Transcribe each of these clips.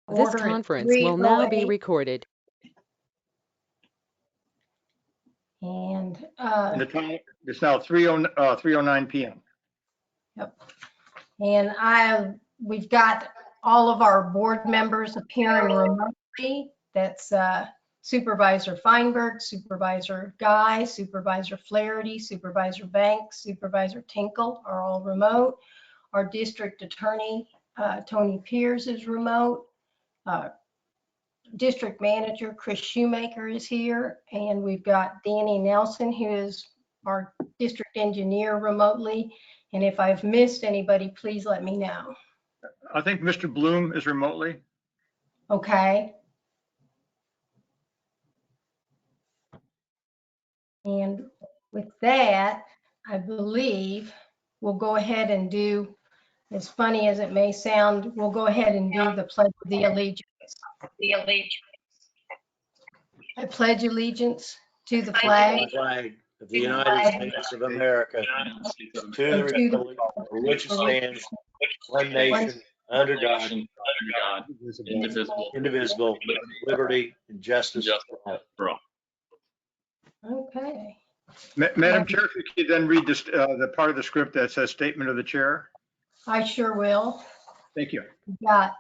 This Order conference will now be 308. recorded. And the time, it's now 3:09 p.m. yep. And we've got all of our board members appearing remotely. That's Supervisor Feinberg, Supervisor Guy, Supervisor Flaherty, Supervisor Banks, Supervisor Tinkle are all remote. Our district attorney, Tony Pierce, is remote. District manager Chris Shoemaker is here, and we've got Danny Nelson, who is our district engineer remotely. And if I've missed anybody, please let me know. I think Mr. Bloom is remotely. Okay. And with that, I believe we'll go ahead and do, as funny as it may sound, we'll go ahead and do the Pledge of the Allegiance. I pledge allegiance to the flag Of the United States of America, to the republic for which it stands, one nation, under God, indivisible, with liberty and justice for all. Okay. Madam Chair, if you could then read this, the part of the script that says statement of the chair. I sure will. Thank you. Got,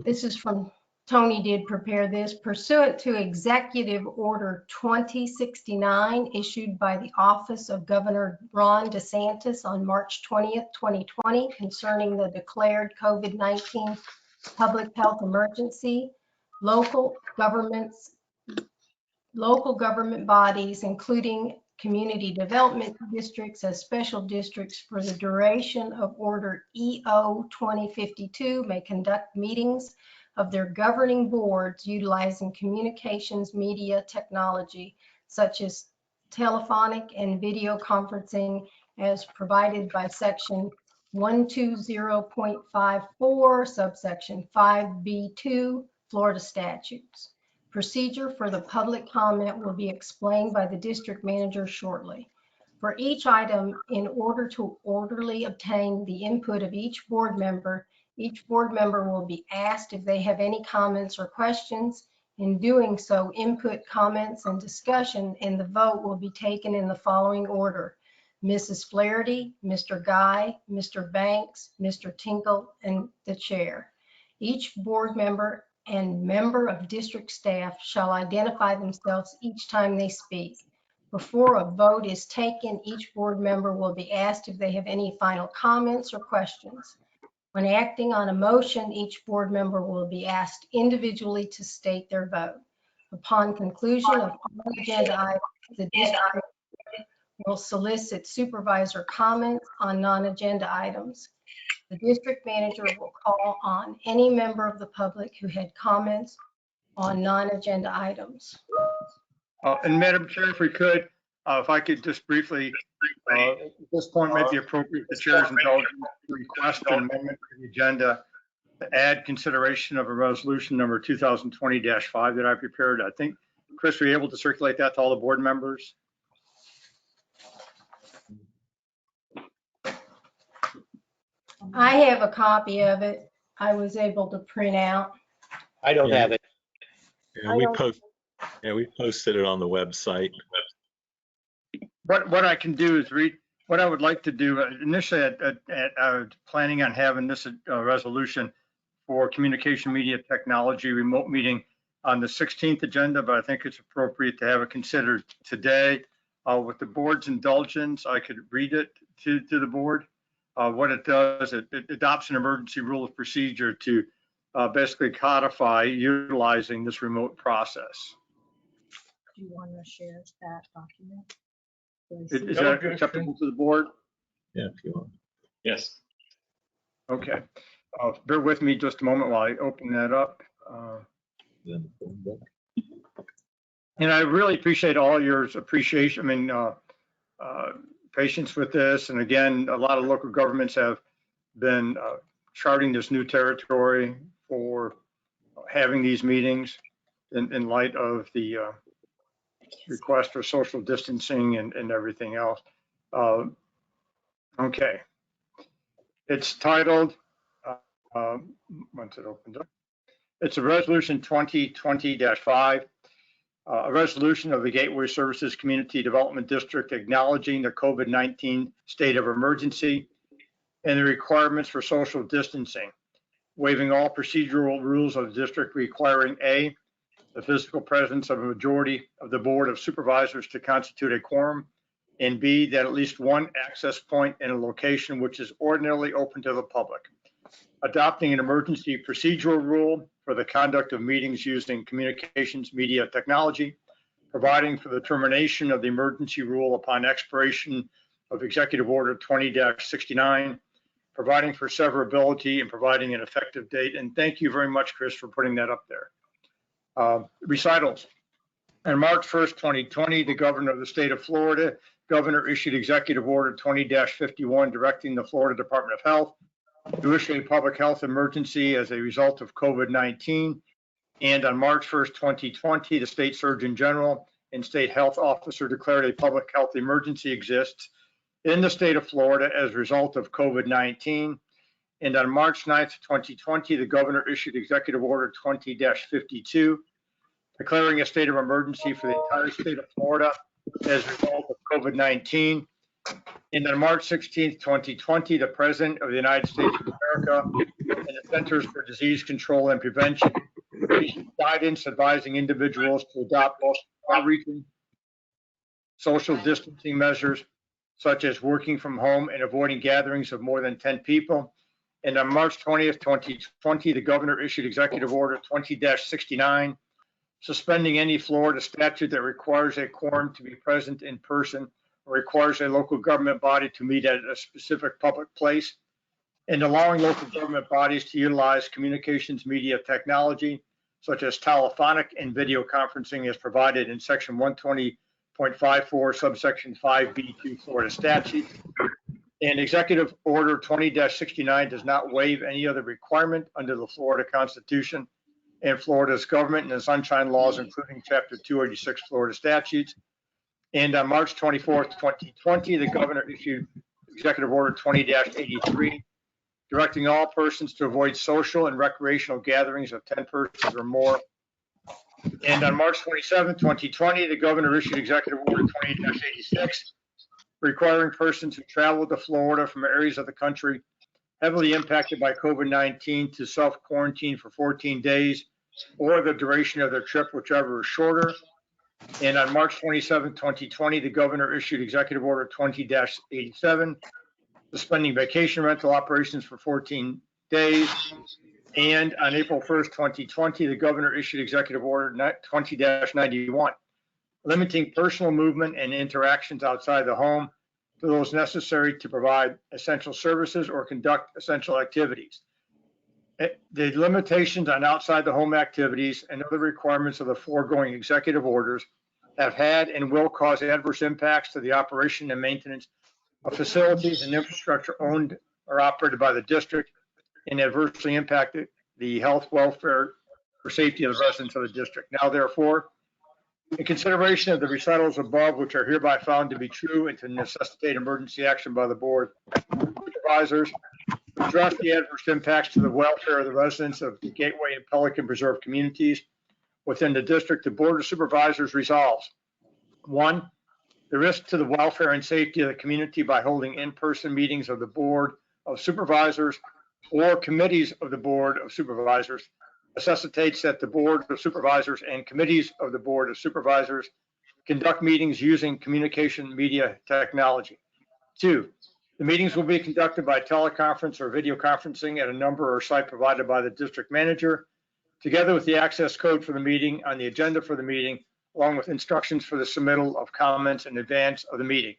this is from, Tony did prepare this. Pursuant to Executive Order 2069 issued by the Office of Governor Ron DeSantis on March 20th, 2020 concerning the declared COVID-19 public health emergency, local government bodies, including community development districts as special districts for the duration of Order EO 2052 may conduct meetings of their governing boards utilizing communications media technology such as telephonic and video conferencing as provided by section 120.54 subsection 5B2 Florida statutes. Procedure for the public comment will be explained by the district manager shortly. For each item, in order to orderly obtain the input of each board member will be asked if they have any comments or questions. In doing so, input, comments, and discussion in the vote will be taken in the following order: Mrs. Flaherty, Mr. Guy, Mr. Banks, Mr. Tinkle, and the chair. Each board member and member of district staff shall identify themselves each time they speak. Before a vote is taken, each board member will be asked if they have any final comments or questions. When acting on a motion, each board member will be asked individually to state their vote. Upon conclusion of all agenda items, the district will solicit supervisor comments on non-agenda items. The district manager will call on any member of the public who had comments on non-agenda items. And Madam Chair, if we could, if I could just briefly, at this point might be appropriate, the chair's indulgence to request an amendment to the agenda to add consideration of a resolution number 2020-5 that I prepared. I think, Chris, were you able to circulate that to all the board members? I have a copy of it. I was able to print out. I don't have it. Yeah, we posted it on the website. What I can do is read, what I would like to do initially planning on having this resolution for communication media technology remote meeting on the 16th agenda, but I think it's appropriate to have it considered today. With the board's indulgence, I could read it to the board. What it does, it adopts an emergency rule of procedure to basically codify utilizing this remote process. Do you want to share that document? Is that acceptable to the board? Yeah, if you want. Yes. Okay. Bear with me just a moment while I open that up. And I really appreciate all your appreciation. I mean, patience with this. And again, a lot of local governments have been charting this new territory for having these meetings in light of the request for social distancing and everything else. Okay. It's titled Once it opens up. It's a resolution 2020-5, a resolution of the Gateway Services Community Development District acknowledging the COVID-19 state of emergency and the requirements for social distancing, waiving all procedural rules of the district requiring A, the physical presence of a majority of the Board of Supervisors to constitute a quorum, and B, that at least one access point in a location which is ordinarily open to the public. Adopting an emergency procedural rule for the conduct of meetings using communications media technology, providing for the termination of the emergency rule upon expiration of Executive Order 20-69, providing for severability and providing an effective date. And thank you very much, Chris, for putting that up there. Recitals. On March 1st, 2020, the governor of the state of Florida, governor issued Executive Order 20-51 directing the Florida Department of Health to issue a public health emergency as a result of COVID-19. And on March 1st, 2020, the state surgeon general and state health officer declared a public health emergency exists in the state of Florida as a result of COVID-19. And on March 9th, 2020, the governor issued Executive Order 20-52, declaring a state of emergency for the entire state of Florida as a result of COVID-19. And on March 16th, 2020, the President of the United States of America and the Centers for Disease Control and Prevention issued guidance advising individuals to adopt far-reaching social distancing measures, such as working from home and avoiding gatherings of more than 10 people. And on March 20th, 2020, the governor issued Executive Order 20-69, suspending any Florida statute that requires a quorum to be present in person or requires a local government body to meet at a specific public place, and allowing local government bodies to utilize communications media technology, such as telephonic and video conferencing as provided in Section 120.54, subsection 5B2 Florida statute. And Executive Order 20-69 does not waive any other requirement under the Florida Constitution and Florida's government and the sunshine laws, including Chapter 286 Florida statutes. And on March 24th, 2020, the governor issued Executive Order 20-83, directing all persons to avoid social and recreational gatherings of 10 persons or more. And on March 27th, 2020, the governor issued Executive Order 20-86, requiring persons who travel to Florida from areas of the country heavily impacted by COVID-19 to self-quarantine for 14 days or the duration of their trip, whichever is shorter. And on March 27, 2020, the governor issued Executive Order 20-87, suspending vacation rental operations for 14 days. And on April 1st, 2020, the governor issued Executive Order 20-91, limiting personal movement and interactions outside the home to those necessary to provide essential services or conduct essential activities. The limitations on outside the home activities and other requirements of the foregoing executive orders have had and will cause adverse impacts to the operation and maintenance of facilities and infrastructure owned or operated by the district and adversely impacted the health, welfare, or safety of the residents of the district. Now, therefore, in consideration of the recitals above, which are hereby found to be true and to necessitate emergency action by the Board of Supervisors, to address the adverse impacts to the welfare of the residents of the Gateway and Pelican Preserve communities within the district, the Board of Supervisors resolves: 1, the risk to the welfare and safety of the community by holding in-person meetings of the Board of Supervisors or committees of the Board of Supervisors necessitates that the Board of Supervisors and committees of the Board of Supervisors conduct meetings using communication media technology. 2, the meetings will be conducted by teleconference or video conferencing at a number or site provided by the district manager, together with the access code for the meeting on the agenda for the meeting, along with instructions for the submittal of comments in advance of the meeting.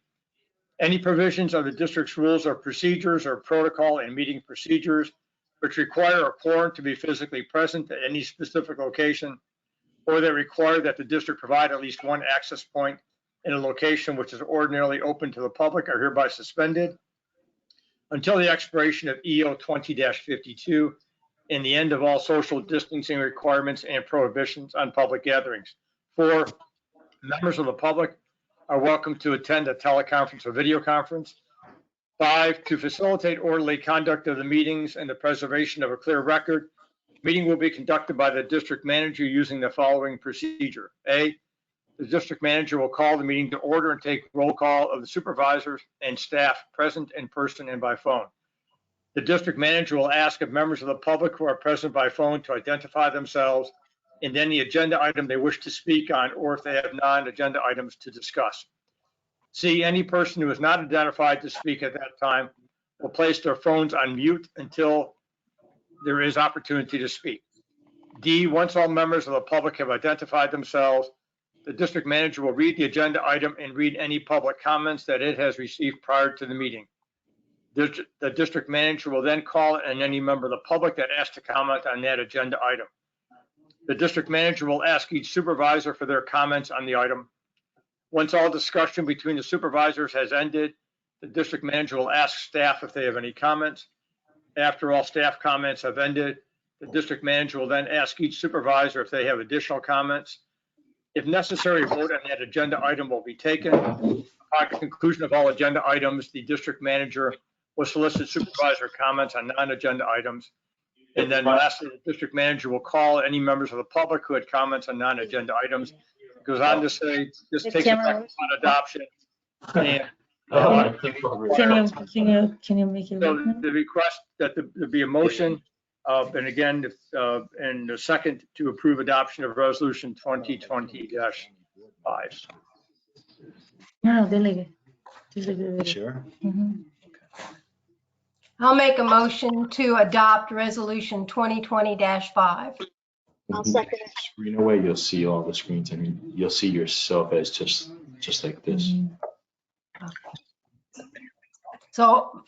Any provisions of the district's rules or procedures or protocol and meeting procedures which require a quorum to be physically present at any specific location, or that require that the district provide at least one access point in a location which is ordinarily open to the public, are hereby suspended until the expiration of EO 20-52 and the end of all social distancing requirements and prohibitions on public gatherings. 4, members of the public are welcome to attend a teleconference or video conference. 5, to facilitate orderly conduct of the meetings and the preservation of a clear record, meeting will be conducted by the district manager using the following procedure. A, the district manager will call the meeting to order and take roll call of the supervisors and staff present in person and by phone. The district manager will ask if members of the public who are present by phone to identify themselves and any agenda item they wish to speak on, or if they have non-agenda items to discuss. C, any person who is not identified to speak at that time will place their phones on mute until there is opportunity to speak. D, once all members of the public have identified themselves, the district manager will read the agenda item and read any public comments that it has received prior to the meeting. The district manager will then call on any member of the public that asks to comment on that agenda item. The district manager will ask each supervisor for their comments on the item. Once all discussion between the supervisors has ended, the district manager will ask staff if they have any comments. After all staff comments have ended, the district manager will then ask each supervisor if they have additional comments. If necessary, a vote on that agenda item will be taken. Upon the conclusion of all agenda items, the district manager will solicit supervisor comments on non-agenda items. And then lastly, the district manager will call any members of the public who had comments on non-agenda items. It goes on to say, this takes effect upon adoption. And Can you make it? so the request that there be a motion, and again, and a second to approve adoption of resolution 2020-5. No, delegate. Sure. Mhm. I'll make a motion to adopt resolution 2020-5. I'll second it. Screen away, you'll see all the screens and you'll see yourself as just like this. Mhm. So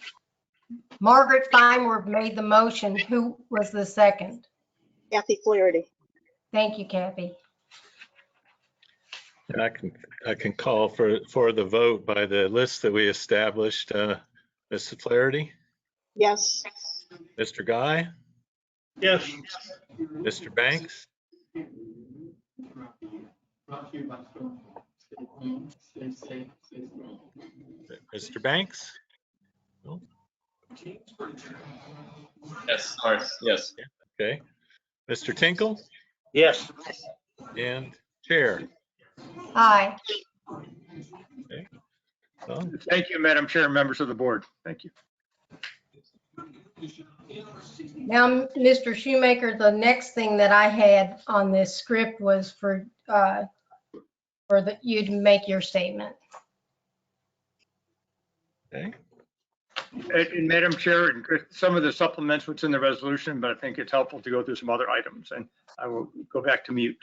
Margaret Steinworth made the motion. Who was the second? Kathy Flaherty. Thank you, Kathy. And I can call for the vote by the list that we established. Mr. Flaherty, Yes. Mr. Guy, Yes. Mr. Banks, Mr. Banks, Yes, sorry, yes. okay, Mr. Tinkle, Yes. and Chair. Aye. Well, Thank you, Madam Chair, and members of the board. Thank you. Now, Mr. Shoemaker, the next thing that I had on this script was for you to make your statement. okay. And Madam Chair, and Chris, some of the supplements what's in the resolution, but I think it's helpful to go through some other items, and I will go back to mute.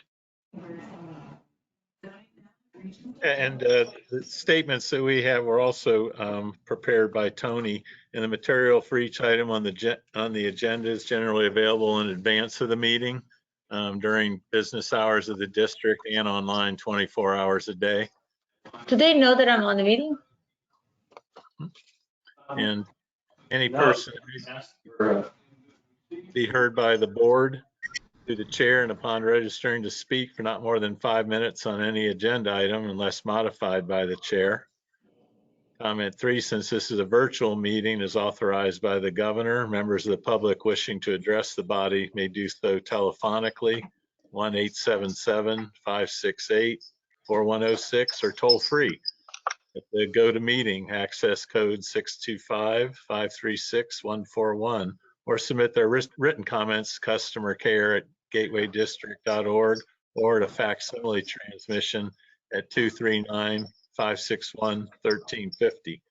And the statements that we have were also prepared by Tony, and the material for each item on the agenda is generally available in advance of the meeting during business hours of the district and online 24 hours a day. Do they know that I'm on the meeting? And any person be heard by the board through the chair and upon registering to speak for not more than 5 minutes on any agenda item unless modified by the chair. Comment 3, since this is a virtual meeting, is authorized by the governor. Members of the public wishing to address the body may do so telephonically, 1-877-568-4106, or toll free at the GoToMeeting access code 625-536-141, or submit their written comments to customercare@gatewaydistrict.org or at a facsimile transmission at 239-561-1350.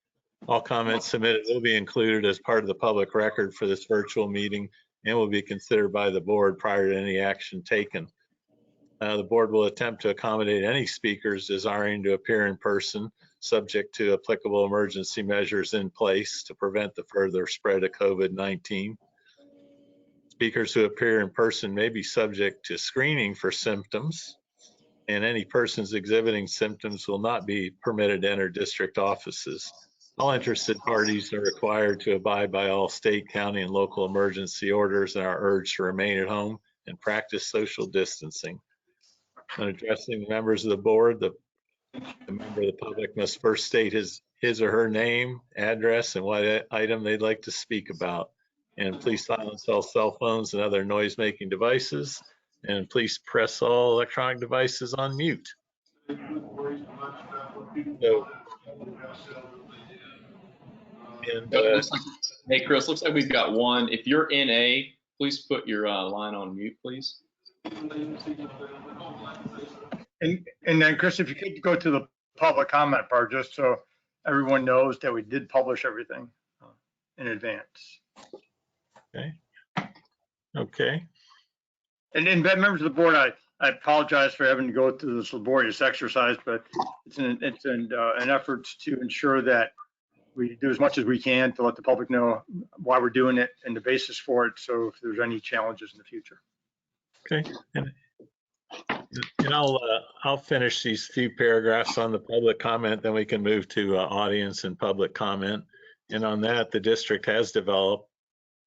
All comments submitted will be included as part of the public record for this virtual meeting and will be considered by the board prior to any action taken. The board will attempt to accommodate any speakers desiring to appear in person, subject to applicable emergency measures in place to prevent the further spread of COVID-19. Speakers who appear in person may be subject to screening for symptoms, and any persons exhibiting symptoms will not be permitted to enter district offices. All interested parties are required to abide by all state, county, and local emergency orders and are urged to remain at home and practice social distancing. When addressing members of the board, the member of the public must first state his his or her name, address, and what item they'd like to speak about. And please silence all cell phones and other noise-making devices. And please press all electronic devices on mute. So, and, Looks like, hey, Chris, looks like we've got one. If you're in A, please put your line on mute, please. And then Chris, if you could go to the public comment part, just so everyone knows that we did publish everything in advance. okay. And then members of the board, I apologize for having to go through this laborious exercise, but it's an effort to ensure that we do as much as we can to let the public know why we're doing it and the basis for it. So if there's any challenges in the future. Okay. And I'll finish these few paragraphs on the public comment, then we can move to audience and public comment. And on that, the district has developed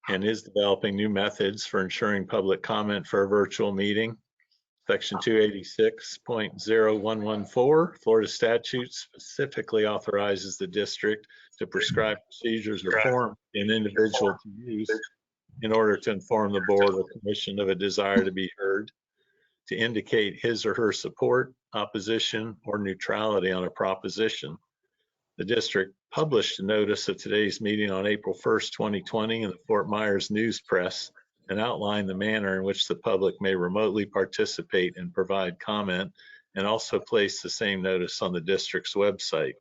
and is developing new methods for ensuring public comment for a virtual meeting. Section 286.0114 Florida statute specifically authorizes the district to prescribe procedures or form an individual to use in order to inform the board or commission of a desire to be heard, to indicate his or her support, opposition, or neutrality on a proposition. The district published a notice of today's meeting on April 1st, 2020 in the Fort Myers News Press and outlined the manner in which the public may remotely participate and provide comment, and also placed the same notice on the district's website.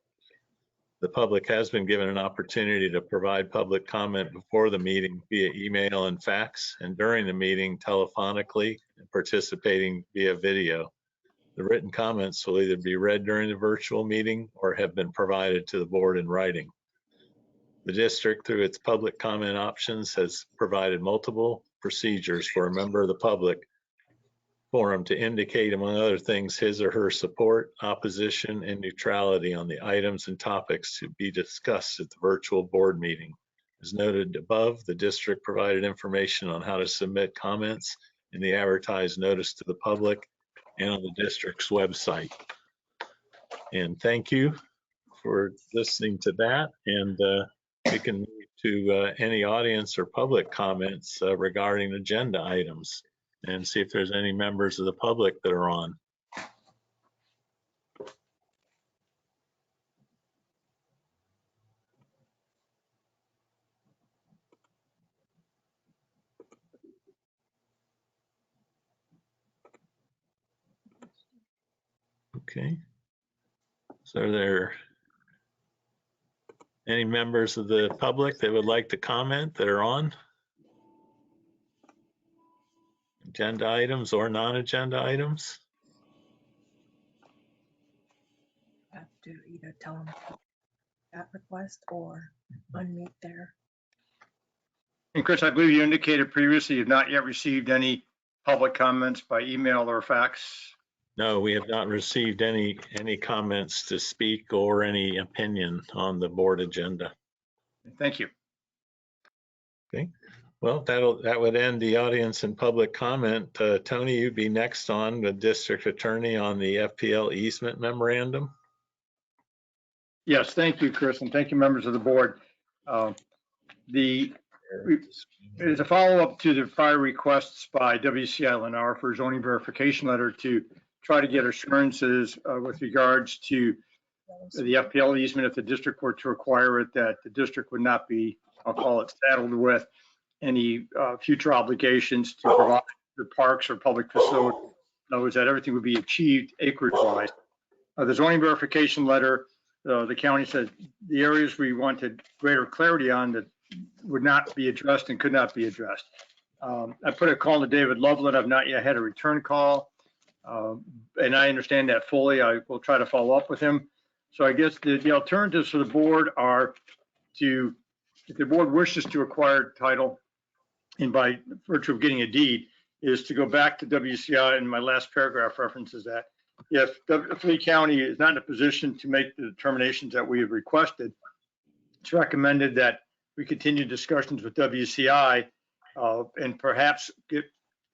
The public has been given an opportunity to provide public comment before the meeting via email and fax, and during the meeting telephonically and participating via video. The written comments will either be read during the virtual meeting or have been provided to the board in writing. The district, through its public comment options, has provided multiple procedures for a member of the public forum to indicate, among other things, his or her support, opposition, and neutrality on the items and topics to be discussed at the virtual board meeting. As noted above, the district provided information on how to submit comments in the advertised notice to the public and on the district's website. And thank you for listening to that. And we can move to any audience or public comments regarding agenda items and see if there's any members of the public that are on. Okay. So are there any members of the public that would like to comment that are on agenda items or non-agenda items? Have to either tell them that request or unmute there. And Chris, I believe you indicated previously you've not yet received any public comments by email or fax. No, we have not received any comments to speak or any opinion on the board agenda. Thank you. Okay, well, that would end the audience and public comment. Tony, you'd be next on, the district attorney, on the FPL easement memorandum. Yes, thank you, Chris, and thank you, members of the board. It is a follow-up to the prior requests by WCI Lennar for zoning verification letter to try to get assurances with regards to the FPL easement, if the district were to require it, that the district would not be, I'll call it, saddled with any future obligations to provide the parks or public facilities. In other words, that everything would be achieved acreage-wise. The zoning verification letter, the county said the areas we wanted greater clarity on that would not be addressed and could not be addressed. I put a call to David Loveland. I've not yet had a return call. And I understand that fully. I will try to follow up with him. So I guess the alternatives for the board are to, if the board wishes to acquire title, and by virtue of getting a deed, is to go back to WCI, and my last paragraph references that. If Lee County is not in a position to make the determinations that we have requested, it's recommended that we continue discussions with WCI and perhaps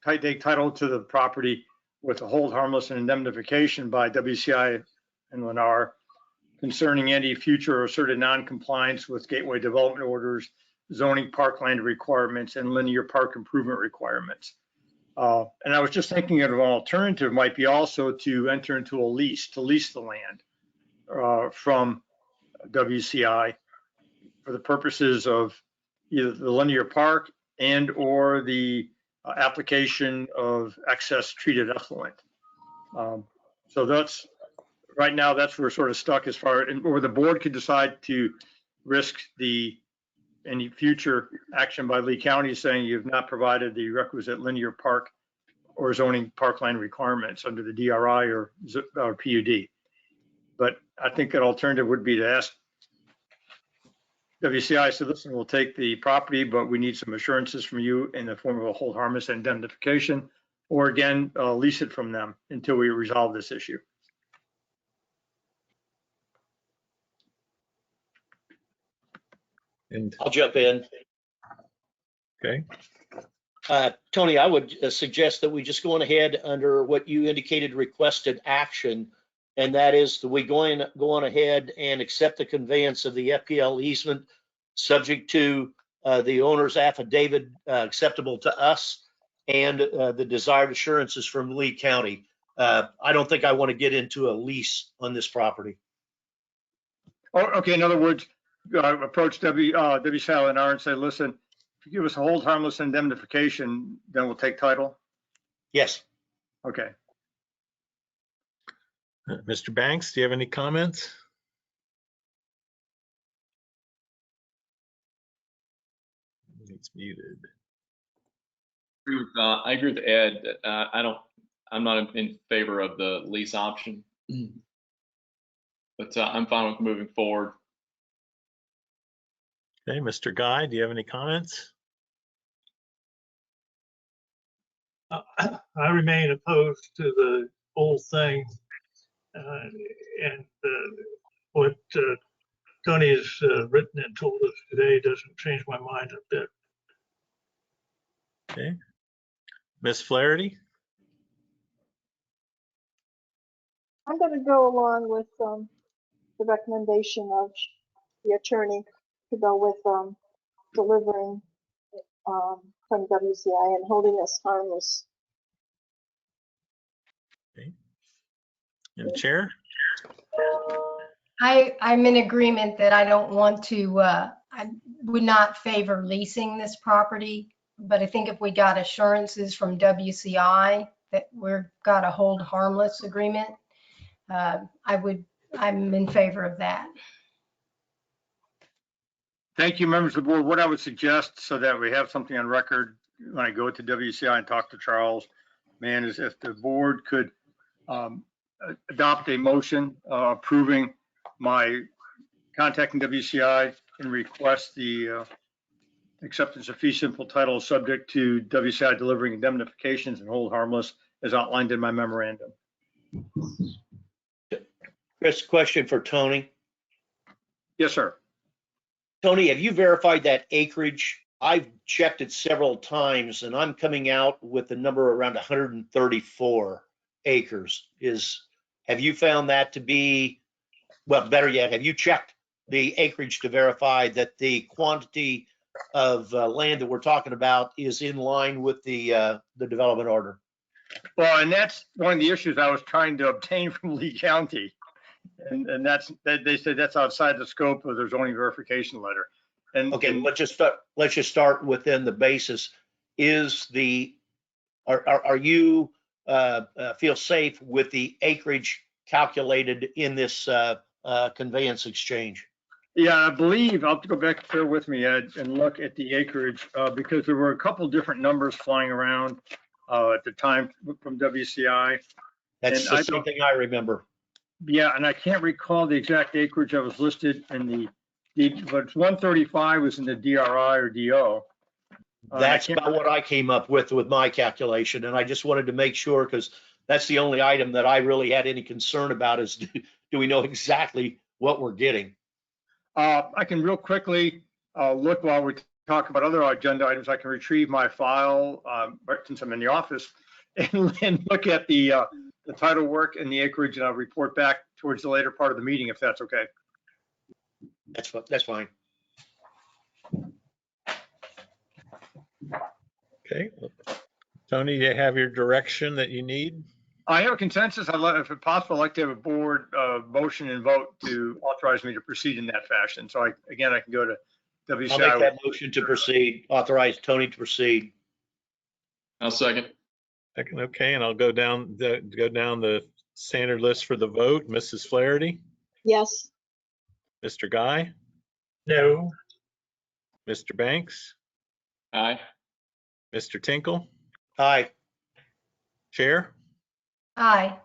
take title to the property with a hold harmless and indemnification by WCI and Lennar. concerning any future or asserted non-compliance with gateway development orders, zoning parkland requirements, and linear park improvement requirements. And I was just thinking of an alternative might be also to enter into a lease, to lease the land from WCI for the purposes of either the linear park and or the application of excess treated effluent. So that's, right now, that's where we're sort of stuck as far, or the board could decide to risk any future action by Lee County saying you've not provided the requisite linear park or zoning parkland requirements under the DRI or PUD. But I think an alternative would be to ask WCI, so listen, we'll take the property, but we need some assurances from you in the form of a hold harmless indemnification, or again, lease it from them until we resolve this issue. And, I'll jump in. okay, Tony, I would suggest that we just go on ahead under what you indicated requested action, and that is that we go on ahead and accept the conveyance of the FPL easement subject to the owner's affidavit acceptable to us and the desired assurances from Lee County. I don't think I want to get into a lease on this property. Oh, okay, in other words, approach WCI and say, listen, if you give us a hold harmless indemnification, then we'll take title. Yes. Okay. Mr. Banks, do you have any comments? It's muted. I agree with Ed that I'm not in favor of the lease option, but I'm fine with moving forward. Okay, Mr. Guy, do you have any comments? I remain opposed to the whole thing. And what Tony has written and told us today doesn't change my mind a bit. Okay. Ms. Flaherty? I'm going to go along with the recommendation of the attorney to go with delivering from WCI and holding us harmless. Okay. And Chair? I'm in agreement that I don't want to, I would not favor leasing this property, but I think if we got assurances from WCI that we're got a hold harmless agreement, I'm in favor of that. Thank you, members of the board. What I would suggest, so that we have something on record when I go to WCI and talk to Charles, man, is if the board could adopt a motion approving my contacting WCI and request the acceptance of fee simple title subject to WCI delivering indemnifications and hold harmless as outlined in my memorandum. Chris, question for Tony. Yes, sir. Tony, have you verified that acreage? I've checked it several times and I'm coming out with the number around 134 acres. Have you found that to be, well, better yet, have you checked the acreage to verify that the quantity of land that we're talking about is in line with the development order? Well, and that's one of the issues I was trying to obtain from Lee County. And they said that's outside the scope of their zoning verification letter. And okay, let's just start within the basis. Are you feel safe with the acreage calculated in this conveyance exchange? Yeah, I believe, I'll have to go back, bear with me, Ed, and look at the acreage because there were a couple different numbers flying around at the time from WCI. That's the same thing I remember. Yeah, and I can't recall the exact acreage that was listed in the, but 135 was in the DRI or DO. That's about what I came up with my calculation. And I just wanted to make sure, because that's the only item that I really had any concern about is do we know exactly what we're getting? I can real quickly look while we talk about other agenda items. I can retrieve my file since I'm in the office and look at the title work and the acreage, and I'll report back towards the later part of the meeting, if that's okay. That's fine. Okay. Tony, do you have your direction that you need? I have a consensus. If it's possible, I'd like to have a board motion and vote to authorize me to proceed in that fashion. So I can go to I'll WCI. make that motion to proceed, authorize Tony to proceed. I'll second. Second, okay, and I'll go down the standard list for the vote. Mrs. Flaherty, Yes. Mr. Guy, No, Mr. Banks, Aye. Mr. Tinkle, Aye. Chair. Aye.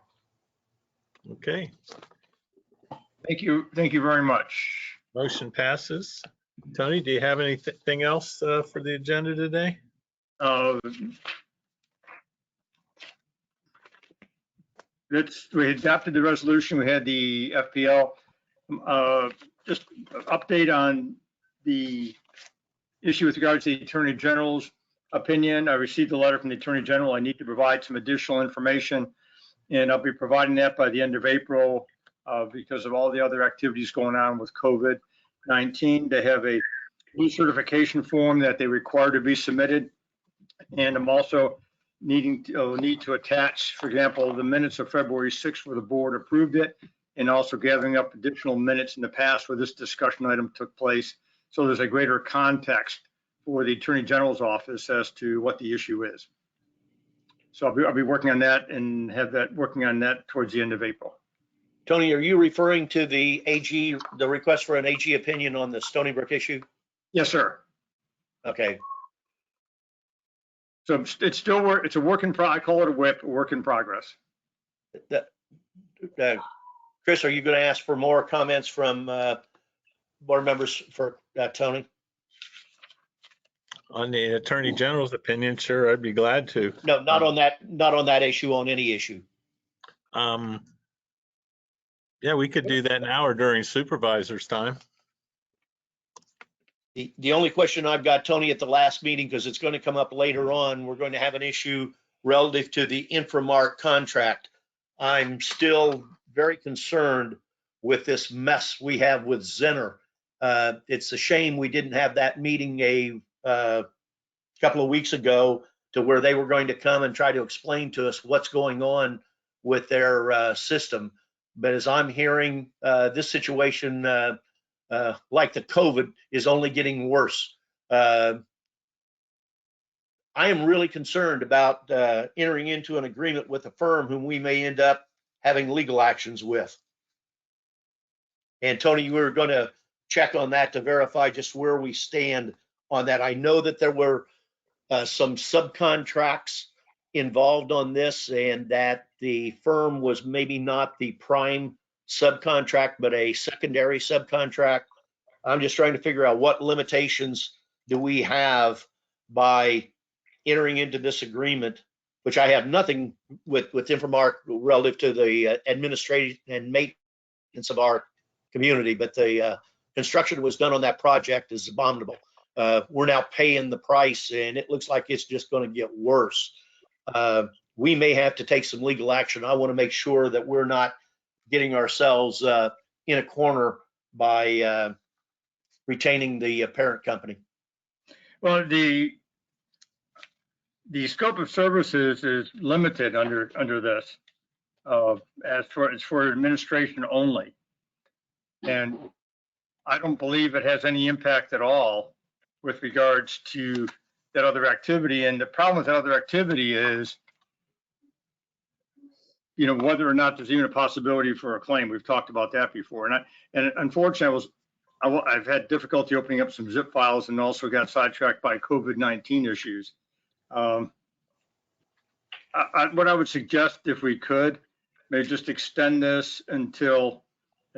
Okay, Thank you. Thank you very much. motion passes. Tony, do you have anything else for the agenda today? We adopted the resolution. We had the FPL. Just update on the issue with regards to the Attorney General's opinion. I received a letter from the Attorney General. I need to provide some additional information, and I'll be providing that by the end of April because of all the other activities going on with COVID-19. They have a new certification form that they require to be submitted, and I'm also need to attach, for example, the minutes of February 6th where the board approved it, and also gathering up additional minutes in the past where this discussion item took place. So there's a greater context for the Attorney General's office as to what the issue is. So I'll be working on that and have that working on that towards the end of April. Tony, are you referring to the AG, the request for an AG opinion on the Stony Brook issue? Yes, sir. Okay. So it's still it's a work in progress. I call it a WIP, a work in progress. Chris, are you going to ask for more comments from board members for Tony? On the Attorney General's opinion, sure, I'd be glad to. No, not on that issue, on any issue. Yeah, we could do that now or during supervisor's time. The only question I've got, Tony, at the last meeting, because it's going to come up later on, we're going to have an issue relative to the Inframark contract. I'm still very concerned with this mess we have with Zenner. It's a shame we didn't have that meeting a couple of weeks ago to where they were going to come and try to explain to us what's going on with their system. But as I'm hearing, this situation, like the COVID, is only getting worse. I am really concerned about entering into an agreement with a firm whom we may end up having legal actions with. And Tony, you were going to check on that to verify just where we stand on that. I know that there were some subcontracts involved on this, and that the firm was maybe not the prime subcontract, but a secondary subcontract. I'm just trying to figure out what limitations do we have by entering into this agreement, which I have nothing with Inframark relative to the administration and maintenance of our community, but the construction that was done on that project is abominable. We're now paying the price, and it looks like it's just going to get worse. We may have to take some legal action. I want to make sure that we're not getting ourselves in a corner by retaining the parent company. Well, the scope of services is limited under this, it's for administration only, and I don't believe it has any impact at all with regards to that other activity. And the problem with that other activity is, you know, whether or not there's even a possibility for a claim. We've talked about that before, and unfortunately, I've had difficulty opening up some zip files and also got sidetracked by COVID-19 issues. What I would suggest, if we could, maybe just extend this until,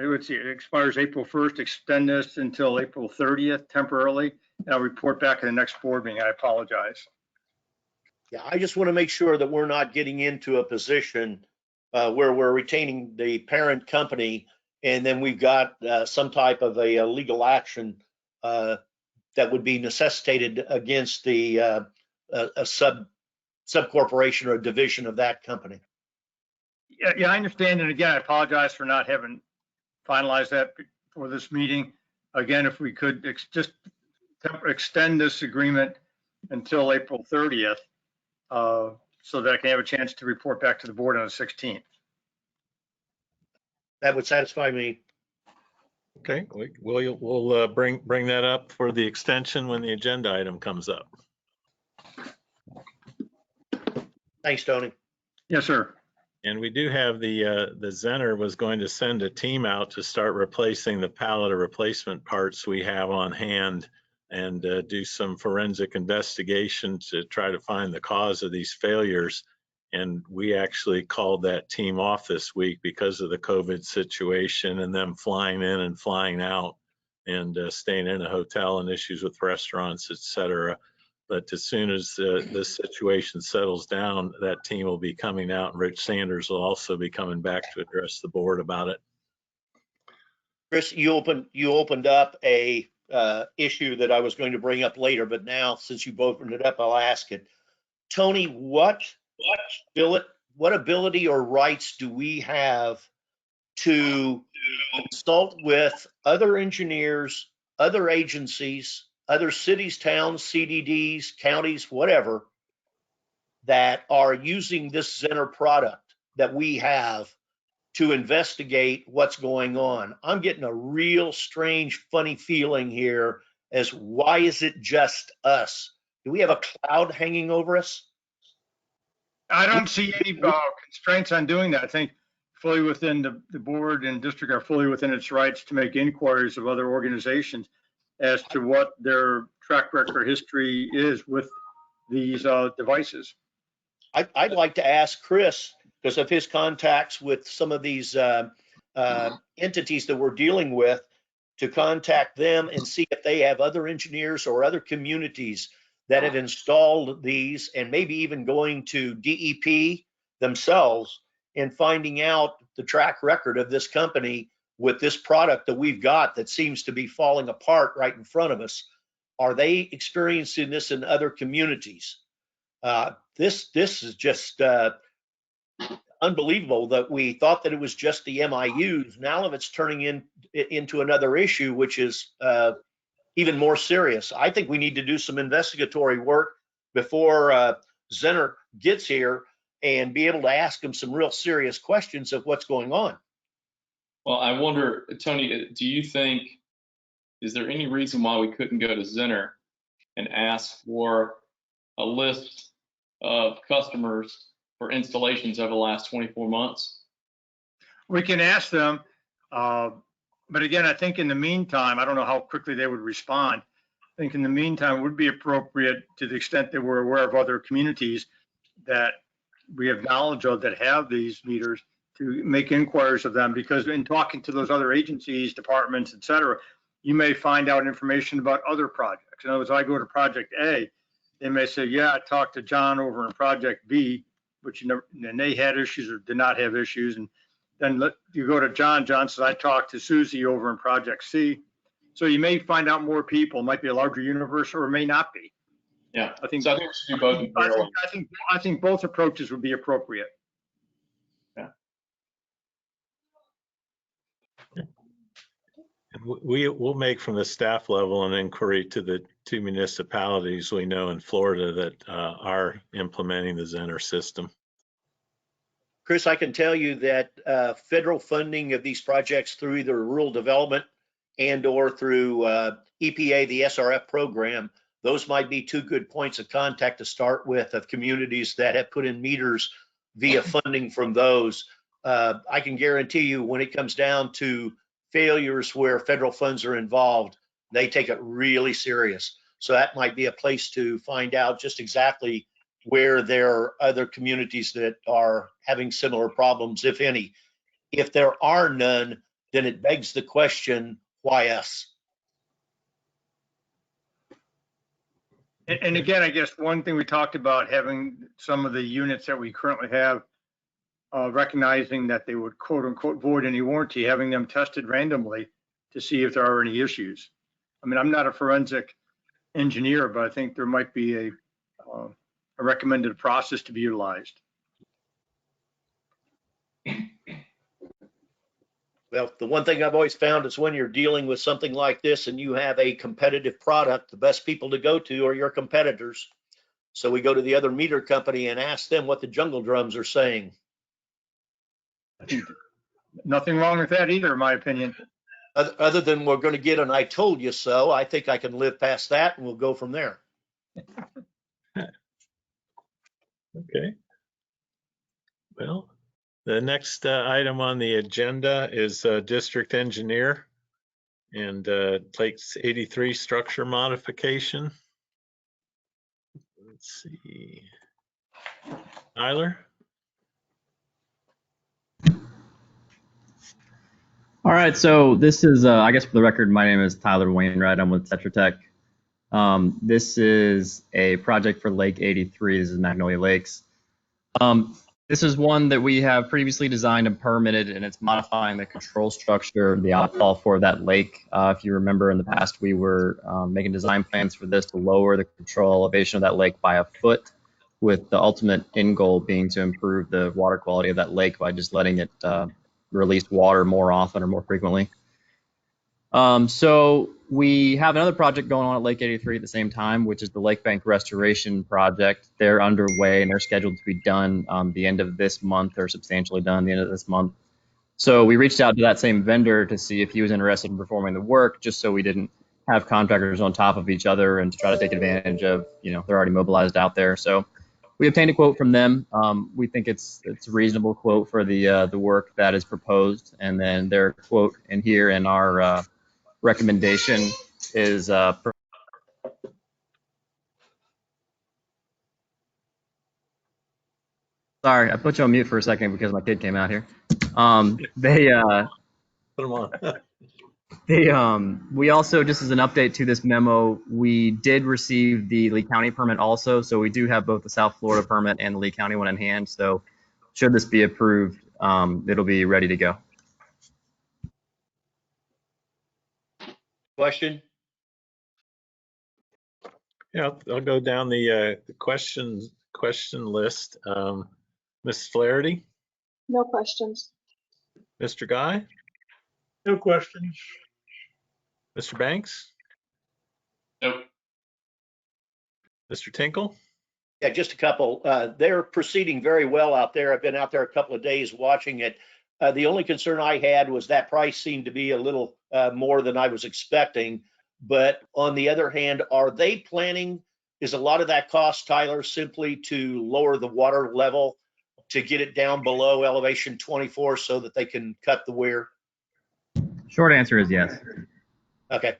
I would say it expires April 1st, extend this until April 30th temporarily, and I'll report back in the next board meeting. I apologize. Yeah, I just want to make sure that we're not getting into a position where we're retaining the parent company, and then we've got some type of a legal action that would be necessitated against the a sub corporation or division of that company. Yeah, I understand. And again, I apologize for not having finalized that for this meeting. Again, if we could just extend this agreement until April 30th, so that I can have a chance to report back to the board on the 16th. That would satisfy me. Okay, we'll bring that up for the extension when the agenda item comes up. Thanks, Tony. Yes, sir. And we do have the Zenner was going to send a team out to start replacing the pallet of replacement parts we have on hand and do some forensic investigation to try to find the cause of these failures. And we actually called that team off this week because of the COVID situation and them flying in and flying out and staying in a hotel and issues with restaurants, et cetera. But as soon as this situation settles down, that team will be coming out, and Rich Sanders will also be coming back to address the board about it. Chris, you opened up a issue that I was going to bring up later, but now since you've opened it up, I'll ask it. Tony, what ability or rights do we have to consult with other engineers, other agencies, other cities, towns, CDDs, counties, whatever, that are using this Zenner product that we have to investigate what's going on? I'm getting a real strange, funny feeling here as why is it just us? Do we have a cloud hanging over us? I don't see any constraints on doing that. I think fully within the board and district are fully within its rights to make inquiries of other organizations as to what their track record history is with these devices. I'd like to ask Chris, because of his contacts with some of these entities that we're dealing with, to contact them and see if they have other engineers or other communities that have installed these, and maybe even going to DEP themselves and finding out the track record of this company with this product that we've got that seems to be falling apart right in front of us. Are they experiencing this in other communities? This is just unbelievable that we thought that it was just the MIUs. Now it's turning into another issue, which is even more serious. I think we need to do some investigatory work before Zenner gets here and be able to ask him some real serious questions of what's going on. Well, I wonder, Tony, do you think, is there any reason why we couldn't go to Zenner and ask for a list of customers for installations over the last 24 months? We can ask them, but again, I think in the meantime, I don't know how quickly they would respond. I think in the meantime, it would be appropriate, to the extent that we're aware of other communities that we have knowledge of that have these meters, to make inquiries of them, because in talking to those other agencies, departments, et cetera, you may find out information about other projects. In other words, I go to project A, they may say, yeah, I talked to John over in project B, which and they had issues or did not have issues. And then you go to John says, I talked to Susie over in project C. So you may find out more people. It might be a larger universe, or it may not be. Yeah, I think we should do both in parallel. I think both approaches would be appropriate. Yeah. We'll make from the staff level an inquiry to the two municipalities we know in Florida that are implementing the Zenner system. Chris, I can tell you that federal funding of these projects through either rural development and or through EPA, the SRF program, those might be two good points of contact to start with of communities that have put in meters via funding from those. I can guarantee you when it comes down to failures where federal funds are involved, they take it really serious. So that might be a place to find out just exactly where there are other communities that are having similar problems, if any. If there are none, then it begs the question, why us? And again, I guess one thing we talked about, having some of the units that we currently have, recognizing that they would quote unquote void any warranty, having them tested randomly to see if there are any issues. I mean, I'm not a forensic engineer, but I think there might be a recommended process to be utilized. Well, the one thing I've always found is when you're dealing with something like this and you have a competitive product, the best people to go to are your competitors. So we go to the other meter company and ask them what the jungle drums are saying. Nothing wrong with that either, in my opinion. Other than we're going to get an "I told you so," I think I can live past that, and we'll go from there. Okay. Well, the next item on the agenda is district engineer and Lakes 83 structure modification. Let's see. Tyler? All right, so this is, I guess for the record, my name is Tyler Wainwright. I'm with Tetra Tech. This is a project for Lake 83. This is Magnolia Lakes. This is one that we have previously designed and permitted, and it's modifying the control structure, the outfall for that lake. If you remember in the past, we were making design plans for this to lower the control elevation of that lake by a foot, with the ultimate end goal being to improve the water quality of that lake by just letting it release water more often or more frequently. So we have another project going on at Lake 83 at the same time, which is the Lake Bank Restoration Project. They're underway and they're scheduled to be done the end of this month, or substantially done the end of this month. So we reached out to that same vendor to see if he was interested in performing the work, just so we didn't have contractors on top of each other and to try to take advantage of, they're already mobilized out there. So we obtained a quote from them. We think it's a reasonable quote for the work that is proposed, and then their quote in here in our recommendation is sorry, I put you on mute for a second because my kid came out here. Put them on. We also, just as an update to this memo, we did receive the Lee County permit also, so we do have both the South Florida permit and the Lee County one in hand. So should this be approved, it'll be ready to go. Question? Yeah, I'll go down the question list. Ms. Flaherty, No questions. Mr. Guy, No questions. Mr. Banks, Nope. Mr. Tinkle. Yeah, just a couple. They're proceeding very well out there. I've been out there a couple of days watching it. The only concern I had was that price seemed to be a little more than I was expecting. But on the other hand, are they planning, is a lot of that cost, Tyler, simply to lower the water level to get it down below elevation 24 so that they can cut the weir? Short answer is yes. Okay.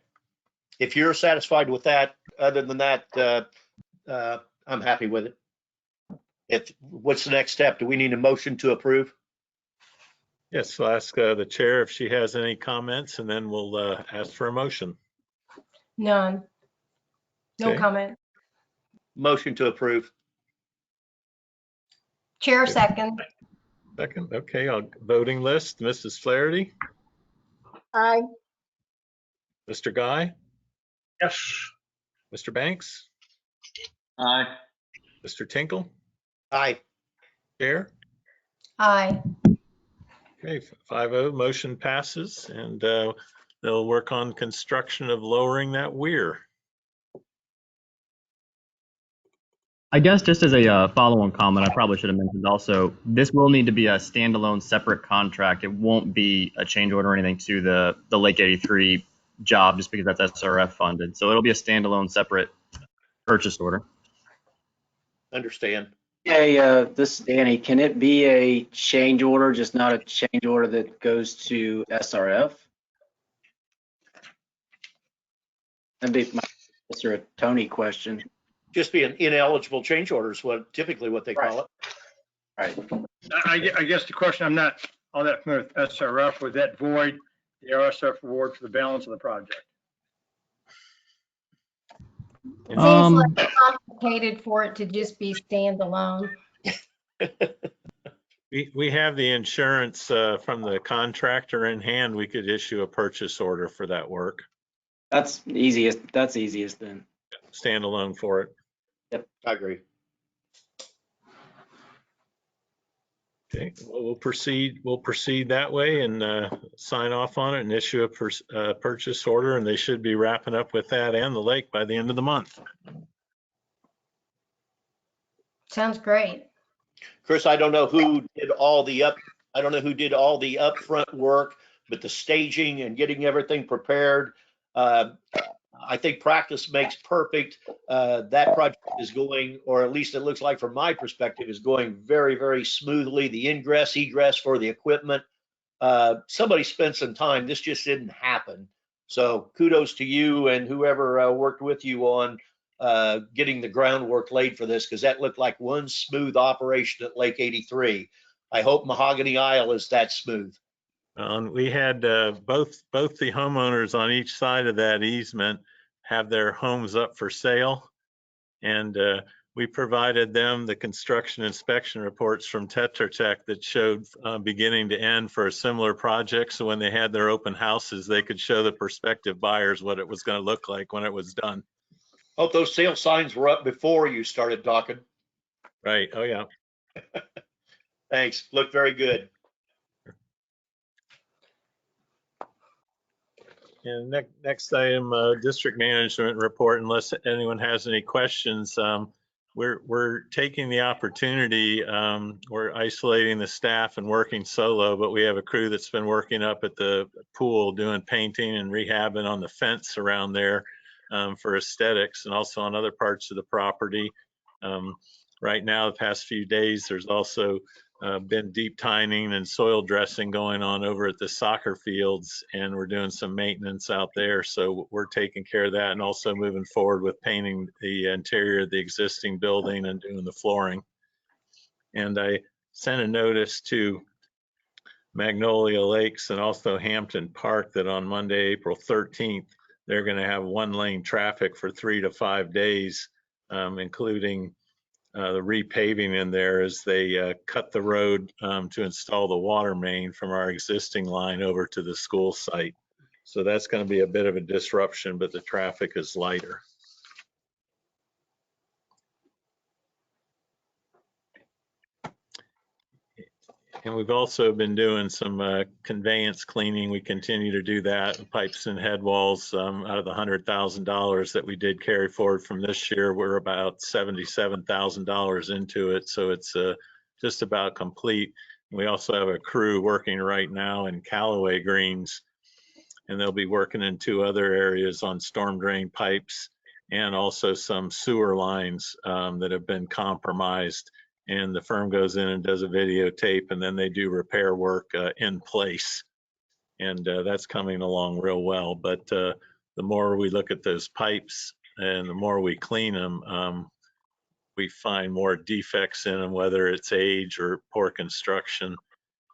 If you're satisfied with that, other than that, I'm happy with it. What's the next step? Do we need a motion to approve? Yes, we'll ask the chair if she has any comments, and then we'll ask for a motion. None. No Okay. comment. Motion to approve. Chair second. Second, okay, voting list, Mrs. Flaherty, Aye. Mr. Guy, Yes. Mr. Banks, Aye. Mr. Tinkle, Aye. Chair. Aye. Okay, 5-0, motion passes, and they'll work on construction of lowering that weir. I guess just as a follow-on comment, I probably should have mentioned also, this will need to be a standalone separate contract. It won't be a change order or anything to the Lake 83 job, just because that's SRF funded. So it'll be a standalone separate purchase order. Understand. Hey, this is Danny. Can it be a change order, just not a change order that goes to SRF? That'd be my Mr. Tony question. Just be an ineligible change order is typically what they call it. Right. I guess the question, I'm not all that familiar with SRF, would that void the RSF award for the balance of the project? Seems like complicated for it to just be standalone. We have the insurance from the contractor in hand. We could issue a purchase order for that work. That's easiest. That's easiest then. Standalone for it. I agree. Okay, well, we'll proceed that way and sign off on it and issue a purchase order, and they should be wrapping up with that and the lake by the end of the month. Sounds great. Chris, I don't know who did all the upfront work, but the staging and getting everything prepared, I think practice makes perfect. That project is going, or at least it looks like from my perspective, is going very, very smoothly. The ingress, egress for the equipment. Somebody spent some time. This just didn't happen. So kudos to you and whoever worked with you on getting the groundwork laid for this, because that looked like one smooth operation at Lake 83. I hope Mahogany Isle is that smooth. We had both the homeowners on each side of that easement have their homes up for sale, and we provided them the construction inspection reports from Tetra Tech that showed beginning to end for a similar project. So when they had their open houses, they could show the prospective buyers what it was going to look like when it was done. Hope those sale signs were up before you started talking. Right. Oh, yeah. Thanks. Looked very good. And next item, district management report, unless anyone has any questions. We're taking the opportunity, we're isolating the staff and working solo, but we have a crew that's been working up at the pool doing painting and rehabbing on the fence around there for aesthetics, and also on other parts of the property. Right now, the past few days, there's also been deep tining and soil dressing going on over at the soccer fields, and we're doing some maintenance out there. So we're taking care of that, and also moving forward with painting the interior of the existing building and doing the flooring. And I sent a notice to Magnolia Lakes and also Hampton Park that on Monday, April 13th, they're going to have one-lane traffic for 3 to 5 days, including the repaving in there as they cut the road to install the water main from our existing line over to the school site. So that's going to be a bit of a disruption, but the traffic is lighter. And we've also been doing some conveyance cleaning. We continue to do that. Pipes and head walls, out of the $100,000 that we did carry forward from this year, we're about $77,000 into it. So it's just about complete. We also have a crew working right now in Callaway Greens, and they'll be working in 2 other areas on storm drain pipes and also some sewer lines that have been compromised. And the firm goes in and does a videotape, and then they do repair work in place. And that's coming along real well. But the more we look at those pipes and the more we clean them, we find more defects in them, whether it's age or poor construction.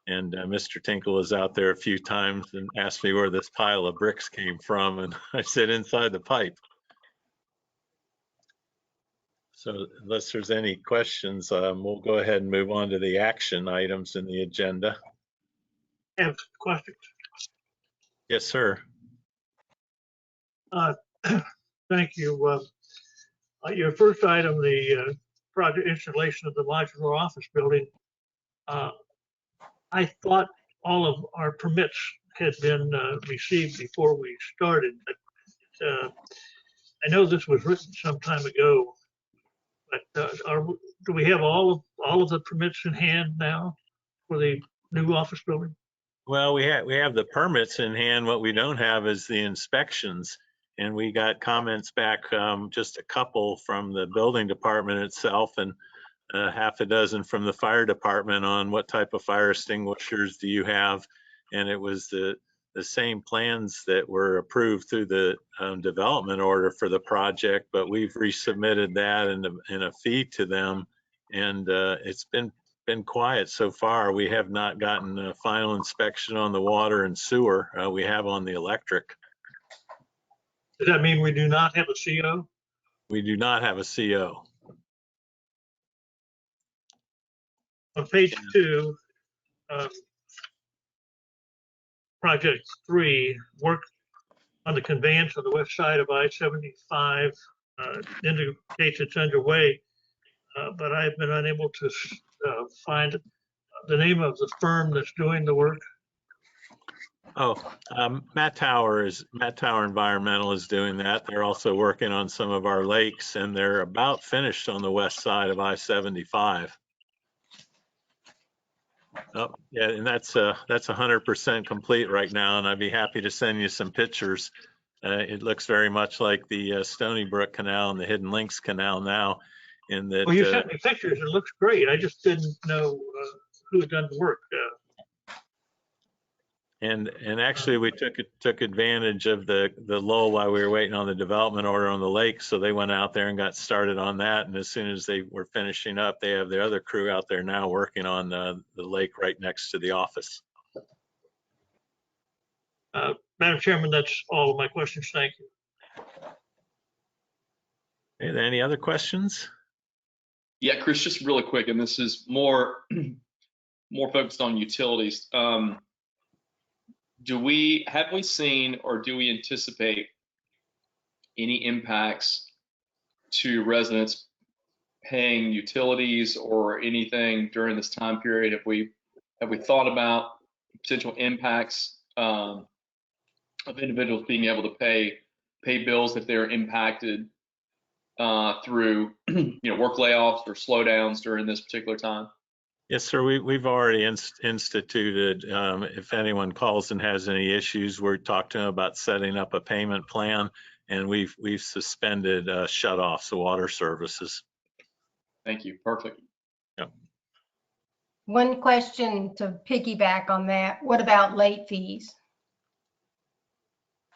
And Mr. Tinkle was out there a few times and asked me where this pile of bricks came from. And I said, inside the pipe. So unless there's any questions, we'll go ahead and move on to the action items in the agenda. I have questions. Yes, sir. Thank you. Your first item, the project installation of the modular office building. I thought all of our permits had been received before we started, but I know this was written some time ago. But do we have all of the permits in hand now for the new office building? Well, we have the permits in hand. What we don't have is the inspections. And we got comments back, just a couple from the building department itself and half a dozen from the fire department on what type of fire extinguishers do you have. And it was the same plans that were approved through the development order for the project, but we've resubmitted that in a fee to them, and it's been quiet so far. We have not gotten a final inspection on the water and sewer. We have on the electric. Does that mean we do not have a CO? We do not have a CO. On page 2, project 3, work on the conveyance on the west side of I-75 indicates it's underway, but I've been unable to find the name of the firm that's doing the work? Oh, Matt Tower Environmental is doing that. They're also working on some of our lakes, and they're about finished on the west side of I-75. Oh, yeah, and that's 100% complete right now, and I'd be happy to send you some pictures. It looks very much like the Stony Brook Canal and the Hidden Links Canal now, in that. Well, you sent me pictures. It looks great. I just didn't know who had done the work. And actually, we took advantage of the lull while we were waiting on the development order on the lake. So they went out there and got started on that. And as soon as they were finishing up, they have the other crew out there now working on the lake right next to the office. Madam Chairman, that's all of my questions. Thank you. Are there any other questions? Yeah, Chris, just really quick, and this is more focused on utilities. Have we seen or do we anticipate any impacts to residents paying utilities or anything during this time period? Have we thought about potential impacts of individuals being able to pay bills if they're impacted through work layoffs or slowdowns during this particular time? Yes, sir. We've already instituted, if anyone calls and has any issues, we're talking to them about setting up a payment plan, and we've suspended shutoffs of water services. Thank you. Perfect. Yep. One question to piggyback on that. What about late fees?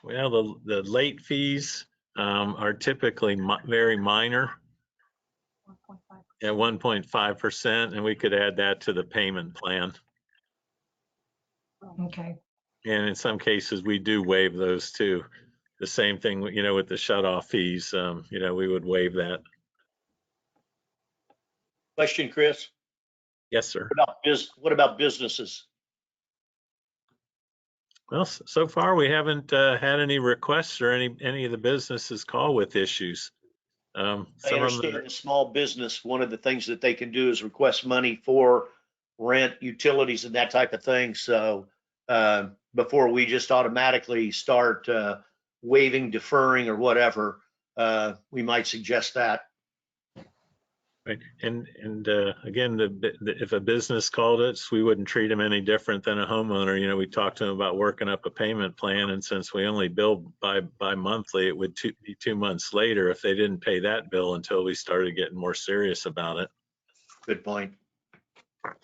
Well, the late fees are typically very minor. 1.5. At 1.5%, and we could add that to the payment plan. Okay. And in some cases, we do waive those too. The same thing, with the shut-off fees, we would waive that. Question, Chris? Yes, sir. What about businesses? Well, so far we haven't had any requests or any of the businesses call with issues. I understand the small business, one of the things that they can do is request money for rent, utilities, and that type of thing. So before we just automatically start waiving, deferring, or whatever, we might suggest that. Right. And again, if a business called us, we wouldn't treat them any different than a homeowner. We talked to them about working up a payment plan, and since we only bill by monthly, it would be 2 months later if they didn't pay that bill until we started getting more serious about it. Good point. But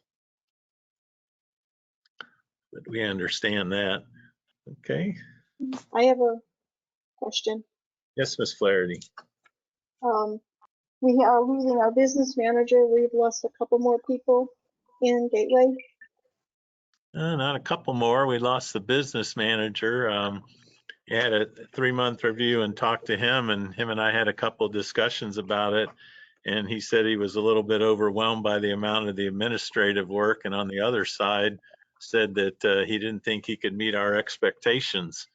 we understand that. Okay. I have a question. Yes, Ms. Flaherty. We are losing our business manager. We've lost a couple more people in Gateway. Not a couple more. We lost the business manager. We had a 3-month review and talked to him, and him and I had a couple of discussions about it. And he said he was a little bit overwhelmed by the amount of the administrative work. And on the other side, said that he didn't think he could meet our expectations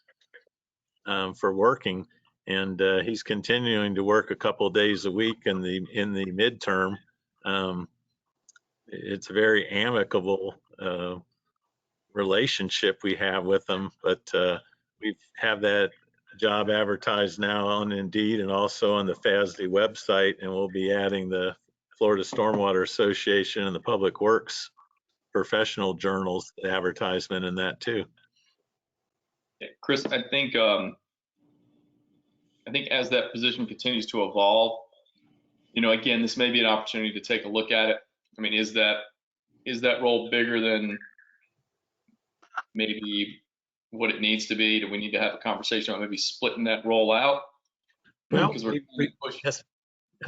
for working. And he's continuing to work a couple of days a week in the midterm. It's a very amicable relationship we have with him, but we have that job advertised now on Indeed and also on the FASD website, and we'll be adding the Florida Stormwater Association and the Public Works professional journals advertisement in that too. Chris, I think as that position continues to evolve, again, this may be an opportunity to take a look at it. I mean, is that role bigger than maybe what it needs to be? Do we need to have a conversation about maybe splitting that role out? Well, yes,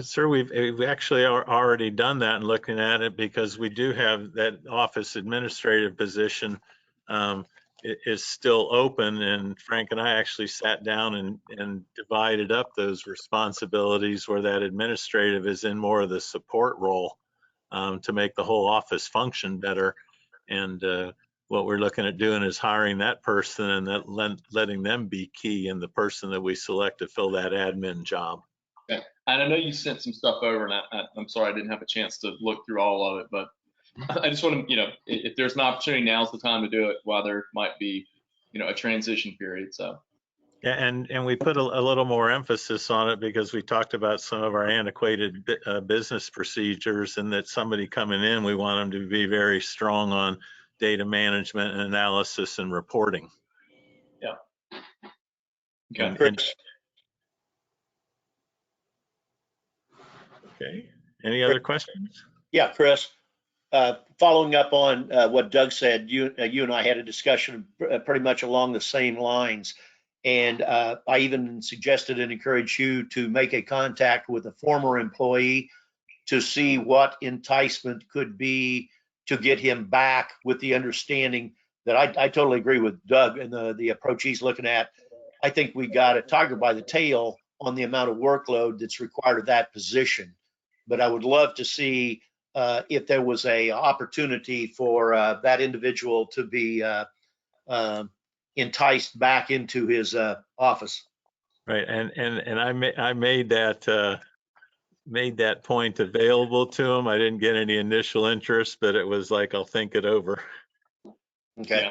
sir, we've actually already done that and looking at it, because we do have that office administrative position is still open, and Frank and I actually sat down and divided up those responsibilities, where that administrative is in more of the support role to make the whole office function better. And what we're looking at doing is hiring that person and letting them be key in the person that we select to fill that admin job. Okay. And I know you sent some stuff over, and I'm sorry I didn't have a chance to look through all of it, but I just want to, if there's an opportunity, now's the time to do it while there might be, a transition period. So. Yeah, and we put a little more emphasis on it because we talked about some of our antiquated business procedures, and that somebody coming in, we want them to be very strong on data management and analysis and reporting. Yeah. Okay. Okay. Any other questions? Yeah, Chris, following up on what Doug said, you and I had a discussion pretty much along the same lines. And I even suggested and encouraged you to make a contact with a former employee to see what enticement could be to get him back, with the understanding that I totally agree with Doug and the approach he's looking at. I think we got a tiger by the tail on the amount of workload that's required of that position. But I would love to see if there was a opportunity for that individual to be enticed back into his office. Right, and I made that point available to him. I didn't get any initial interest, but it was like, I'll think it over. Okay.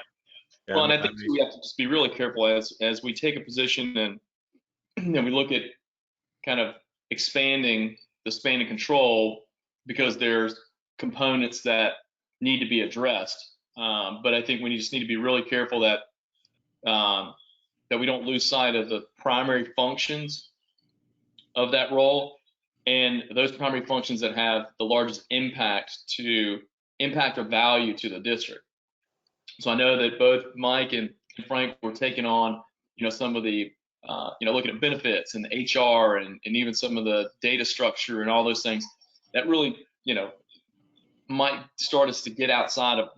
Yeah. Well, and I think we have to just be really careful as we take a position and we look at kind of expanding the span of control, because there's components that need to be addressed. But I think we just need to be really careful that we don't lose sight of the primary functions of that role, and those primary functions that have the largest impact or value to the district. So I know that both Mike and Frank were taking on, some of the, looking at benefits and HR and even some of the data structure and all those things that really, might start us to get outside of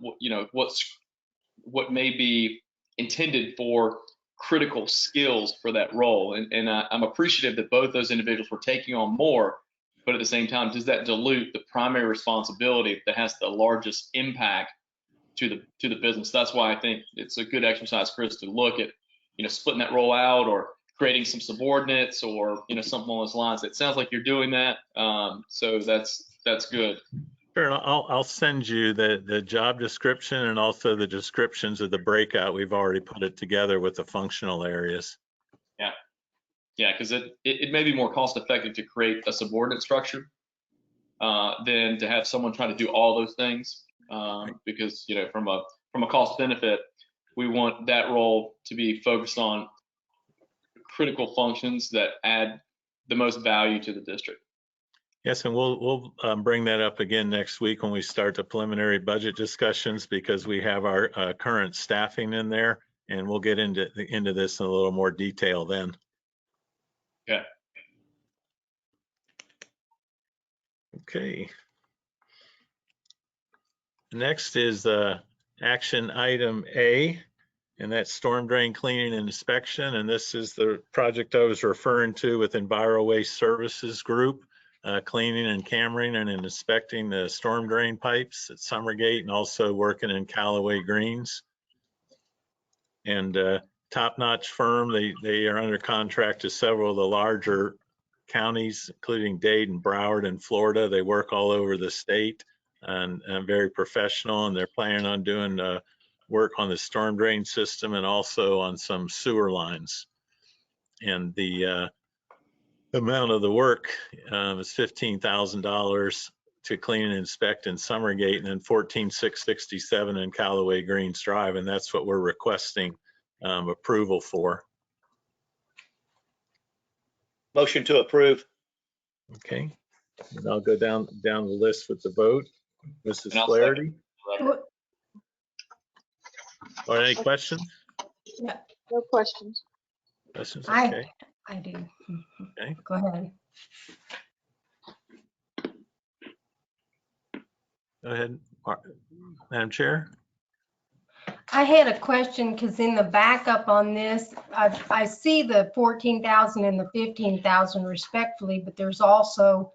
what may be intended for critical skills for that role. And I'm appreciative that both those individuals were taking on more, but at the same time, does that dilute the primary responsibility that has the largest impact to the business? That's why I think it's a good exercise, Chris, to look at, splitting that role out or creating some subordinates or, something along those lines. It sounds like you're doing that. So that's good. Sure, and I'll send you the job description and also the descriptions of the breakout. We've already put it together with the functional areas. Yeah, because it may be more cost effective to create a subordinate structure than to have someone trying to do all those things. Because from a cost benefit, we want that role to be focused on critical functions that add the most value to the district. Yes, and we'll bring that up again next week when we start the preliminary budget discussions, because we have our current staffing in there, and we'll get into this in a little more detail then. Okay. Okay. Next is action item A, and that's storm drain cleaning and inspection. And this is the project I was referring to with Enviro Waste Services Group, cleaning and cameraing and inspecting the storm drain pipes at Summergate, and also working in Callaway Greens. And top-notch firm. They are under contract to several of the larger counties, including Dade and Broward in Florida. They work all over the state, and very professional, and they're planning on doing work on the storm drain system and also on some sewer lines. And the amount of the work is $15,000 to clean and inspect in Summergate, and then $14,667 in Callaway Greens Drive, and that's what we're requesting approval for. Motion to approve. Okay, and I'll go down the list with the vote. Mrs. Flaherty? Or any questions? Yeah. No questions. Questions? Okay. I do. Okay. Go ahead. Go ahead, Madam Chair. I had a question because in the backup on this, I see the 14,000 and the 15,000 respectfully, but there's also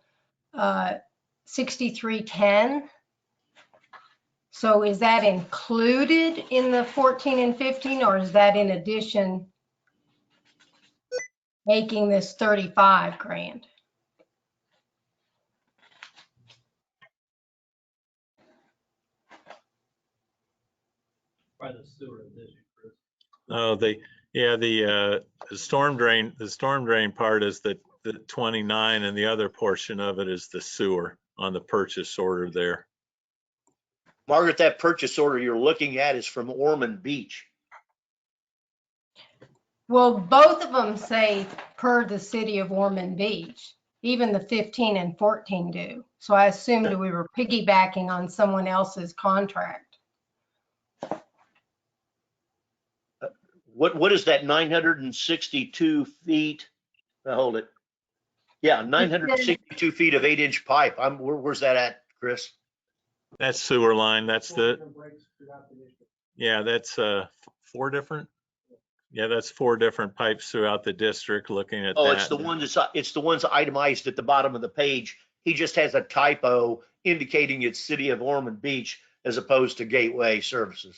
6310. So is that included in the 14 and 15, or is that in addition making this 35 grand? Oh, the storm drain part is the 29, and the other portion of it is the sewer on the purchase order there. Margaret, that purchase order you're looking at is from Ormond Beach. Well, both of them say per the city of Ormond Beach, even the 15 and 14 do. So I assumed we were piggybacking on someone else's contract. What is that 962 feet? Hold it. Yeah, 962 feet of 8-inch pipe. Where's that at, Chris? That's sewer line. That's that's 4 different. Yeah, that's 4 different pipes throughout the district. Looking at Oh, that. it's the ones itemized at the bottom of the page. He just has a typo indicating it's City of Ormond Beach as opposed to Gateway Services.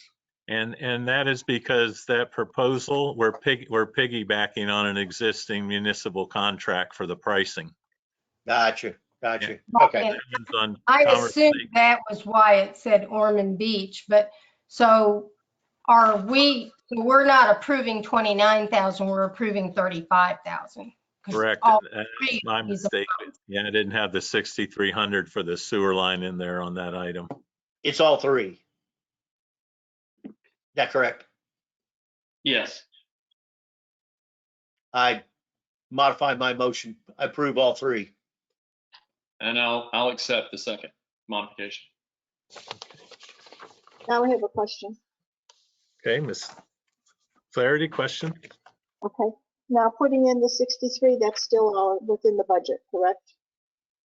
And that is because that proposal, we're piggybacking on an existing municipal contract for the pricing. Gotcha. Okay. I assumed that was why it said Ormond Beach, but so we're not approving 29,000, we're approving 35,000. Correct. That's my mistake. Yeah, I didn't have the 6,300 for the sewer line in there on that item. It's all 3. Is that correct? Yes. I modify my motion. I approve all 3. And I'll accept the second modification. Now I have a question. Okay, Ms. Flaherty, question? Okay, now putting in the 63, that's still all within the budget, correct?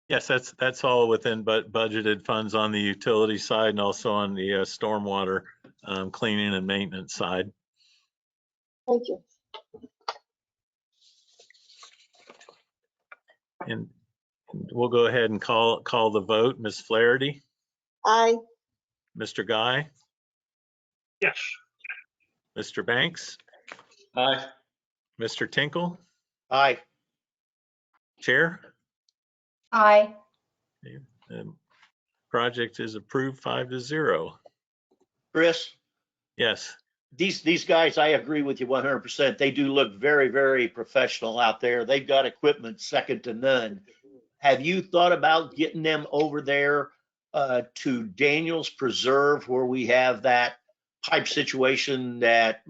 Yes, that's all within budgeted funds on the utility side and also on the stormwater cleaning and maintenance side. Thank you. And we'll go ahead and call the vote. Ms. Flaherty? Aye. Mr. Guy? Yes. Mr. Banks? Aye. Mr. Tinkle? Aye. Chair? Aye. The project is approved 5-0. Chris? Yes. These guys, I agree with you 100%. They do look very, very professional out there. They've got equipment second to none. Have you thought about getting them over there to Daniels Preserve, where we have that pipe situation that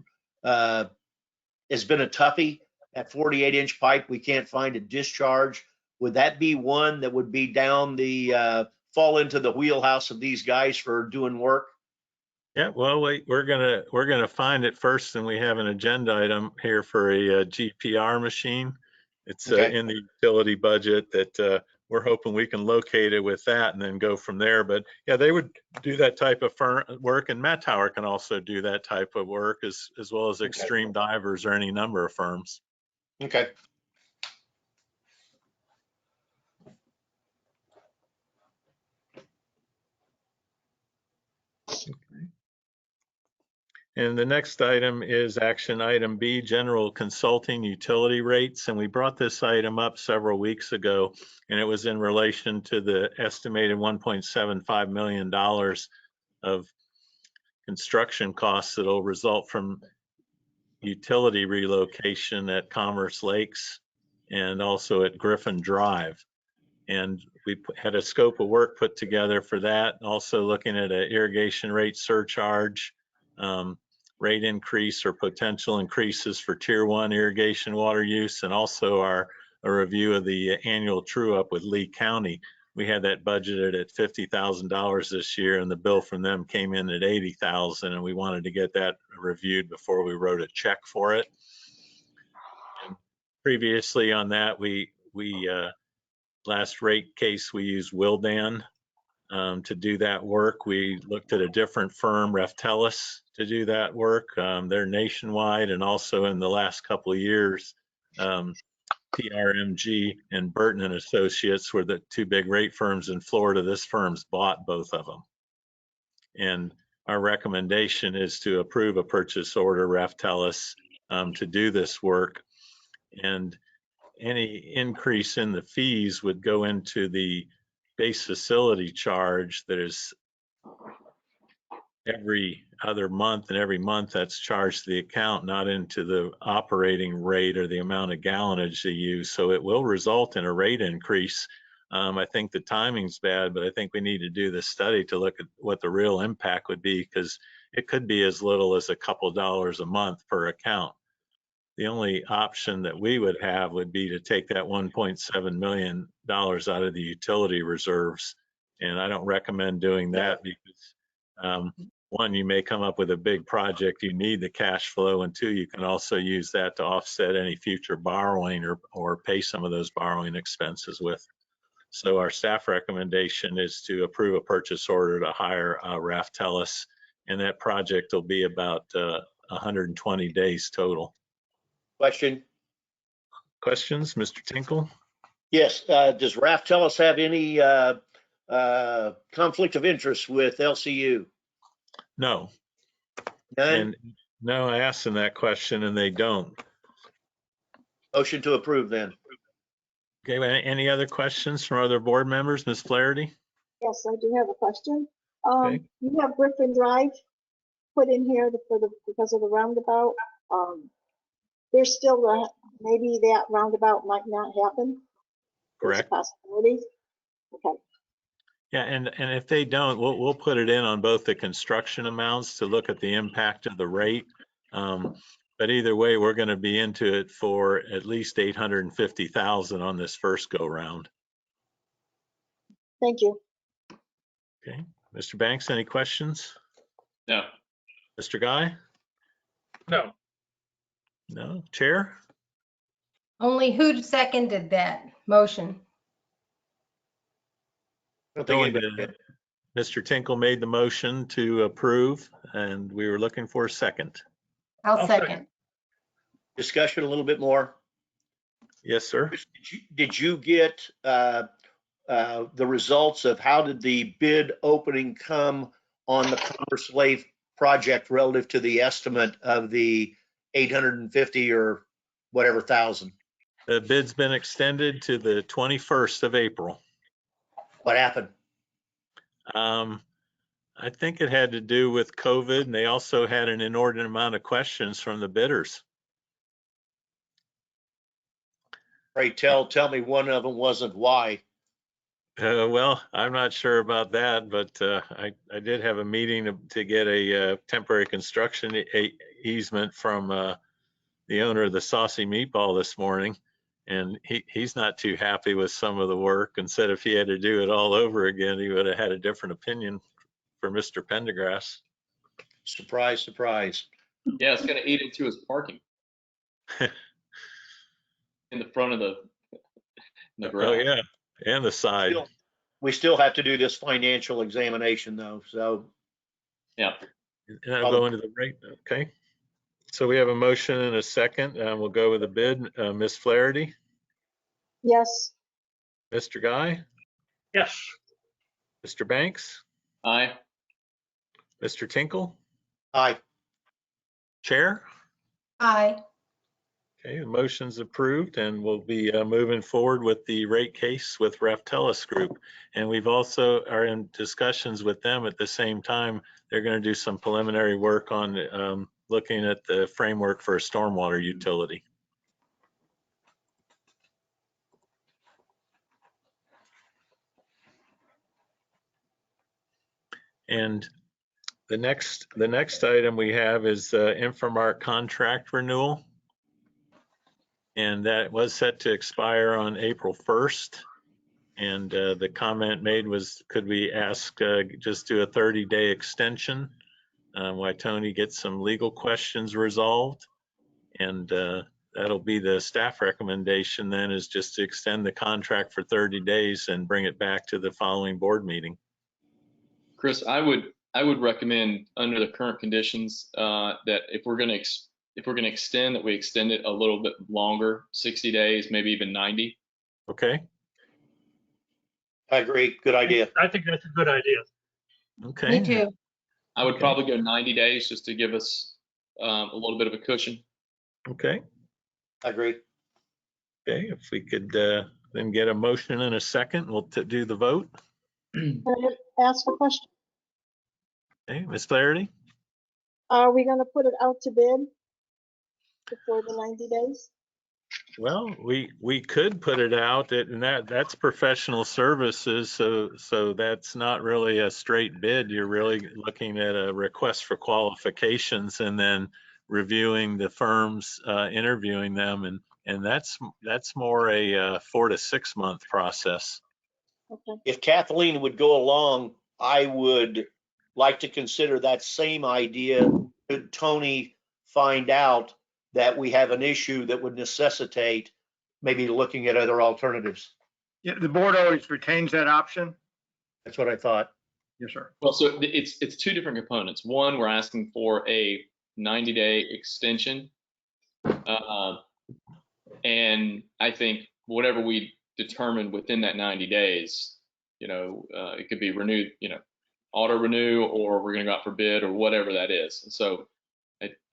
has been a toughie? That 48-inch pipe, we can't find a discharge. Would that be one that would be down the fall into the wheelhouse of these guys for doing work? Yeah, well, we're gonna find it first, and we have an agenda item here for a GPR machine. It's Okay. in the utility budget that we're hoping we can locate it with that and then go from there. But yeah, they would do that type of work, and Matt Tower can also do that type of work as well as Extreme Divers or any number of firms. Okay. And the next item is action item B, general consulting utility rates. And we brought this item up several weeks ago, and it was in relation to the estimated $1.75 million of construction costs that will result from utility relocation at Commerce Lakes and also at Griffin Drive. And we had a scope of work put together for that. Also looking at an irrigation rate surcharge, rate increase or potential increases for tier 1 irrigation water use, and also a review of the annual true up with Lee County. We had that budgeted at $50,000 this year, and the bill from them came in at $80,000, and we wanted to get that reviewed before we wrote a check for it. And previously on that, we last rate case, we used Wildan to do that work. We looked at a different firm, Reftelis, to do that work. They're nationwide, and also in the last couple of years, PRMG and Burton and Associates were the 2 big rate firms in Florida. This firm's bought both of them. And our recommendation is to approve a purchase order, Reftelis, to do this work. And any increase in the fees would go into the base facility charge that is every other month, and every month that's charged to the account, not into the operating rate or the amount of gallonage they use. So it will result in a rate increase. I think the timing's bad, but I think we need to do the study to look at what the real impact would be, because it could be as little as a couple dollars a month per account. The only option that we would have would be to take that $1.7 million out of the utility reserves. And I don't recommend doing that because one, you may come up with a big project, you need the cash flow, and two, you can also use that to offset any future borrowing or pay some of those borrowing expenses with. So our staff recommendation is to approve a purchase order to hire Raftellus, and that project will be about 120 days total. Question? Questions, Mr. Tinkle? Yes. Does Raftellus have any conflict of interest with LCU? No. None? And no, I asked them that question and they don't. Motion to approve then. Okay, any other questions from other board members? Ms. Flaherty? Yes, I do have a question. Okay. You have Griffin Drive put in here because of the roundabout. There's still maybe that roundabout might not happen. Correct. There's a possibility. Okay. Yeah, and if they don't, we'll put it in on both the construction amounts to look at the impact of the rate. But either way, we're going to be into it for at least $850,000 on this first go round. Thank you. Okay, Mr. Banks, any questions? No. Mr. Guy? No. No. Chair? Only who seconded that motion? I don't think No one anybody did. did. Mr. Tinkle made the motion to approve, and we were looking for a second. I'll I'll second. Discussion a little bit more. Yes, sir. Did you get the results of how did the bid opening come on the Commerce Lake project relative to the estimate of the 850 or whatever thousand? The bid's been extended to the 21st of April. What happened? I think it had to do with COVID, and they also had an inordinate amount of questions from the bidders. Pray tell me one of them wasn't why. Well, I'm not sure about that, but I did have a meeting to get a temporary construction easement from the owner of the Saucy Meatball this morning, and he's not too happy with some of the work, and said if he had to do it all over again, he would have had a different opinion for Mr. Pendergrass. Surprise, surprise. Yeah, it's going to eat into his parking in the front of the garage. Oh yeah, and the side. We still have to do this financial examination though, so. Yeah. And I'll go into the rate. Okay. So we have a motion and a second. We'll go with the bid. Ms. Flaherty, Yes. Mr. Guy, Yes. Mr. Banks, Aye. Mr. Tinkle, Aye. Chair. Aye. Okay, the motion's approved, and we'll be moving forward with the rate case with Raftellus Group. And we've also are in discussions with them at the same time. They're going to do some preliminary work on looking at the framework for a stormwater utility. And the next item we have is Infomart contract renewal. And that was set to expire on April 1st. And the comment made was, could we ask just do a 30-day extension while Tony gets some legal questions resolved? And that'll be the staff recommendation then, is just to extend the contract for 30 days and bring it back to the following board meeting. Chris, I would recommend under the current conditions that if we're going to extend, that we extend it a little bit longer, 60 days, maybe even 90. Okay. I agree. Good idea. I think that's a good idea. Okay. Me too. I would Okay. probably go 90 days just to give us a little bit of a cushion. Okay. I agree. Okay. If we could then get a motion in a second, we'll do the vote. Can I ask a question? Okay, Ms. Flaherty? Are we gonna put it out to bid before the 90 days? Well, we could put it out, and that's professional services, so that's not really a straight bid. You're really looking at a request for qualifications and then reviewing the firms, interviewing them, and that's more a 4 to 6 month process. Okay. If Kathleen would go along, I would like to consider that same idea. Could Tony find out that we have an issue that would necessitate maybe looking at other alternatives? Yeah, the board always retains that option. That's what I thought. Yes, sir. Well, so it's two different components. One, we're asking for a 90-day extension. And I think whatever we determine within that 90 days, it could be renewed, auto renew, or we're going to go out for bid or whatever that is. And so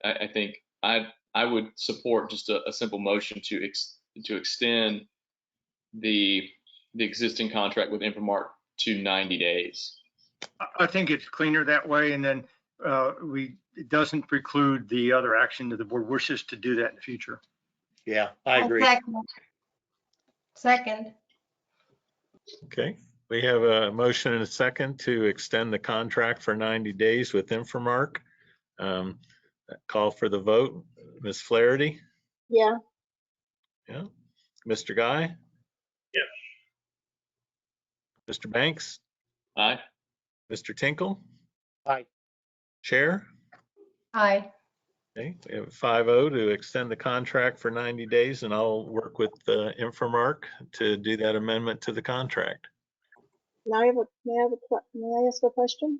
I think I would support just a simple motion to extend the existing contract with Infomark to 90 days. I think it's cleaner that way, and then it doesn't preclude the other action that the board wishes to do that in the future. Yeah, I agree. Second. Okay, we have a motion and a second to extend the contract for 90 days with Infomark. Call for the vote. Ms. Flaherty? Yeah. Yeah. Mr. Guy? Yes. Mr. Banks? Aye. Mr. Tinkle? Aye. Chair? Aye. Okay, we have a 5-0 to extend the contract for 90 days, and I'll work with Infomark to do that amendment to the contract. Now may I ask a question?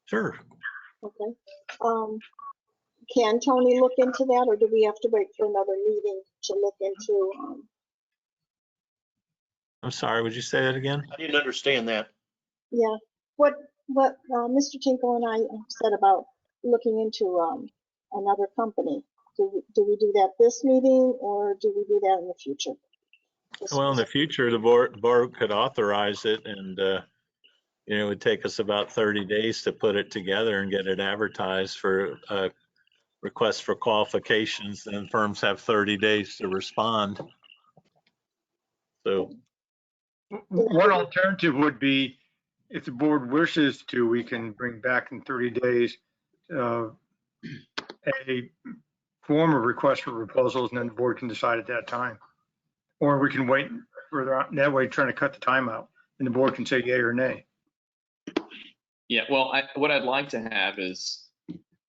Sure. Okay. Can Tony look into that, or do we have to wait for another meeting to look into? I'm sorry, would you say that again? I didn't understand that. Yeah. What Mr. Tinkle and I said about looking into another company. Do we do that this meeting, or do we do that in the future? Well, in the future, the board could authorize it, and it would take us about 30 days to put it together and get it advertised for requests for qualifications. Then firms have 30 days to respond. So one alternative would be, if the board wishes to, we can bring back in 30 days a form of request for proposals, and then the board can decide at that time. Or we can wait further on, that way trying to cut the time out, and the board can say yay or nay. Yeah, well, what I'd like to have is,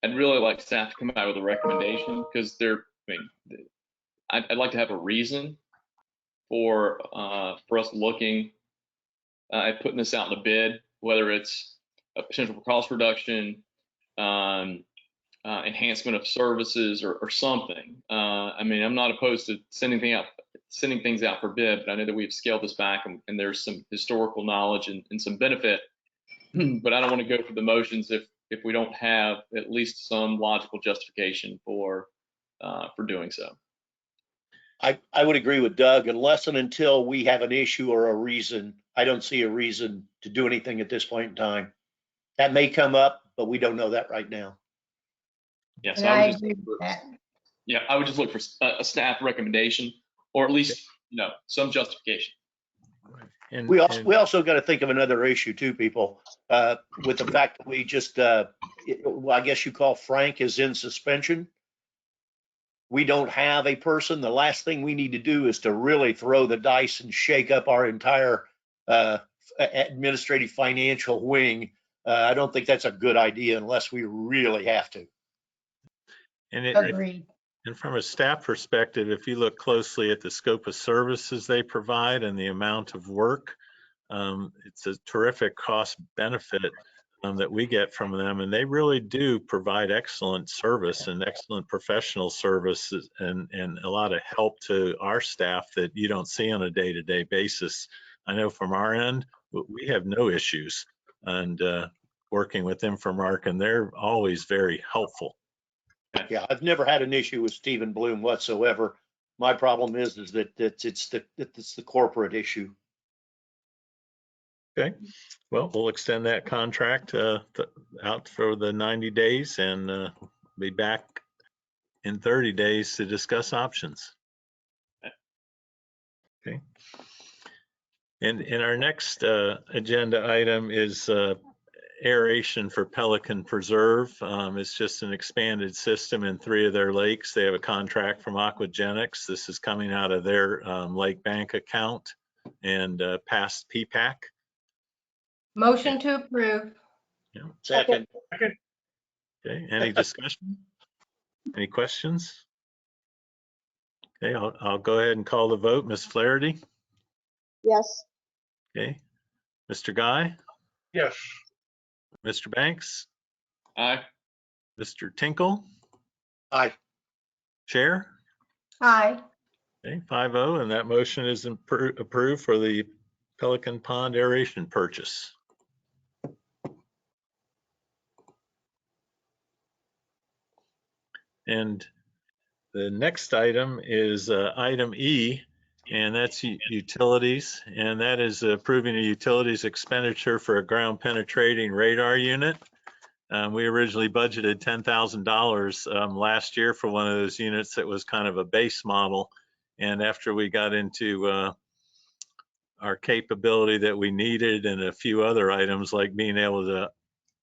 I'd really like staff to come out with a recommendation, because I'd like to have a reason for us looking at putting this out in a bid, whether it's a potential for cost reduction, enhancement of services, or something. I'm not opposed to sending things out for bid, but I know that we've scaled this back, and there's some historical knowledge and some benefit. But I don't want to go through the motions if we don't have at least some logical justification for doing so. I would agree with Doug. Unless and until we have an issue or a reason, I don't see a reason to do anything at this point in time. That may come up, but we don't know that right now. Yeah, so And I agree with that. Yeah, I would just look for a staff recommendation, or at least some justification. and We also got to think of another issue too, people, with the fact that we just, well, I guess you call Frank is in suspension. We don't have a person. The last thing we need to do is to really throw the dice and shake up our entire administrative financial wing. I don't think that's a good idea unless we really have to. Agreed. And from a staff perspective, if you look closely at the scope of services they provide and the amount of work, it's a terrific cost benefit that we get from them. And they really do provide excellent service and excellent professional services and a lot of help to our staff that you don't see on a day-to-day basis. I know from our end, we have no issues and working with Infomark, and they're always very helpful. Yeah, I've never had an issue with Stephen Bloom whatsoever. My problem is that it's the corporate issue. Okay, well, we'll extend that contract out for the 90 days and be back in 30 days to discuss options. Okay. And our next agenda item is aeration for Pelican Preserve. It's just an expanded system in 3 of their lakes. They have a contract from Aquagenics. This is coming out of their lake bank account and past PPAC. Motion to approve. Yeah. Second. Okay, any discussion? Any questions? Okay, I'll go ahead and call the vote. Ms. Flaherty? Yes. Okay. Mr. Guy? Yes. Mr. Banks? Aye. Mr. Tinkle? Aye. Chair? Aye. Okay, 5-0, and that motion is approved for the Pelican Pond aeration purchase. And the next item is item E, and that's utilities, and that is approving a utilities expenditure for a ground penetrating radar unit. We originally budgeted $10,000 last year for one of those units that was kind of a base model. And after we got into our capability that we needed and a few other items like being able to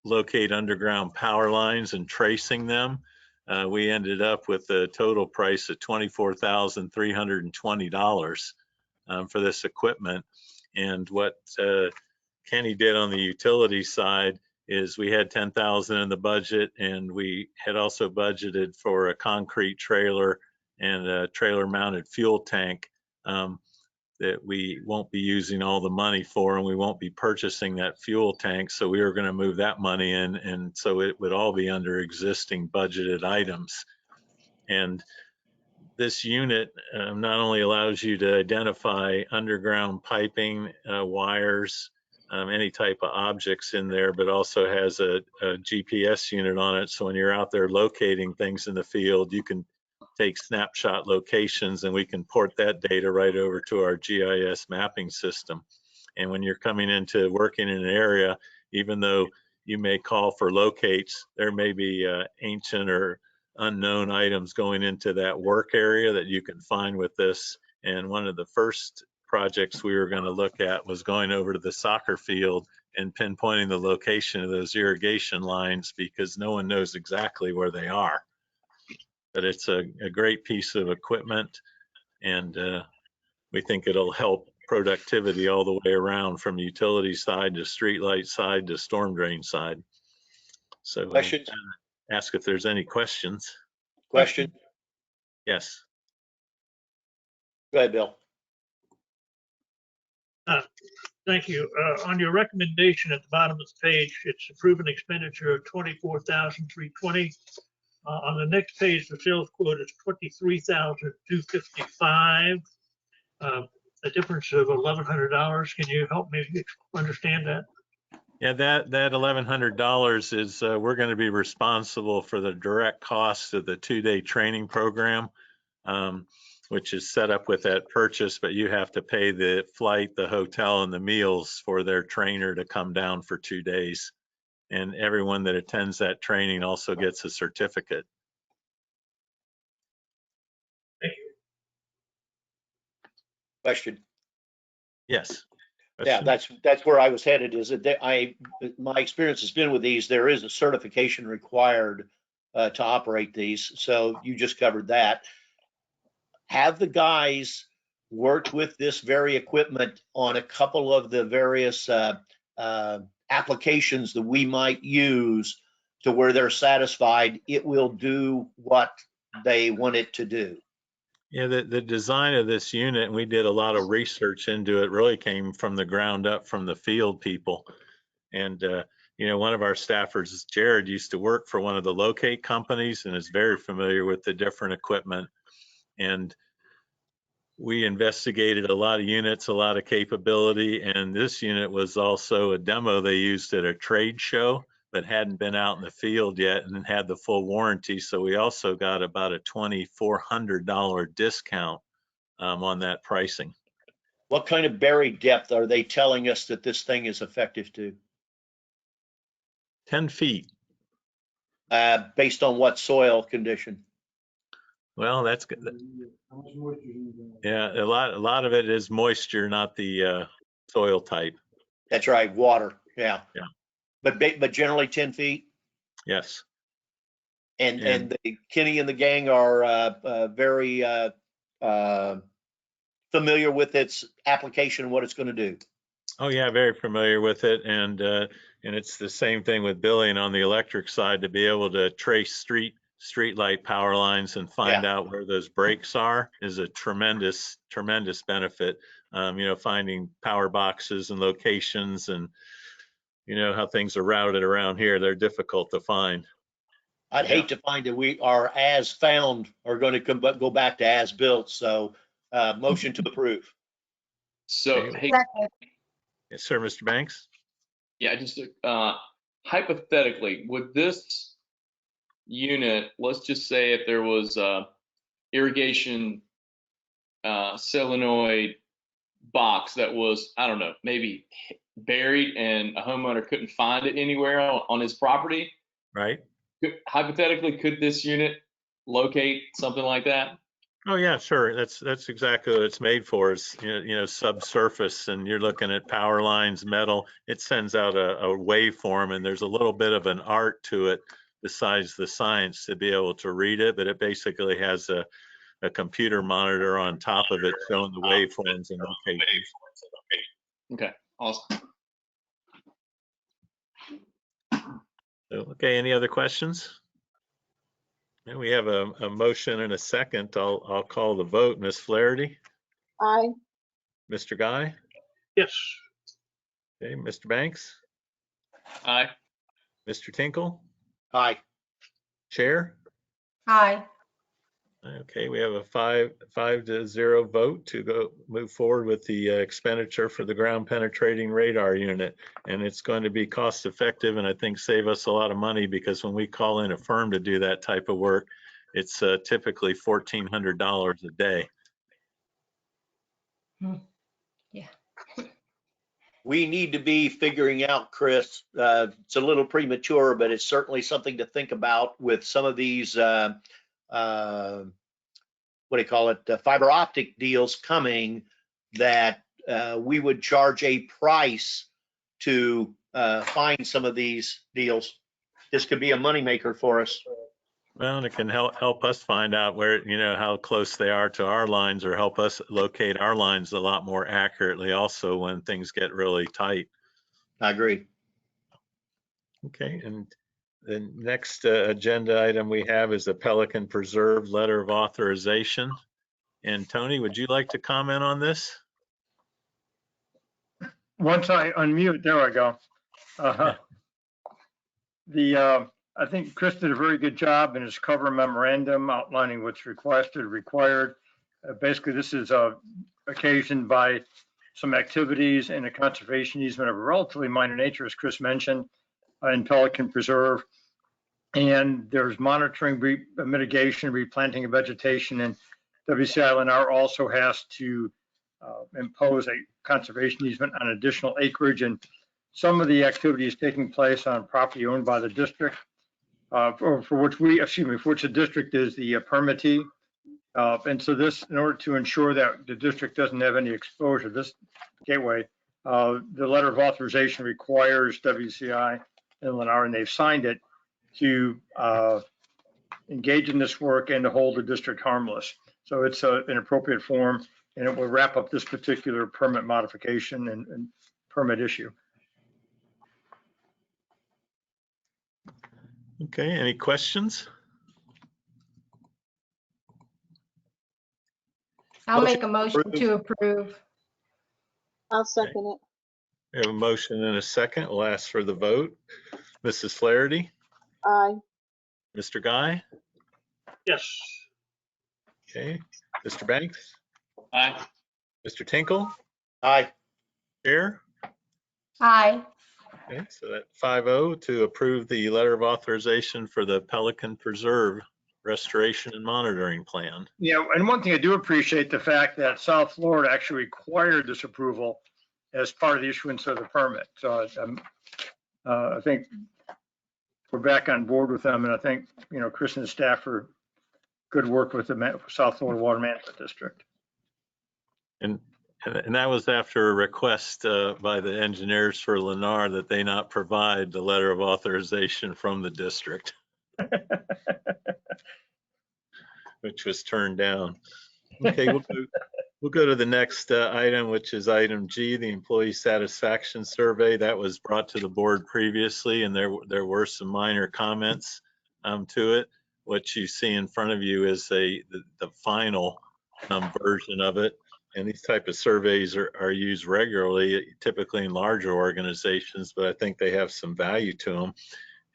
locate underground power lines and tracing them, we ended up with a total price of $24,320 for this equipment. And what Kenny did on the utility side is we had 10,000 in the budget, and we had also budgeted for a concrete trailer and a trailer mounted fuel tank that we won't be using all the money for, and we won't be purchasing that fuel tank. So we were going to move that money in, and so it would all be under existing budgeted items. And this unit not only allows you to identify underground piping, wires, any type of objects in there, but also has a GPS unit on it. So when you're out there locating things in the field, you can take snapshot locations and we can port that data right over to our GIS mapping system. And when you're coming into working in an area, even though you may call for locates, there may be ancient or unknown items going into that work area that you can find with this. And one of the first projects we were going to look at was going over to the soccer field and pinpointing the location of those irrigation lines, because no one knows exactly where they are. But it's a great piece of equipment, and we think it'll help productivity all the way around, from utility side to street light side to storm drain side. So Questions? ask if there's any questions. Question? Yes. Go ahead, Bill. Thank you. On your recommendation at the bottom of the page, it's approving expenditure of $24,320. On the next page, the sales quote is $23,255. A difference of $1,100. Can you help me understand that? Yeah, that $1,100 is we're going to be responsible for the direct cost of the 2-day training program, which is set up with that purchase, but you have to pay the flight, the hotel, and the meals for their trainer to come down for 2 days. And everyone that attends that training also gets a certificate. Thank you. Question? Yes. Yeah, that's where I was headed, is that my experience has been with these, there is a certification required to operate these. So you just covered that. Have the guys worked with this very equipment on a couple of the various applications that we might use to where they're satisfied it will do what they want it to do? Yeah, the design of this unit, and we did a lot of research into it, really came from the ground up from the field people. And, one of our staffers, Jared, used to work for one of the locate companies and is very familiar with the different equipment. And we investigated a lot of units, a lot of capability, and this unit was also a demo they used at a trade show, but hadn't been out in the field yet and had the full warranty. So we also got about a $2,400 discount on that pricing. What kind of buried depth are they telling us that this thing is effective to? 10 feet. Based on what soil condition? Well, that's good. Yeah, a lot of it is moisture, not the soil type. That's right, water, yeah. Yeah. But generally 10 feet? Yes. And Kenny and the gang are very familiar with its application and what it's going to do. Oh yeah, very familiar with it, and it's the same thing with billing on the electric side to be able to trace street light power lines and find out where those breaks are is a tremendous benefit. Finding power boxes and locations, and how things are routed around here, they're difficult to find. I'd hate to find that we are as found are going to go back to as built. So motion to approve. So, hey, Yes, sir, Mr. Banks. yeah, just hypothetically, would this unit, let's just say if there was a irrigation solenoid box that was, I don't know, maybe buried and a homeowner couldn't find it anywhere on his property, right? Hypothetically, could this unit locate something like that? Oh yeah, sure. That's exactly what it's made for. Is subsurface, and you're looking at power lines, metal. It sends out a waveform, and there's a little bit of an art to it besides the science to be able to read it. But it basically has a computer monitor on top of it showing the waveforms and locations. Okay, awesome. Okay, any other questions? And we have a motion and a second. I'll call the vote. Ms. Flaherty? Aye. Mr. Guy? Yes. Okay, Mr. Banks? Aye. Mr. Tinkle? Aye. Chair? Aye. Okay, we have a 5-0 vote to move forward with the expenditure for the ground penetrating radar unit. And it's going to be cost effective and I think save us a lot of money, because when we call in a firm to do that type of work, it's typically $1,400 a day. Yeah. We need to be figuring out, Chris, it's a little premature, but it's certainly something to think about with some of these what do you call it, fiber optic deals coming, that we would charge a price to find some of these deals. This could be a moneymaker for us. Well, and it can help us find out where, how close they are to our lines, or help us locate our lines a lot more accurately also when things get really tight. I agree. Okay, and the next agenda item we have is the Pelican Preserve Letter of Authorization. And Tony, would you like to comment on this? Once I unmute, there I go. I think Chris did a very good job in his cover memorandum outlining what's required. Basically, this is occasioned by some activities in a conservation easement of a relatively minor nature, as Chris mentioned, in Pelican Preserve. And there's monitoring, mitigation, replanting of vegetation, and WCI-LNR also has to impose a conservation easement on additional acreage. And some of the activity is taking place on property owned by the district, for which the district is the permittee. And so this, in order to ensure that the district doesn't have any exposure, this gateway, the letter of authorization requires WCI and LNR, and they've signed it, to engage in this work and to hold the district harmless. So it's an appropriate form, and it will wrap up this particular permit modification and permit issue. Okay, any questions? I'll make a motion to approve. I'll second it. We have a motion and a second. We'll ask for the vote. Mrs. Flaherty? Aye. Mr. Guy? Yes. Okay. Mr. Banks? Aye. Mr. Tinkle? Aye. Chair? Aye. Okay, so that 5-0 to approve the letter of authorization for the Pelican Preserve restoration and monitoring plan. Yeah, and one thing I do appreciate the fact that South Florida actually required this approval as part of the issuance of the permit. So I think we're back on board with them, and I think, you know, Chris and his staff are good work with the South Florida Water Management District. And that was after a request by the engineers for Lennar that they not provide the letter of authorization from the district, which was turned down. Okay, we'll go to the next item, which is item G, the employee satisfaction survey. That was brought to the board previously, and there were some minor comments to it. What you see in front of you is the final version of it. And these type of surveys are used regularly, typically in larger organizations, but I think they have some value to them.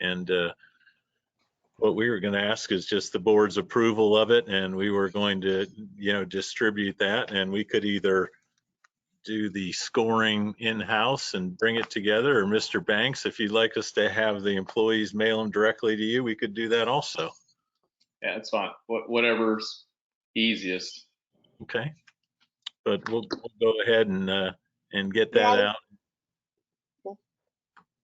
And what we were going to ask is just the board's approval of it, and we were going to, you know, distribute that, and we could either do the scoring in-house and bring it together, or Mr. Banks, if you'd like us to have the employees mail them directly to you, we could do that also. Yeah, it's fine. Whatever's easiest. Okay. But we'll go ahead and get that out.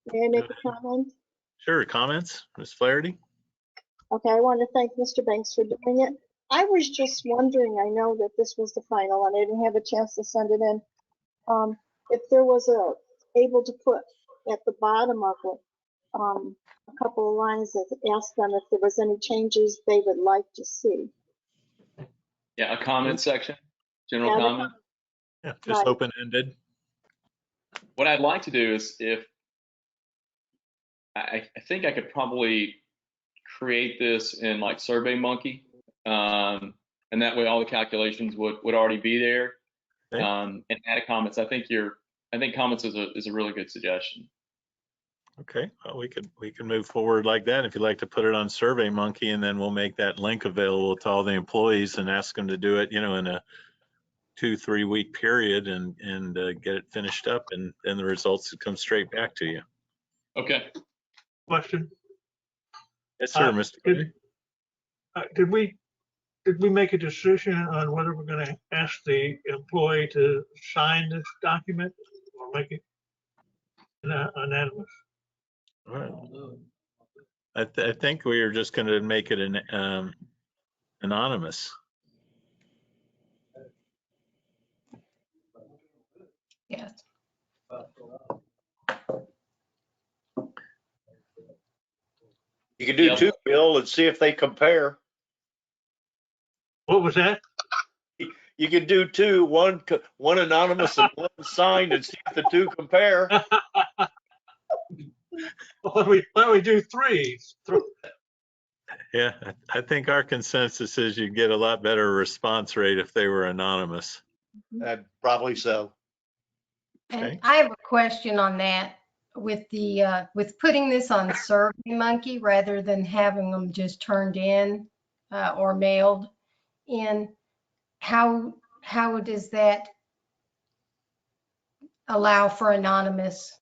May I make a comment? Sure, comments, Ms. Flaherty? Okay, I want to thank Mr. Banks for doing it. I was just wondering, I know that this was the final and I didn't have a chance to send it in. If there was able to put at the bottom of it, a couple of lines that asked them if there was any changes they would like to see. Yeah, a comment section, general comment. Yeah, just Right. open-ended. What I'd like to do is I think I could probably create this in like SurveyMonkey, and that way all the calculations would already be there. Okay. And add comments. I think comments is a really good suggestion. Okay, well, we can move forward like that. If you'd like to put it on SurveyMonkey, and then we'll make that link available to all the employees and ask them to do it, you know, in a 2-3 week period and get it finished up, and then the results would come straight back to you. Okay. Question. Yes, sir, Mr. Gray. Did we make a decision on whether we're going to ask the employee to sign this document or make it anonymous? Well, I think we are just going to make it an anonymous. Yes. You can do two, Bill, and see if they compare. What was that? You can do two, one anonymous and one signed, and see if the two compare. Why don't we do three? Yeah, I think our consensus is you get a lot better response rate if they were anonymous. Probably so. And Okay. I have a question on that with the with putting this on SurveyMonkey rather than having them just turned in or mailed in. How does that allow for anonymous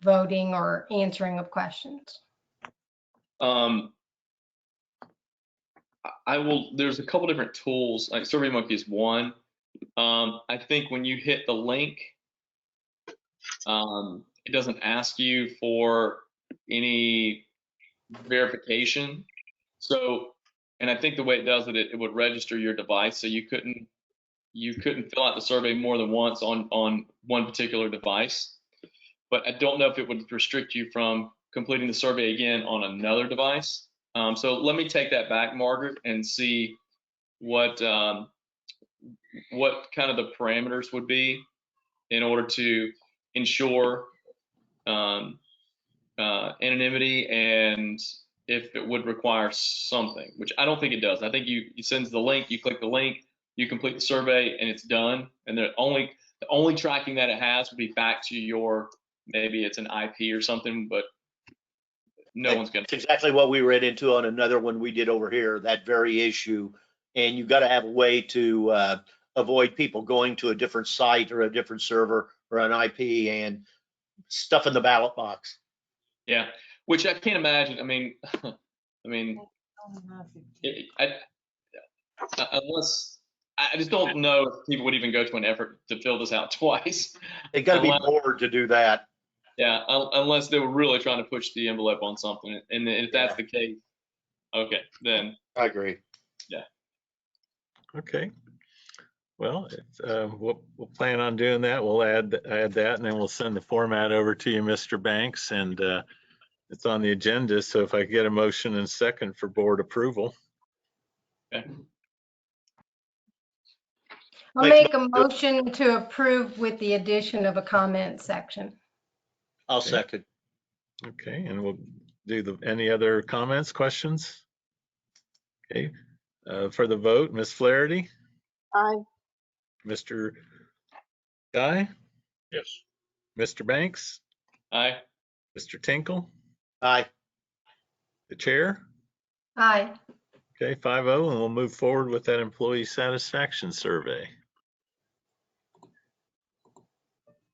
voting or answering of questions? There's a couple different tools. Like SurveyMonkey is one. I think when you hit the link, it doesn't ask you for any verification. So, and I think the way it does it, it would register your device, so you couldn't fill out the survey more than once on one particular device. But I don't know if it would restrict you from completing the survey again on another device. So let me take that back, Margaret, and see what kind of the parameters would be in order to ensure anonymity, and if it would require something, which I don't think it does. I think you sends the link, you click the link, you complete the survey, and it's done. And the only tracking that it has would be back to your, maybe it's an IP or something, but no one's gonna. It's exactly what we read into on another one we did over here, that very issue. And you've got to have a way to avoid people going to a different site or a different server or an IP and stuff in the ballot box. Yeah, which I can't imagine. I mean, Unless, I just don't know if people would even go to an effort to fill this out twice. They got to be Unless- bored to do that. Yeah, unless they were really trying to push the envelope on something. And if that's the case, okay, then I agree. Okay. Well, we'll plan on doing that. We'll add that, and then we'll send the format over to you, Mr. Banks, and it's on the agenda. So if I could get a motion and second for board approval. okay. I'll make a motion to approve with the addition of a comment section. I'll second. Okay, and we'll do any other comments, questions? Okay, for the vote, Ms. Flaherty, Aye. Mr. Guy, Yes. Mr. Banks, Aye. Mr. Tinkle, Aye. the chair. Aye. Okay, 5-0, and we'll move forward with that employee satisfaction survey.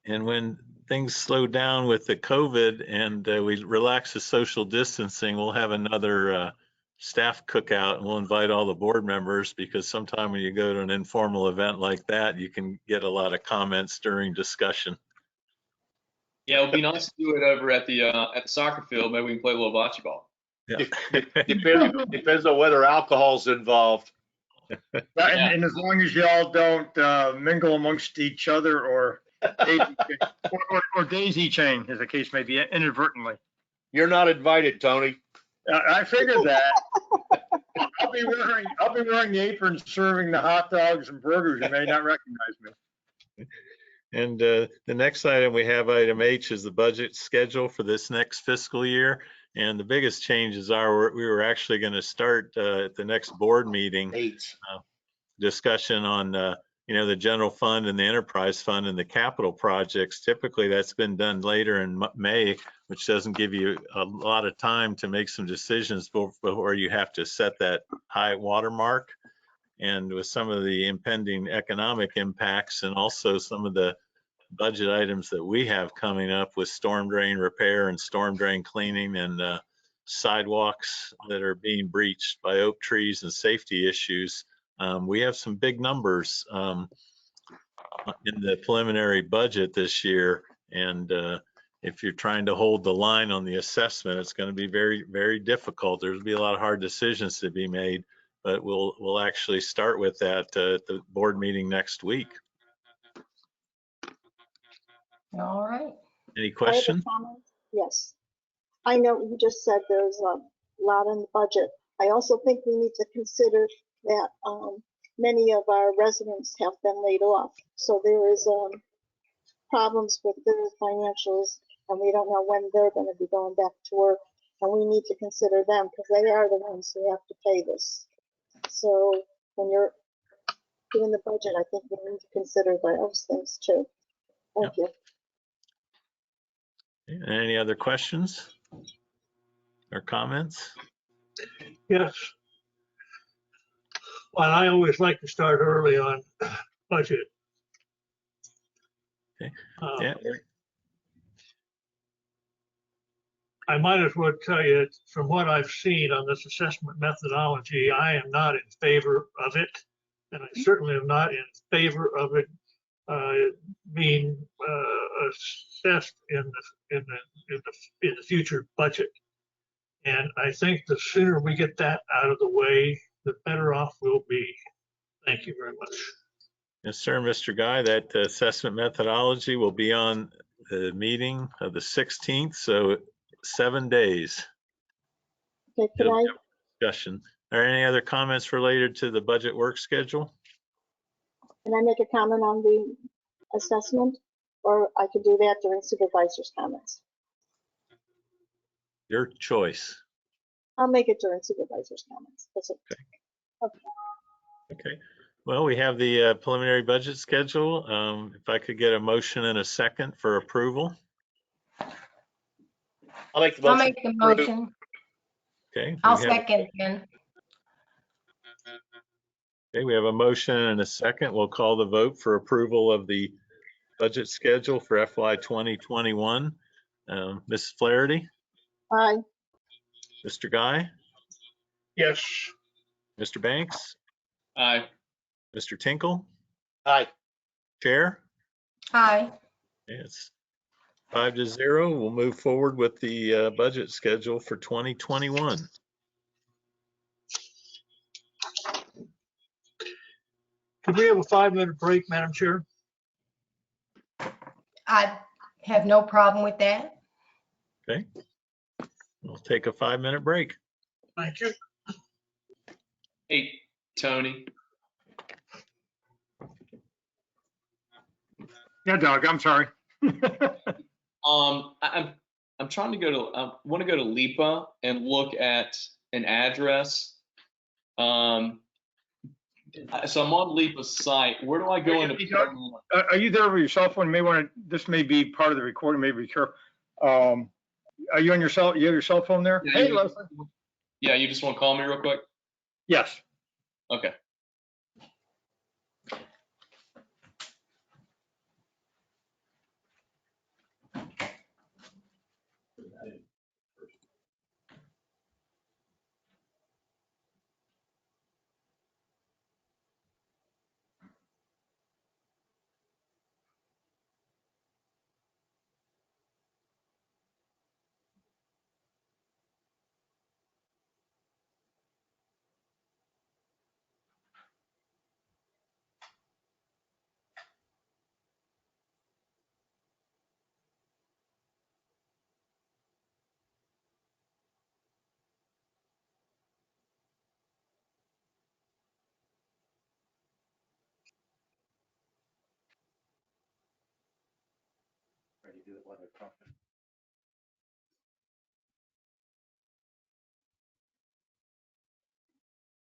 And when things slow down with the COVID and we relax the social distancing, we'll have another staff cookout, and we'll invite all the board members, because sometime when you go to an informal event like that, you can get a lot of comments during discussion. Yeah, it would be nice to do it over at the soccer field. Maybe we can play a little bocce ball. Yeah. Depends on whether alcohol's involved. Yeah, and as long as y'all don't mingle amongst each other or daisy chain, as the case may be, inadvertently. You're not invited, Tony. I figured that. I'll be wearing the apron serving the hot dogs and burgers. You may not recognize me. And the next item we have, item H, is the budget schedule for this next fiscal year. And the biggest changes are we were actually going to start at the next board meeting discussion on the general fund and the enterprise fund and the capital projects. Typically that's been done later in May, which doesn't give you a lot of time to make some decisions before you have to set that high watermark. And with some of the impending economic impacts and also some of the budget items that we have coming up with storm drain repair and storm drain cleaning and sidewalks that are being breached by oak trees and safety issues, we have some big numbers in the preliminary budget this year. And if you're trying to hold the line on the assessment, it's going to be very, very difficult. There'll be a lot of hard decisions to be made, but we'll actually start with that at the board meeting next week. All right. Any I have a questions? comment. Yes. I know you just said there's a lot in the budget. I also think we need to consider that many of our residents have been laid off. So there is problems with their financials, and we don't know when they're going to be going back to work. And we need to consider them because they are the ones who have to pay this. So when you're doing the budget, I think we need to consider those things too. Thank you. Any other questions or comments? Yes. Well, I always like to start early on budget. Okay. Yeah. I might as well tell you, from what I've seen on this assessment methodology, I am not in favor of it. And I certainly am not in favor of it being assessed in the future budget. And I think the sooner we get that out of the way, the better off we'll be. Thank you very much. Yes, sir, Mr. Guy. That assessment methodology will be on the meeting of the 16th, so 7 days. Okay, can I? Discussion. Are there any other comments related to the budget work schedule? Can I make a comment on the assessment? Or I could do that during supervisor's comments. Your choice. I'll make it during supervisor's comments. That's okay. Okay. Well, we have the preliminary budget schedule. If I could get a motion and a second for approval. I'll make the motion. I'll make the motion. Okay. I'll second, Ken. Okay, we have a motion and a second. We'll call the vote for approval of the budget schedule for FY 2021. Ms. Flaherty, Aye. Mr. Guy, Yes. Mr. Banks, Aye. Mr. Tinkle, Aye. Chair. Aye. It's 5-0. We'll move forward with the budget schedule for 2021. Could we have a 5-minute break, Madam Chair? I have no problem with that. Okay. We'll take a 5-minute break. Thank you. Hey, Tony. Yeah, Doug, I'm sorry. I'm trying to go to, I want to go to LIPA and look at an address. So I'm on LIPA's site. Where do I go into? Are you there with your cell phone? You may want to, this may be part of the recording, maybe be careful. Are you on your cell, you have your cell phone there? Yeah, Hey, you- Leslie. Yeah, you just want to call me real quick? Yes. Okay.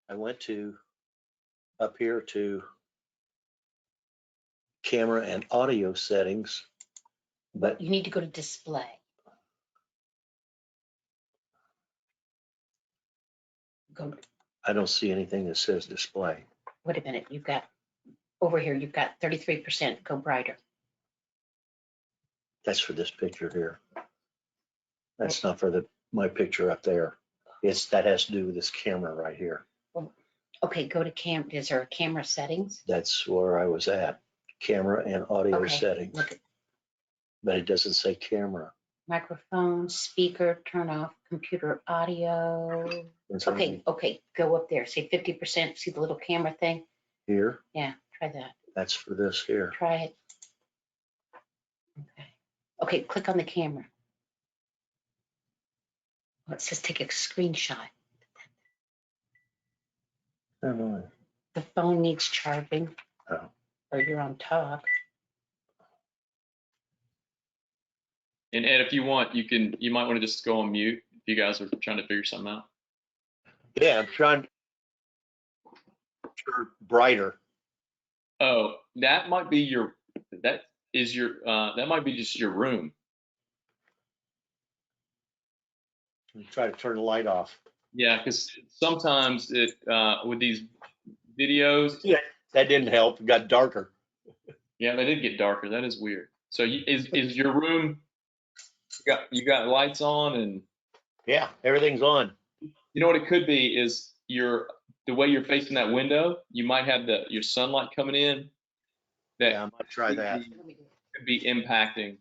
I went to up here to camera and audio settings, but You need to go to display. Go, I don't see anything that says display. wait a minute, you've got, over here, you've got 33%, go brighter. That's for this picture here. That's not for my picture up there. That has to do with this camera right here. Okay, go to is there a camera settings? That's where I was at. Camera and audio Okay, settings, look at but it doesn't say camera. microphone, speaker, turn off, computer audio. It's Okay, go up there, say 50%, see the little camera thing? Here, Yeah, try that, that's for this here. try it. Okay, click on the camera. Well, it says take a screenshot. Oh, The phone needs charging. Oh. Or you're on top. And Ed, if you want, you might want to just go on mute if you guys are trying to figure something out. Yeah, I'm trying to turn brighter. Oh, that might be that might be just your room. Try to turn the light off. Yeah, because sometimes it with these videos. Yeah, that didn't help. It got darker. Yeah, they did get darker. That is weird. So is your room? You got lights on and. Yeah, everything's on. You know what it could be is the way you're facing that window. You might have your sunlight coming in. That Yeah, I might try that. Could be impacting.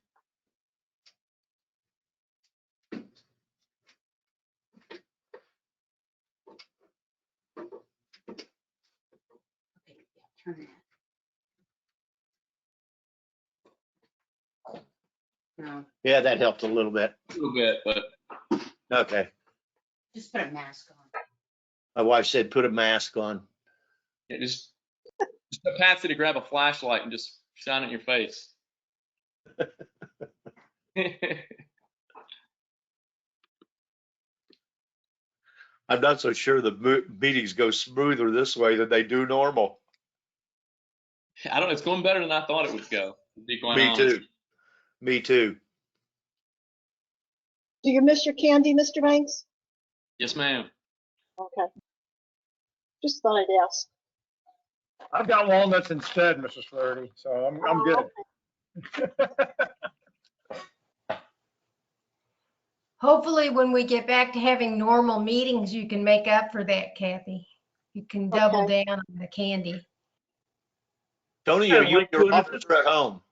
Okay, yeah, turn that. No, Yeah, that helped a little bit. A little bit, but Okay. just put a mask on. My wife said put a mask on. yeah, just tell Patsy to grab a flashlight and just shine it in your face. I'm not so sure the meetings go smoother this way than they do normal. I don't know. It's going better than I thought it would go. To be quite Me honest. too. Me too. Do you miss your candy, Mr. Banks? Yes, ma'am. Okay. Just thought I'd ask. I've got walnuts instead, Mrs. Flaherty, so I'm good. Hopefully, when we get back to having normal meetings, you can make up for that, Kathy. You can double Okay. down on the candy. Tony, I are don't you in like your doing it. office or at home?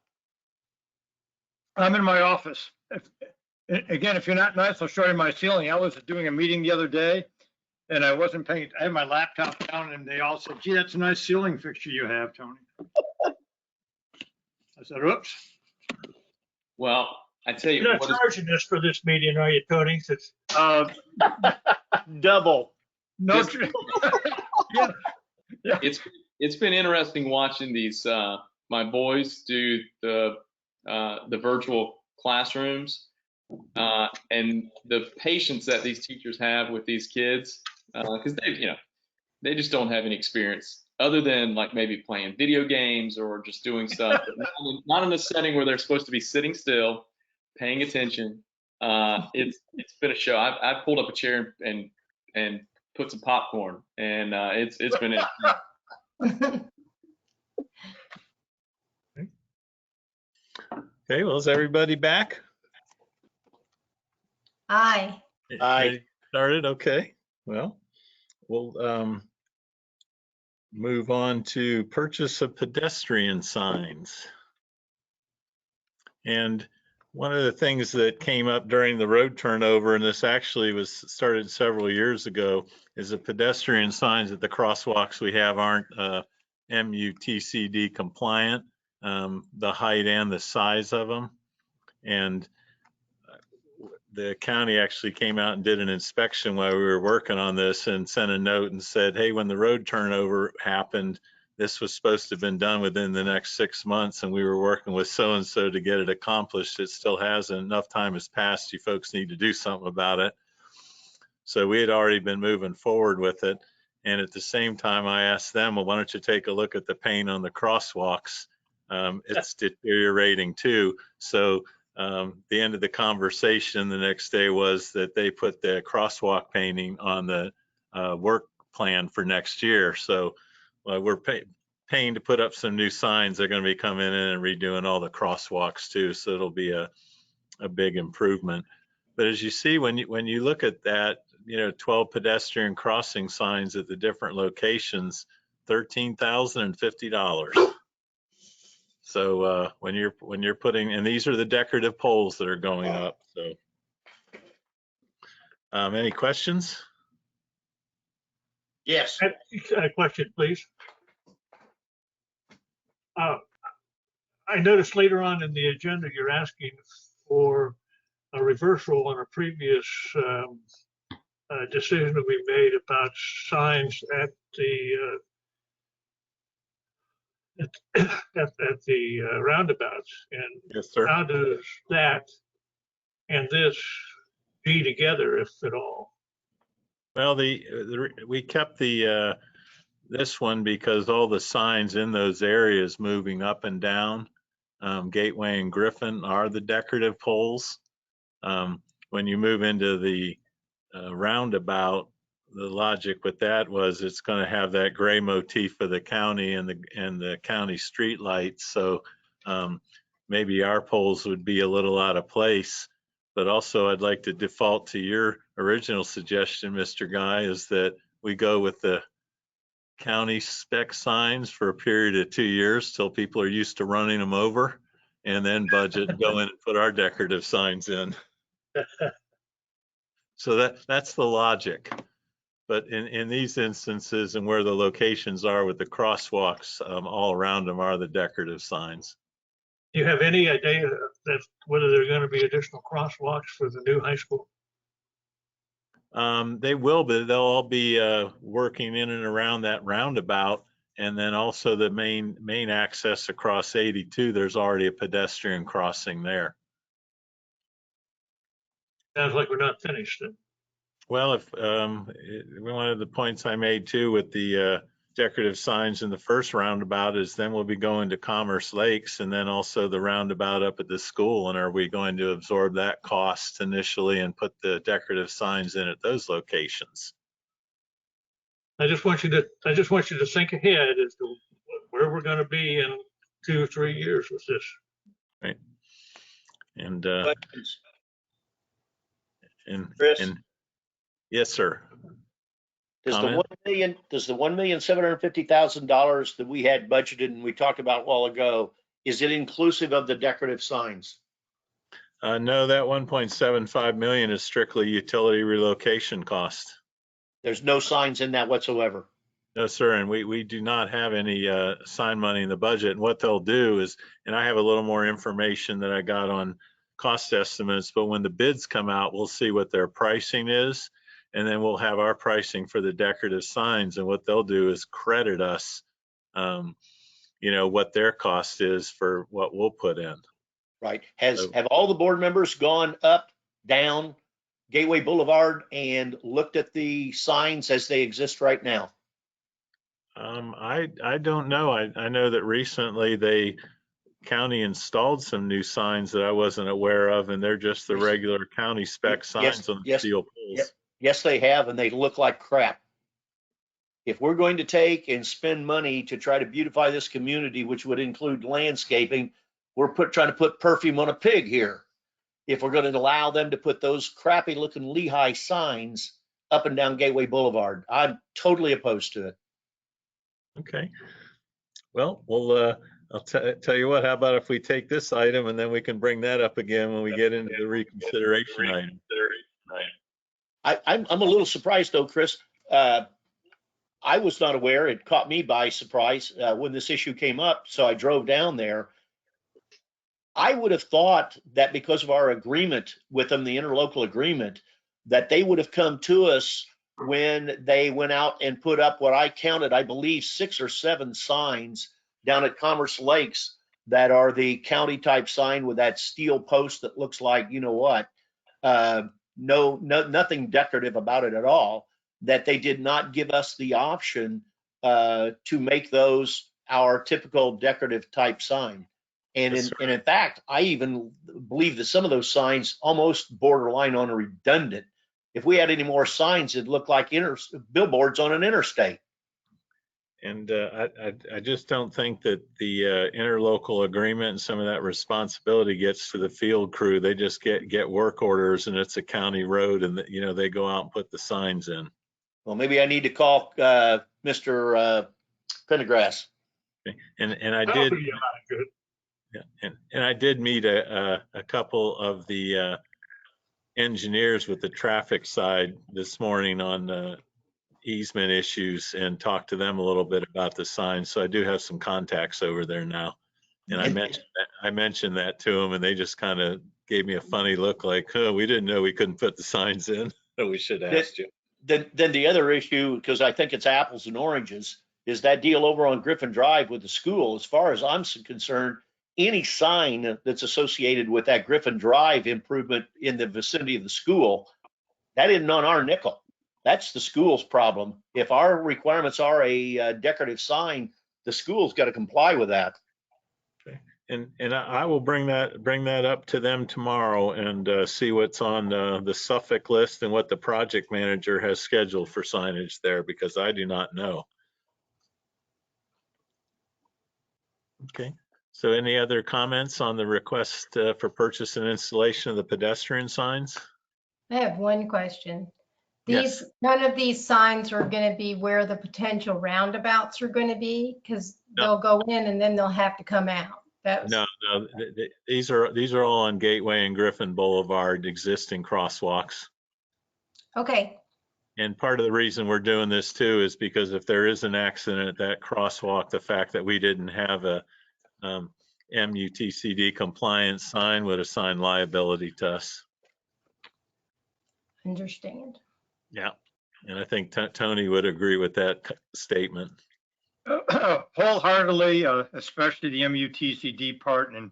I'm in my office. Again, if you're not nice, I'll show you my ceiling. I was doing a meeting the other day and I wasn't paying, I had my laptop down and they all said, gee, that's a nice ceiling fixture you have, Tony. I said, oops. Well, I tell you You're not what is, charging us for this meeting, are you, Tony? It's- Double. No. Just- Yeah. Yeah. it's been interesting watching these my boys do the virtual classrooms and the patience that these teachers have with these kids because they just don't have any experience other than like maybe playing video games or just doing stuff, but not in a setting where they're supposed to be sitting still, paying attention. It's been a show. I've pulled up a chair and put some popcorn, and it's been interesting. Okay, well, is everybody back? Aye. Aye. Ready? Started, okay. Well, we'll move on to purchase of pedestrian signs. And one of the things that came up during the road turnover, and this actually was started several years ago, is the pedestrian signs at the crosswalks we have aren't MUTCD compliant, the height and the size of them. And the county actually came out and did an inspection while we were working on this and sent a note and said, hey, when the road turnover happened, this was supposed to have been done within the next 6 months, and we were working with so-and-so to get it accomplished. It still hasn't. Enough time has passed. You folks need to do something about it. So we had already been moving forward with it. And at the same time, I asked them, well, why don't you take a look at the paint on the crosswalks? It's deteriorating too. So the end of the conversation the next day was that they put the crosswalk painting on the work plan for next year. So we're paying to put up some new signs. They're going to be coming in and redoing all the crosswalks too. So it'll be a big improvement. But as you see, when you look at that, 12 pedestrian crossing signs at the different locations, $13,050. So when you're putting, and these are the decorative poles that are going up. So any questions? Yes. A question, please. I noticed later on in the agenda, you're asking for a reversal on a previous decision that we made about signs at the roundabouts. And yes, sir. How does that and this be together, if at all? Well, we kept this one because all the signs in those areas moving up and down, Gateway and Griffin, are the decorative poles. When you move into the roundabout, the logic with that was it's going to have that gray motif of the county and the county street lights. So maybe our poles would be a little out of place. But also, I'd like to default to your original suggestion, Mr. Guy, is that we go with the county spec signs for a period of 2 years till people are used to running them over, and then budget and go in and put our decorative signs in. So that's the logic. But in these instances and where the locations are with the crosswalks, all around them are the decorative signs. Do you have any idea that whether there are going to be additional crosswalks for the new high school? They will, but they'll all be working in and around that roundabout. And then also the main access across 82, there's already a pedestrian crossing there. Sounds like we're not finished then. Well, if one of the points I made too with the decorative signs in the first roundabout is then we'll be going to Commerce Lakes and then also the roundabout up at the school. And are we going to absorb that cost initially and put the decorative signs in at those locations? I just want you to think ahead as to where we're going to be in 2 or 3 years with this. Right. And Chris? and yes, sir. Does the Comment? $1,750,000 that we had budgeted and we talked about a while ago, is it inclusive of the decorative signs? No, that 1.75 million is strictly utility relocation cost. There's no signs in that whatsoever. No, sir, and we do not have any sign money in the budget. And what they'll do is, and I have a little more information that I got on cost estimates, but when the bids come out, we'll see what their pricing is, and then we'll have our pricing for the decorative signs. And what they'll do is credit us, what their cost is for what we'll put in. Right. Have all the board members gone up, down Gateway Boulevard and looked at the signs as they exist right now? I don't know. I know that recently the county installed some new signs that I wasn't aware of, and they're just the regular county spec signs on the steel poles. Yes, they have, and they look like crap. If we're going to take and spend money to try to beautify this community, which would include landscaping, we're trying to put perfume on a pig here. If we're going to allow them to put those crappy looking Lehigh signs up and down Gateway Boulevard, I'm totally opposed to it. Okay. Well, I'll tell you what, how about if we take this item and then we can bring that up again when we get into the reconsideration item. I'm a little surprised though, Chris. I was not aware. It caught me by surprise when this issue came up, so I drove down there. I would have thought that because of our agreement with them, the interlocal agreement, that they would have come to us when they went out and put up what I counted, I believe, 6 or 7 signs down at Commerce Lakes that are the county type sign with that steel post that looks like, you know what, nothing decorative about it at all, that they did not give us the option to make those our typical decorative type sign. And in fact, I even believe that some of those signs almost borderline on redundant. If we had any more signs, it'd look like billboards on an interstate. And I just don't think that the interlocal agreement and some of that responsibility gets to the field crew. They just get work orders, and it's a county road, and they go out and put the signs in. Well, maybe I need to call Mr. Pendergrass. Okay. And I did. Yeah, and I did meet a couple of the engineers with the traffic side this morning on easement issues and talked to them a little bit about the signs. So I do have some contacts over there now. And I mentioned that to them, and they just kind of gave me a funny look like, oh, we didn't know we couldn't put the signs in. We should have asked you. Then the other issue, because I think it's apples and oranges, is that deal over on Griffin Drive with the school. As far as I'm concerned, any sign that's associated with that Griffin Drive improvement in the vicinity of the school, that isn't on our nickel. That's the school's problem. If our requirements are a decorative sign, the school's got to comply with that. Okay. And I will bring that up to them tomorrow and see what's on the Suffolk list and what the project manager has scheduled for signage there, because I do not know. Okay. So any other comments on the request for purchase and installation of the pedestrian signs? I have one question. Yes. None of these signs are going to be where the potential roundabouts are going to be, because they'll go in and then they'll have to come out. No. These are all on Gateway and Griffin Boulevard, existing crosswalks. Okay. And part of the reason we're doing this too is because if there is an accident at that crosswalk, the fact that we didn't have a MUTCD compliance sign would assign liability to us. Understand. Yeah, and I think Tony would agree with that statement. Wholeheartedly, especially the MUTCD part. And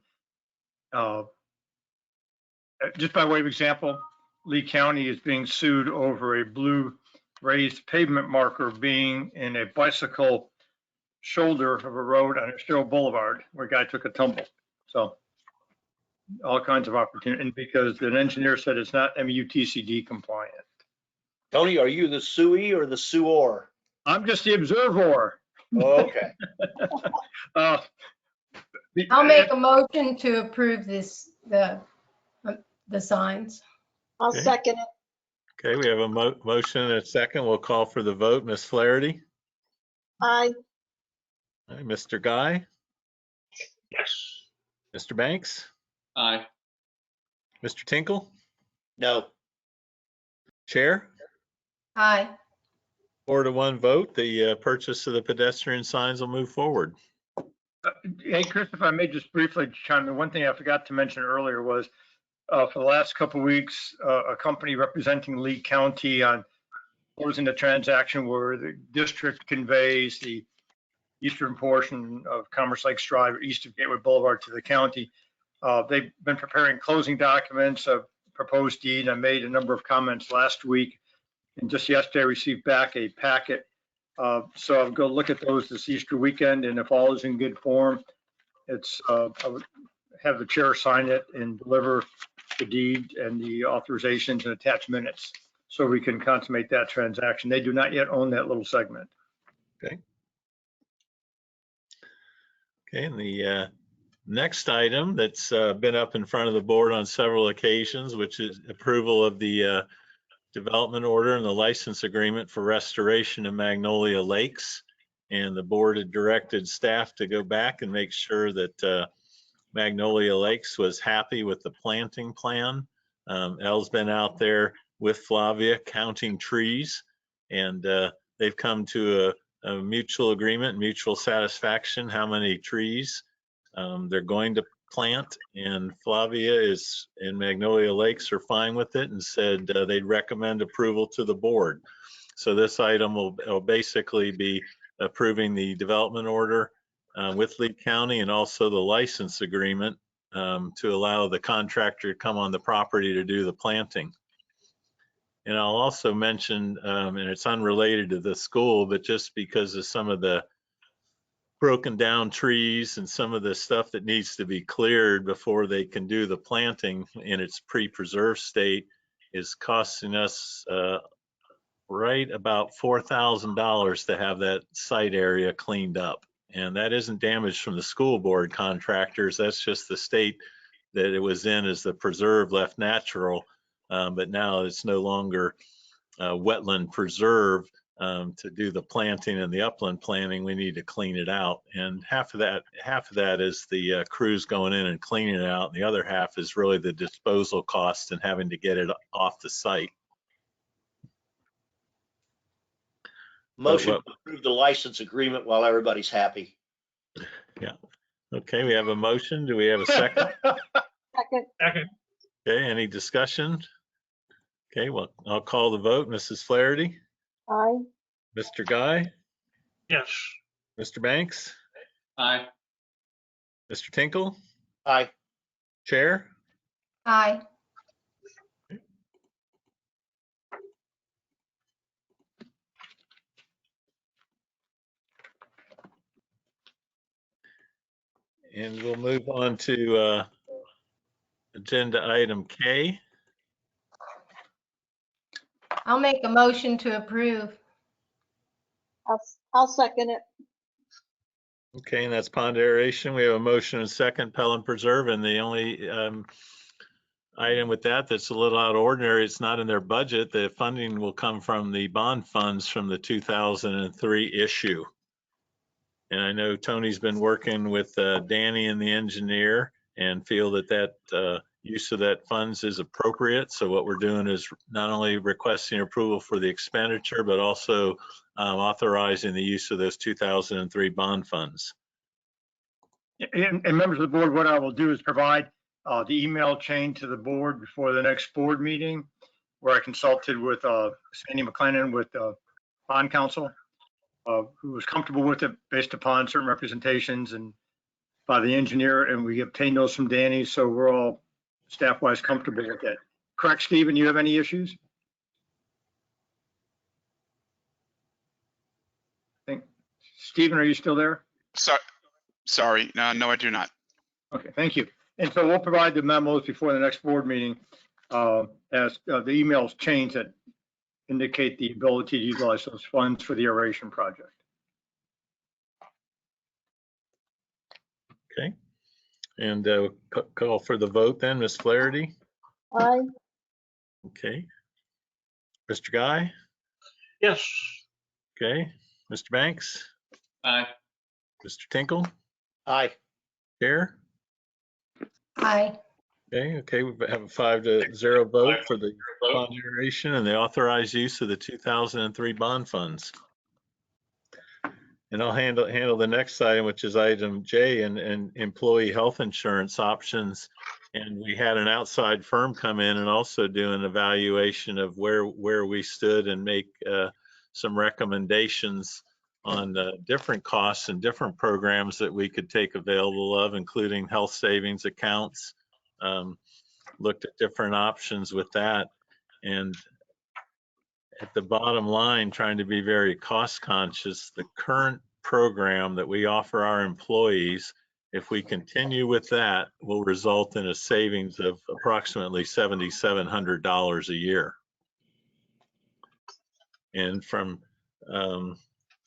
just by way of example, Lee County is being sued over a blue raised pavement marker being in a bicycle shoulder of a road on Estero Boulevard where a guy took a tumble. So all kinds of opportunity, and because an engineer said it's not MUTCD compliant. Tony, are you the suey or the suor? I'm just the observer. Oh, okay. I'll make a motion to approve the signs. I'll second it. Okay, we have a motion and a second. We'll call for the vote. Ms. Flaherty? Aye. Aye. Mr. Guy? Yes. Mr. Banks? Aye. Mr. Tinkle? No. Chair? Aye. 4-1 vote. The purchase of the pedestrian signs will move forward. Hey, Chris, if I may just briefly chime in, one thing I forgot to mention earlier was for the last couple of weeks, a company representing Lee County on closing the transaction where the district conveys the eastern portion of Commerce Lakes Drive, east of Gateway Boulevard to the county. They've been preparing closing documents, a proposed deed. I made a number of comments last week, and just yesterday I received back a packet. So I'll go look at those this Easter weekend, and if all is in good form, it's I would have the chair sign it and deliver the deed and the authorizations and attach minutes so we can consummate that transaction. They do not yet own that little segment. Okay. Okay, and the next item that's been up in front of the board on several occasions, which is approval of the development order and the license agreement for restoration of Magnolia Lakes. And the board had directed staff to go back and make sure that Magnolia Lakes was happy with the planting plan. Elle's been out there with Flavia counting trees, and they've come to a mutual agreement, mutual satisfaction, how many trees they're going to plant. And Flavia and Magnolia Lakes are fine with it and said they'd recommend approval to the board. So this item will basically be approving the development order with Lee County and also the license agreement to allow the contractor to come on the property to do the planting. And I'll also mention, and it's unrelated to the school, but just because of some of the broken down trees and some of the stuff that needs to be cleared before they can do the planting in its pre-preserved state is costing us right about $4,000 to have that site area cleaned up. And that isn't damage from the school board contractors. That's just the state that it was in as the preserve left natural. But now it's no longer wetland preserve. To do the planting and the upland planting, we need to clean it out. And half of that is the crews going in and cleaning it out. And the other half is really the disposal cost and having to get it off the site. Motion to approve the license agreement while everybody's happy. Yeah. Okay, we have a motion. Do we have a second? Second. Second. Okay, any discussion? Okay, well, I'll call the vote. Mrs. Flaherty? Aye. Mr. Guy? Yes. Mr. Banks? Aye. Mr. Tinkle? Aye. Chair? Aye. And we'll move on to agenda item K. I'll make a motion to approve. I'll second it. Okay, and that's pond aeration. We have a motion and second, Pelham Preserve, and the only item with that's a little out of ordinary, it's not in their budget. The funding will come from the bond funds from the 2003 issue. And I know Tony's been working with Danny and the engineer and feel that use of that funds is appropriate. So what we're doing is not only requesting approval for the expenditure, but also authorizing the use of those 2003 bond funds. And members of the board, what I will do is provide the email chain to the board before the next board meeting, where I consulted with Sandy McLennan with bond counsel, who was comfortable with it based upon certain representations and by the engineer, and we obtained those from Danny, so we're all staff-wise comfortable with it. Correct, Stephen? You have any issues? Stephen, are you still there? Sorry, no, I do not. Okay, thank you. And so we'll provide the memos before the next board meeting as the emails change that indicate the ability to utilize those funds for the aeration project. Okay, and call for the vote then, Ms. Flaherty. Aye. Okay. Mr. Guy? Yes. Okay. Mr. Banks? Aye. Mr. Tinkle? Aye. Chair? Aye. Okay, we have a 5-0 vote for the bond generation and the authorized use of the 2003 bond funds. And I'll handle the next item, which is item J, and employee health insurance options. And we had an outside firm come in and also do an evaluation of where we stood and make some recommendations on different costs and different programs that we could take available of, including health savings accounts. Looked at different options with that. And at the bottom line, trying to be very cost conscious, the current program that we offer our employees, if we continue with that, will result in a savings of approximately $7,700 a year. And from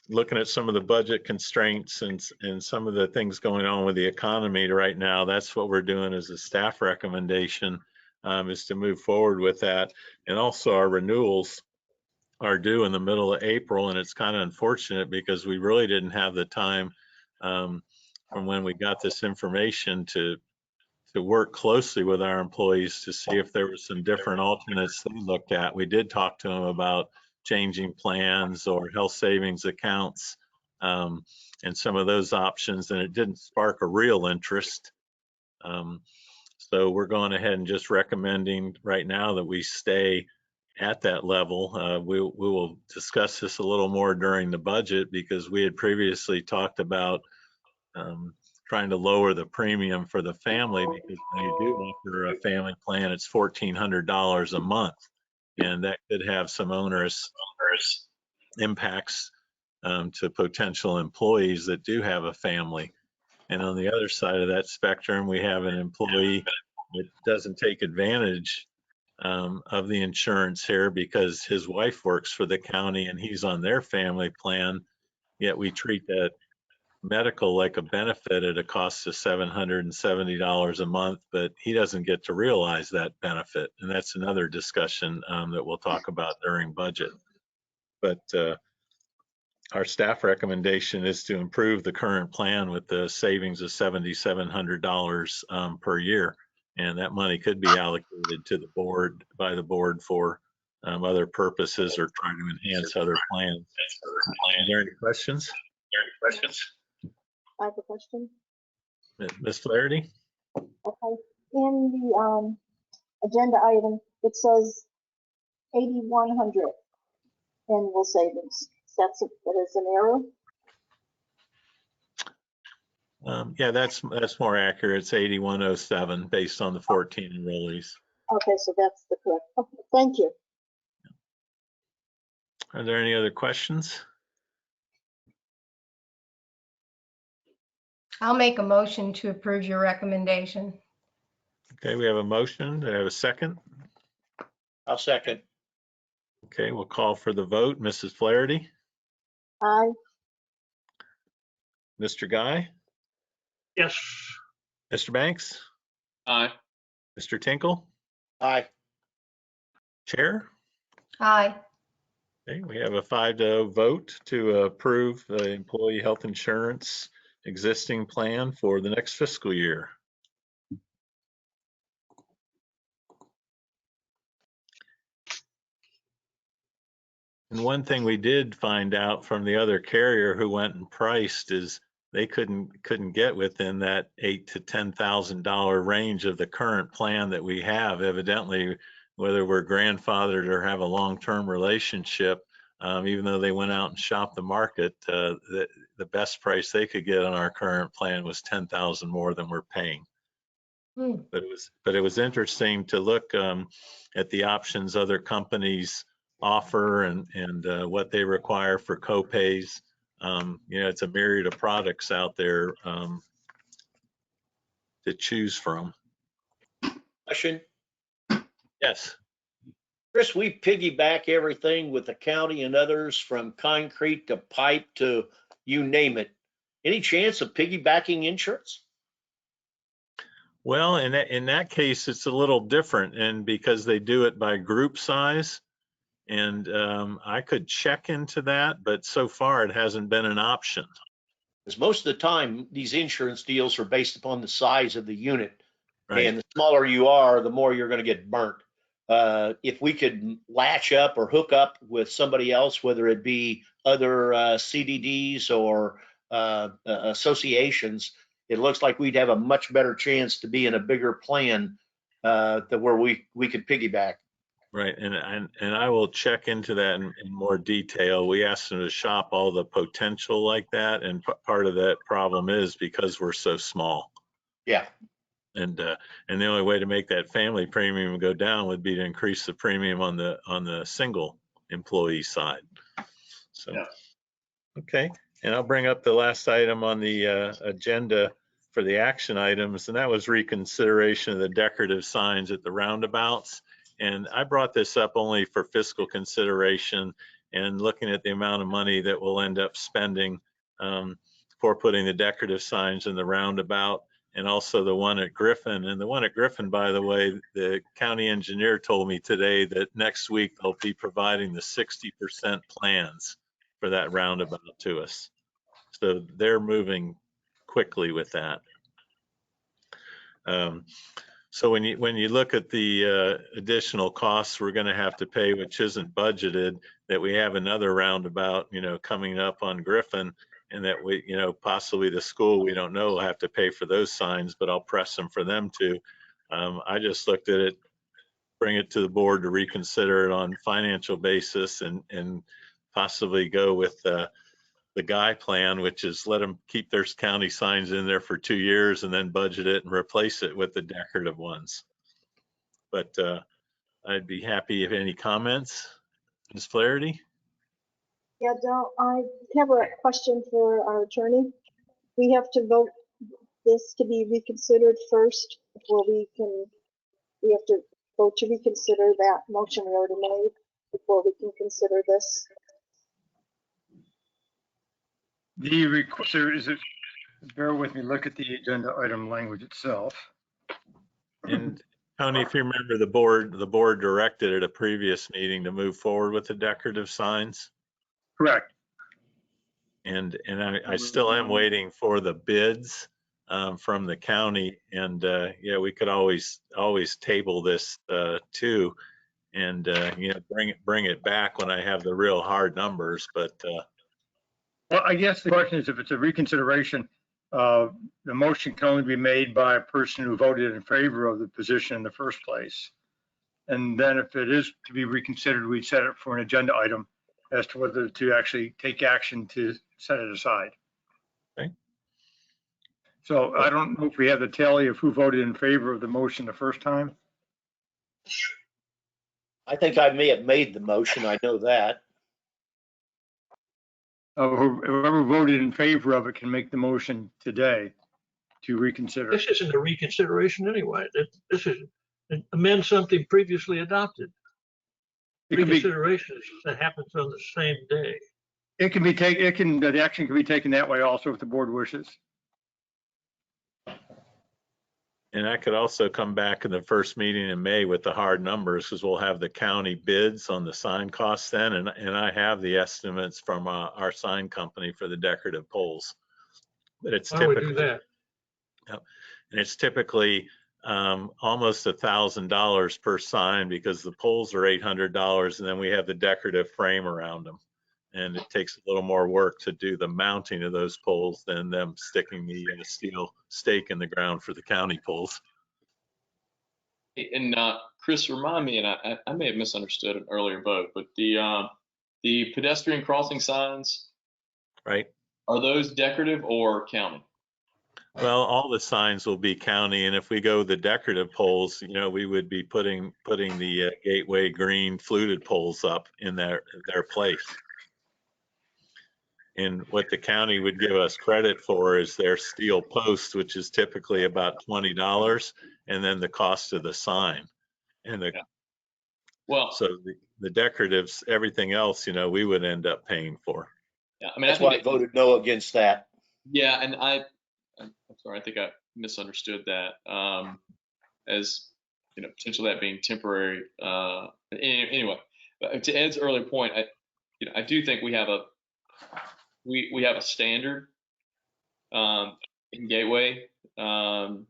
looking at some of the budget constraints and some of the things going on with the economy right now, that's what we're doing as a staff recommendation, is to move forward with that. And also our renewals are due in the middle of April, and it's kind of unfortunate because we really didn't have the time from when we got this information to work closely with our employees to see if there were some different alternates they looked at. We did talk to them about changing plans or health savings accounts and some of those options, and it didn't spark a real interest. So we're going ahead and just recommending right now that we stay at that level. We will discuss this a little more during the budget because we had previously talked about trying to lower the premium for the family, because when you do offer a family plan, it's $1,400 a month, and that could have some onerous impacts to potential employees that do have a family. And on the other side of that spectrum, we have an employee that doesn't take advantage of the insurance here because his wife works for the county and he's on their family plan, yet we treat that medical like a benefit at a cost of $770 a month, but he doesn't get to realize that benefit. And that's another discussion that we'll talk about during budget. But our staff recommendation is to improve the current plan with the savings of $7,700 per year. And that money could be allocated to the board, by the board, for other purposes or trying to enhance other plans. Are there any questions? I have a question. Ms. Flaherty? Okay. In the agenda item, it says 8,100 annual savings. That is an error? Yeah, that's more accurate. It's 8,107 based on the 14 enrollees. Okay, so that's the correct. Okay, thank you. Are there any other questions? I'll make a motion to approve your recommendation. Okay, we have a motion. Do I have a second? I'll second. Okay, we'll call for the vote. Mrs. Flaherty? Aye. Mr. Guy? Yes. Mr. Banks? Aye. Mr. Tinkle? Aye. Chair? Aye. Okay, we have a 5-0 vote to approve the employee health insurance existing plan for the next fiscal year. And one thing we did find out from the other carrier who went and priced is they couldn't get within that $8,000 to $10,000 range of the current plan that we have. Evidently, whether we're grandfathered or have a long-term relationship, even though they went out and shopped the market, the best price they could get on our current plan was $10,000 more than we're paying. But it was interesting to look at the options other companies offer and what they require for co-pays. It's a myriad of products out there to choose from. Question. Yes. Chris, we piggyback everything with the county and others, from concrete to pipe to you name it. Any chance of piggybacking insurance? Well, in that case, it's a little different, and because they do it by group size, And I could check into that, but so far it hasn't been an option. Because most of the time, these insurance deals are based upon the size of the unit. Right. And the smaller you are, the more you're going to get burnt. If we could latch up or hook up with somebody else, whether it be other CDDs or associations, it looks like we'd have a much better chance to be in a bigger plan where we could piggyback. Right, and I will check into that in more detail. We asked them to shop all the potential like that, and part of that problem is because we're so small. Yeah. And the only way to make that family premium go down would be to increase the premium on the single employee side. So, yeah. Okay, and I'll bring up the last item on the agenda for the action items, and that was reconsideration of the decorative signs at the roundabouts. And I brought this up only for fiscal consideration and looking at the amount of money that we'll end up spending for putting the decorative signs in the roundabout, and also the one at Griffin. And the one at Griffin, by the way, the county engineer told me today that next week they'll be providing the 60% plans for that roundabout to us. So they're moving quickly with that. So when you look at the additional costs we're going to have to pay, which isn't budgeted, that we have another roundabout, coming up on Griffin, and that we, possibly the school, we don't know, will have to pay for those signs, but I'll press them for them to. I just looked at it, bring it to the board to reconsider it on financial basis, and possibly go with the Guy plan, which is let them keep their county signs in there for 2 years and then budget it and replace it with the decorative ones. But I'd be happy if any comments. Ms. Flaherty? Yeah, I have a question for our attorney. We have to vote this to be reconsidered first before we have to vote to reconsider that motion we already made before we can consider this. The requester is it, bear with me, look at the agenda item language itself. And Tony, if you remember, the board directed at a previous meeting to move forward with the decorative signs. Correct. And I still am waiting for the bids from the county. And yeah, we could always table this too, and bring it back when I have the real hard numbers. But well, I guess the question is, if it's a reconsideration, the motion can only be made by a person who voted in favor of the position in the first place. And then if it is to be reconsidered, we set it for an agenda item as to whether to actually take action to set it aside. Okay. So I don't know if we have the tally of who voted in favor of the motion the first time. I think I may have made the motion. I know that. Whoever voted in favor of it can make the motion today to reconsider. This isn't a reconsideration anyway. This is amend something previously adopted. Reconsideration that happens on the same day. It can be taken. The action can be taken that way also if the board wishes. And I could also come back in the first meeting in May with the hard numbers, because we'll have the county bids on the sign costs then, and I have the estimates from our sign company for the decorative poles. But it's typically, do that? Yep, and it's typically almost $1,000 per sign, because the poles are $800, and then we have the decorative frame around them. And it takes a little more work to do the mounting of those poles than them sticking the steel stake in the ground for the county poles. And Chris, remind me, and I may have misunderstood an earlier vote, but the pedestrian crossing signs, right? Are those decorative or county? Well, all the signs will be county, and if we go the decorative poles, we would be putting the gateway green fluted poles up in their place. And what the county would give us credit for is their steel post, which is typically about $20, and then the cost of the sign. And so the decoratives, everything else, we would end up paying for. Yeah, I mean, that's why I voted no against that. Yeah, and I'm sorry, I think I misunderstood that as potentially that being temporary. Anyway, to Ed's earlier point, I do think we have a standard in Gateway, and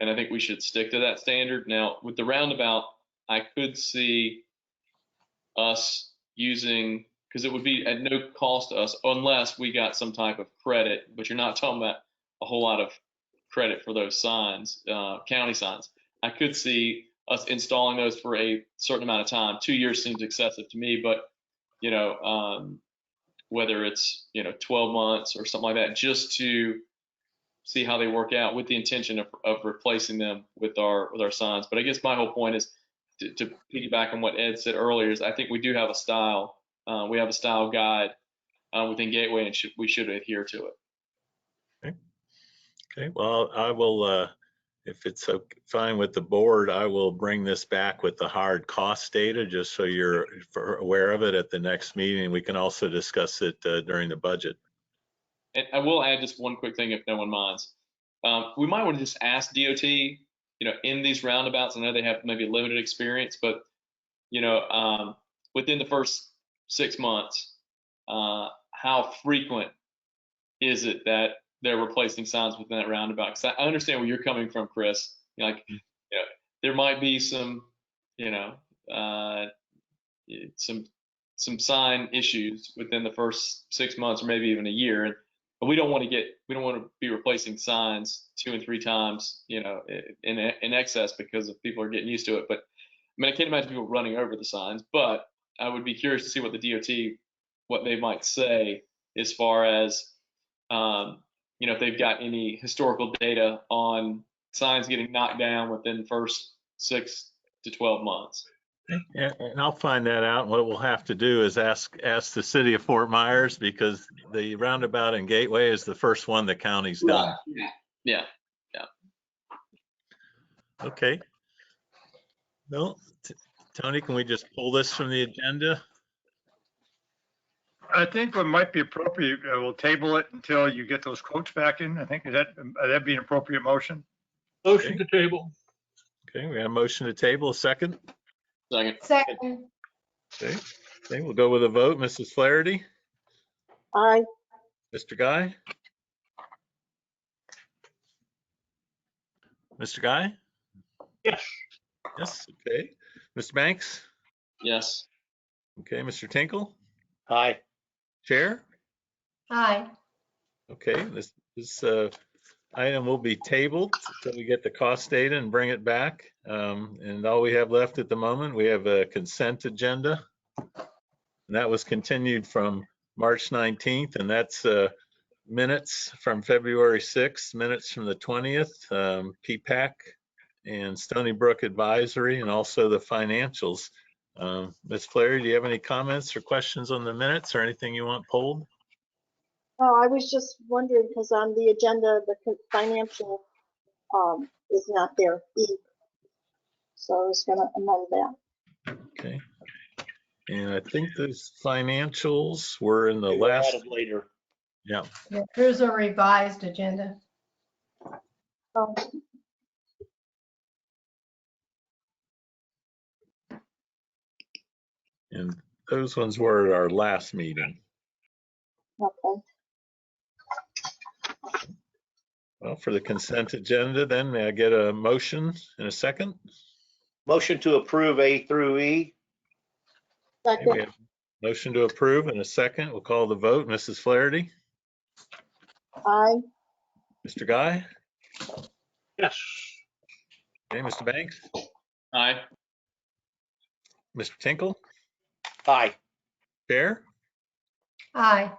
I think we should stick to that standard. Now, with the roundabout, I could see us using, because it would be at no cost to us unless we got some type of credit, but you're not talking about a whole lot of credit for those signs, county signs. I could see us installing those for a certain amount of time. 2 years seems excessive to me, but whether it's 12 months or something like that, just to see how they work out, with the intention of replacing them with our signs. But I guess my whole point is to piggyback on what Ed said earlier, is I think we do have a style. We have a style guide within Gateway, and we should adhere to it. Okay, well, I will, if it's fine with the board, I will bring this back with the hard cost data, just so you're aware of it at the next meeting. We can also discuss it during the budget. And I will add just one quick thing, if no one minds. We might want to just ask DOT, in these roundabouts, I know they have maybe limited experience, but, within the first 6 months, how frequent is it that they're replacing signs within that roundabout? Because I understand where you're coming from, Chris. There might be some, some sign issues within the first 6 months, or maybe even a year. But we don't want to be replacing signs 2 and 3 times, in excess, because of people are getting used to it. But I mean, I can't imagine people running over the signs, but I would be curious to see what the DOT, what they might say as far as, if they've got any historical data on signs getting knocked down within the first 6 to 12 months. And I'll find that out. What we'll have to do is ask the city of Fort Myers, because the roundabout and Gateway is the first one the county's done. Yeah. Okay. No, Tony, can we just pull this from the agenda? I think what might be appropriate, we'll table it until you get those quotes back in. I think that'd be an appropriate motion. Motion to table. Okay, we have a motion to table. A second. Second. Okay, we'll go with a vote. Mrs. Flaherty? Aye. Mr. Guy? Mr. Guy? Yes. Yes, okay. Mr. Banks? Yes. Okay, Mr. Tinkle? Aye. Chair? Aye. Okay, this item will be tabled until we get the cost data and bring it back. And all we have left at the moment, we have a consent agenda. And that was continued from March 19th, and that's minutes from February 6th, minutes from the 20th, PPAC and Stony Brook Advisory, and also the financials. Ms. Flaherty, do you have any comments or questions on the minutes, or anything you want pulled? Oh, I was just wondering, because on the agenda, the financial is not there either. So I was gonna amend that. Okay. And I think those financials were in the They were last. added later. Yeah. Here's a revised agenda. Oh, And those ones were at our last meeting. okay. Well, for the consent agenda, then may I get a motion in a second? Motion to approve A through E. Okay, we have a motion to approve in a second. We'll call the vote. Mrs. Flaherty? Aye. Mr. Guy? Yes. Okay, Mr. Banks? Aye. Mr. Tinkle? Aye. Chair? Aye.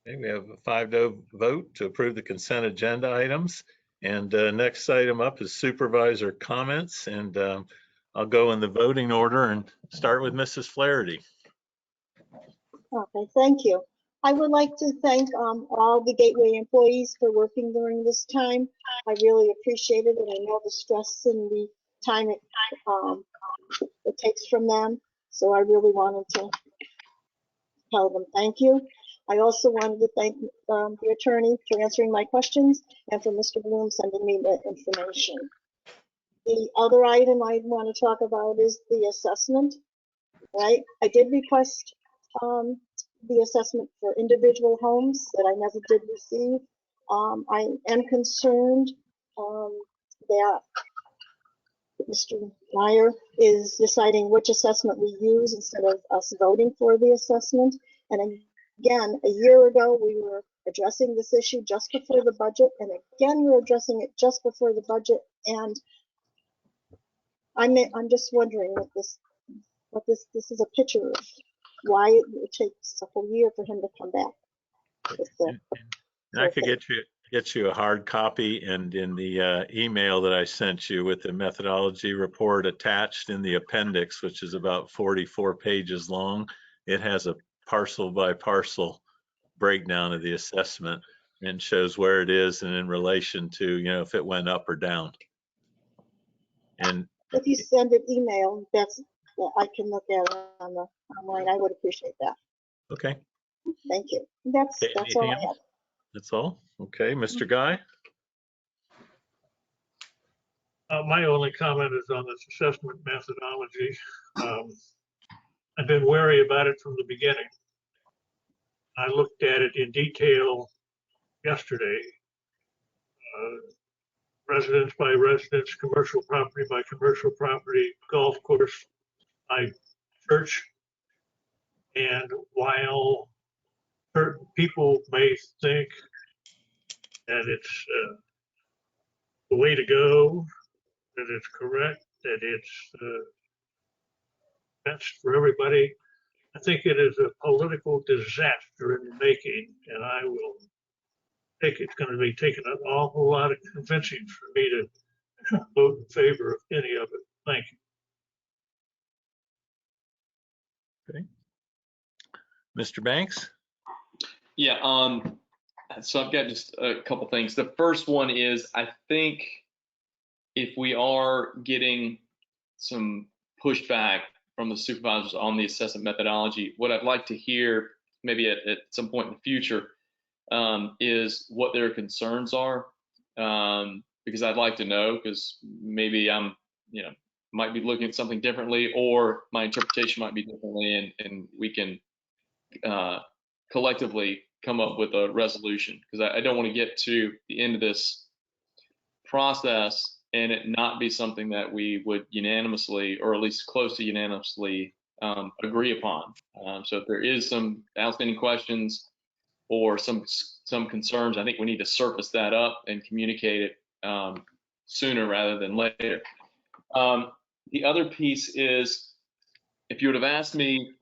Okay, we have a 5-0 vote to approve the consent agenda items. And next item up is supervisor comments. And I'll go in the voting order and start with Mrs. Flaherty. Okay, thank you. I would like to thank all the Gateway employees for working during this time. I really appreciate it, and I know the stress and the time it takes from them. So I really wanted to tell them thank you. I also wanted to thank the attorney for answering my questions, and for Mr. Bloom sending me the information. The other item I want to talk about is the assessment. right? I did request the assessment for individual homes that I never did receive. I am concerned that Mr. Meyer is deciding which assessment we use instead of us voting for the assessment. And again, a year ago, we were addressing this issue just before the budget, and again, we're addressing it just before the budget. And I'm just wondering what this is a picture of why it takes a whole year for him to come back. And I could get you a hard copy, and in the email that I sent you with the methodology report attached in the appendix, which is about 44 pages long, it has a parcel by parcel breakdown of the assessment and shows where it is and in relation to, you know, if it went up or down. And if you send an email, I can look at it on the online. I would appreciate that. okay. Thank you. That's all Anything I have. else? That's all? Okay, Mr. Guy? My only comment is on this assessment methodology. I've been wary about it from the beginning. I looked at it in detail yesterday, residence by residence, commercial property by commercial property, golf course by church. And while certain people may think that it's the way to go, that it's correct, that it's best for everybody, I think it is a political disaster in the making, and I will think it's going to be taking an awful lot of convincing for me to vote in favor of any of it. Thank you. Okay. Mr. Banks? Yeah, so I've got just a couple things. The first one is, I think if we are getting some pushback from the supervisors on the assessment methodology, what I'd like to hear maybe at some point in the future is what their concerns are, because I'd like to know, because maybe I'm, might be looking at something differently, or my interpretation might be differently, and we can collectively come up with a resolution, because I don't want to get to the end of this process and it not be something that we would unanimously, or at least close to unanimously, agree upon. So if there is some outstanding questions or some concerns, I think we need to surface that up and communicate it sooner rather than later. The other piece is, if you would have asked me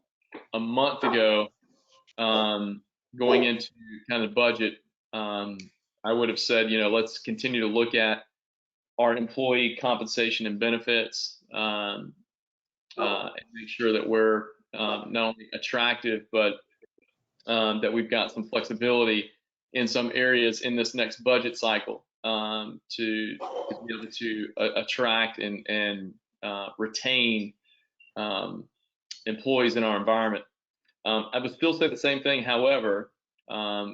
a month ago, going into kind of budget, I would have said, let's continue to look at our employee compensation and benefits, and make sure that we're not only attractive, but that we've got some flexibility in some areas in this next budget cycle, to be able to attract and retain employees in our environment. I would still say the same thing. However, a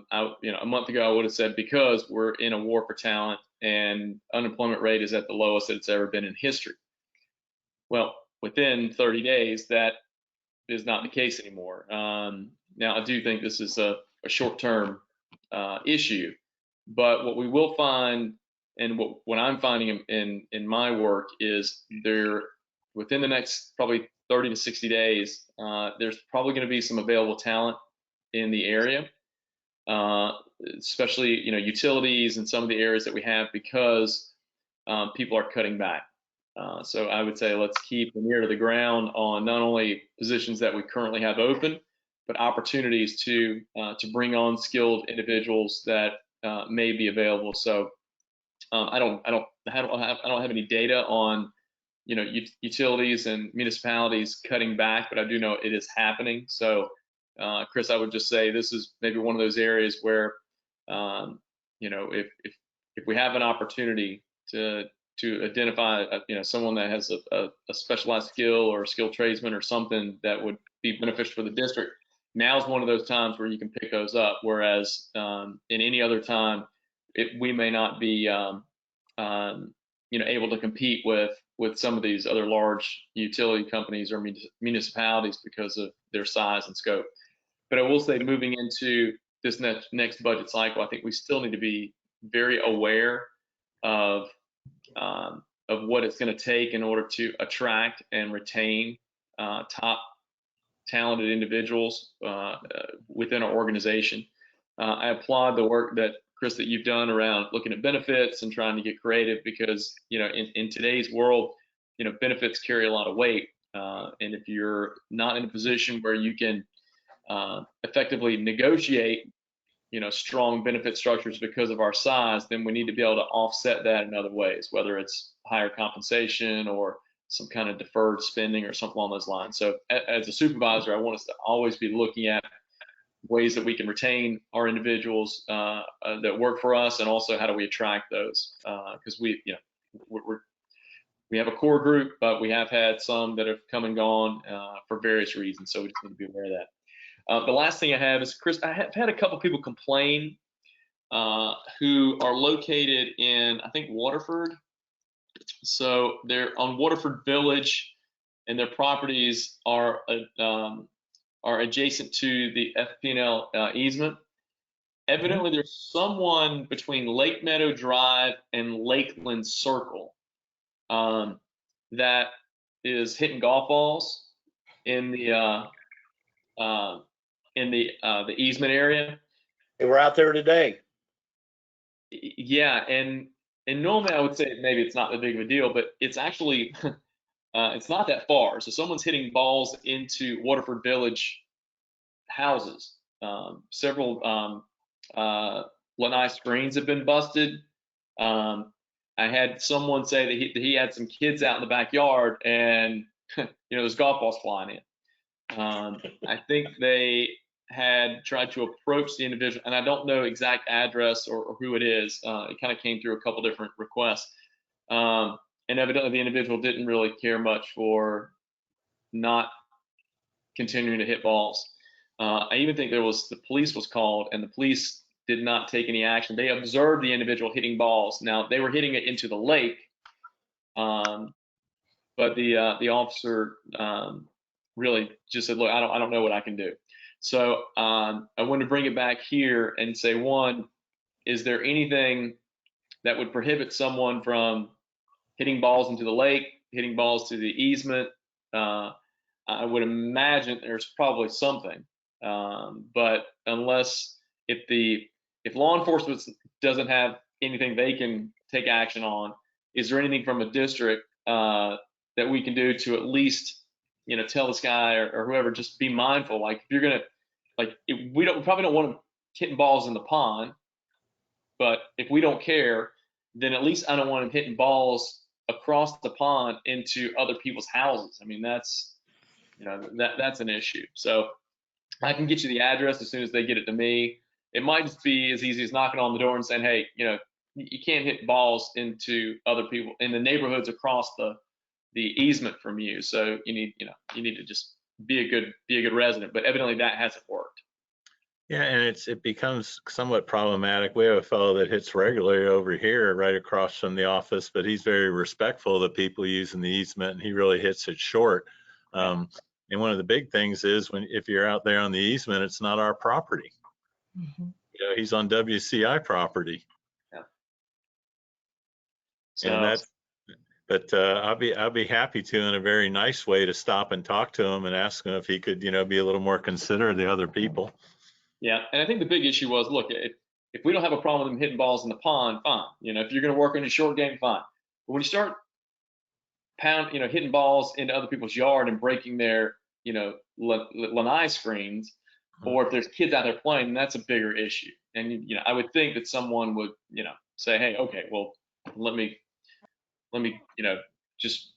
month ago, I would have said, because we're in a war for talent and unemployment rate is at the lowest that it's ever been in history. Well, within 30 days, that is not the case anymore. Now, I do think this is a short-term issue, but what we will find, and what I'm finding in my work, is within the next probably 30 to 60 days, there's probably going to be some available talent in the area, especially utilities and some of the areas that we have, because people are cutting back. So I would say let's keep an ear to the ground on not only positions that we currently have open, but opportunities to bring on skilled individuals that may be available. So I don't have any data on utilities and municipalities cutting back, but I do know it is happening. So Chris, I would just say this is maybe one of those areas where if we have an opportunity to identify someone that has a specialized skill or a skilled tradesman or something that would be beneficial for the district, now is one of those times where you can pick those up. Whereas in any other time, we may not be able to compete with with some of these other large utility companies or municipalities because of their size and scope. But I will say, moving into this next budget cycle, I think we still need to be very aware of what it's going to take in order to attract and retain top talented individuals within our organization. I applaud the work that, Chris, that you've done around looking at benefits and trying to get creative because, in today's world, benefits carry a lot of weight. And if you're not in a position where you can effectively negotiate, strong benefit structures because of our size, then we need to be able to offset that in other ways, whether it's higher compensation or some kind of deferred spending or something along those lines. So as a supervisor, I want us to always be looking at ways that we can retain our individuals that work for us, and also how do we attract those? Because we have a core group, but we have had some that have come and gone for various reasons. So we just need to be aware of that. The last thing I have is, Chris, I have had a couple people complain who are located in, I think, Waterford. So they're on Waterford Village, and their properties are adjacent to the FP&L easement. Evidently, there's someone between Lake Meadow Drive and Lakeland Circle that is hitting golf balls in the easement area. They were out there today. Yeah, and normally I would say maybe it's not that big of a deal, but it's actually it's not that far. So someone's hitting balls into Waterford Village houses. Several lanai screens have been busted. I had someone say that he had some kids out in the backyard, and there's golf balls flying in. I think they had tried to approach the individual, and I don't know exact address or who it is. It kind of came through a couple different requests. And evidently the individual didn't really care much for not continuing to hit balls. I even think the police was called, and the police did not take any action. They observed the individual hitting balls. Now, they were hitting it into the lake, but the officer really just said, look, I don't know what I can do. So I want to bring it back here and say, one, is there anything that would prohibit someone from hitting balls into the lake, hitting balls to the easement? I would imagine there's probably something, but if law enforcement doesn't have anything they can take action on, is there anything from a district that we can do to at least tell this guy or whoever, just be mindful. Like, if you're gonna, we probably don't want him hitting balls in the pond, but if we don't care, then at least I don't want him hitting balls across the pond into other people's houses. I mean, that's an issue. So I can get you the address as soon as they get it to me. It might just be as easy as knocking on the door and saying, hey, you can't hit balls into other people in the neighborhoods across the easement from you. So you need to just be a good resident. But evidently that hasn't worked. Yeah, and it becomes somewhat problematic. We have a fellow that hits regularly over here right across from the office, but he's very respectful of the people using the easement, and he really hits it short. And one of the big things is if you're out there on the easement, it's not our property. Mm-hmm. He's on WCI property. Yeah. And but I'll be happy to, in a very nice way, to stop and talk to him and ask him if he could, be a little more considerate of the other people. Yeah, and I think the big issue was, look, if we don't have a problem with them hitting balls in the pond, fine. If you're going to work in a short game, fine. But when you start hitting balls into other people's yard and breaking their, lanai screens, or if there's kids out there playing, that's a bigger issue. And I would think that someone would, say, hey, okay, well, let me, just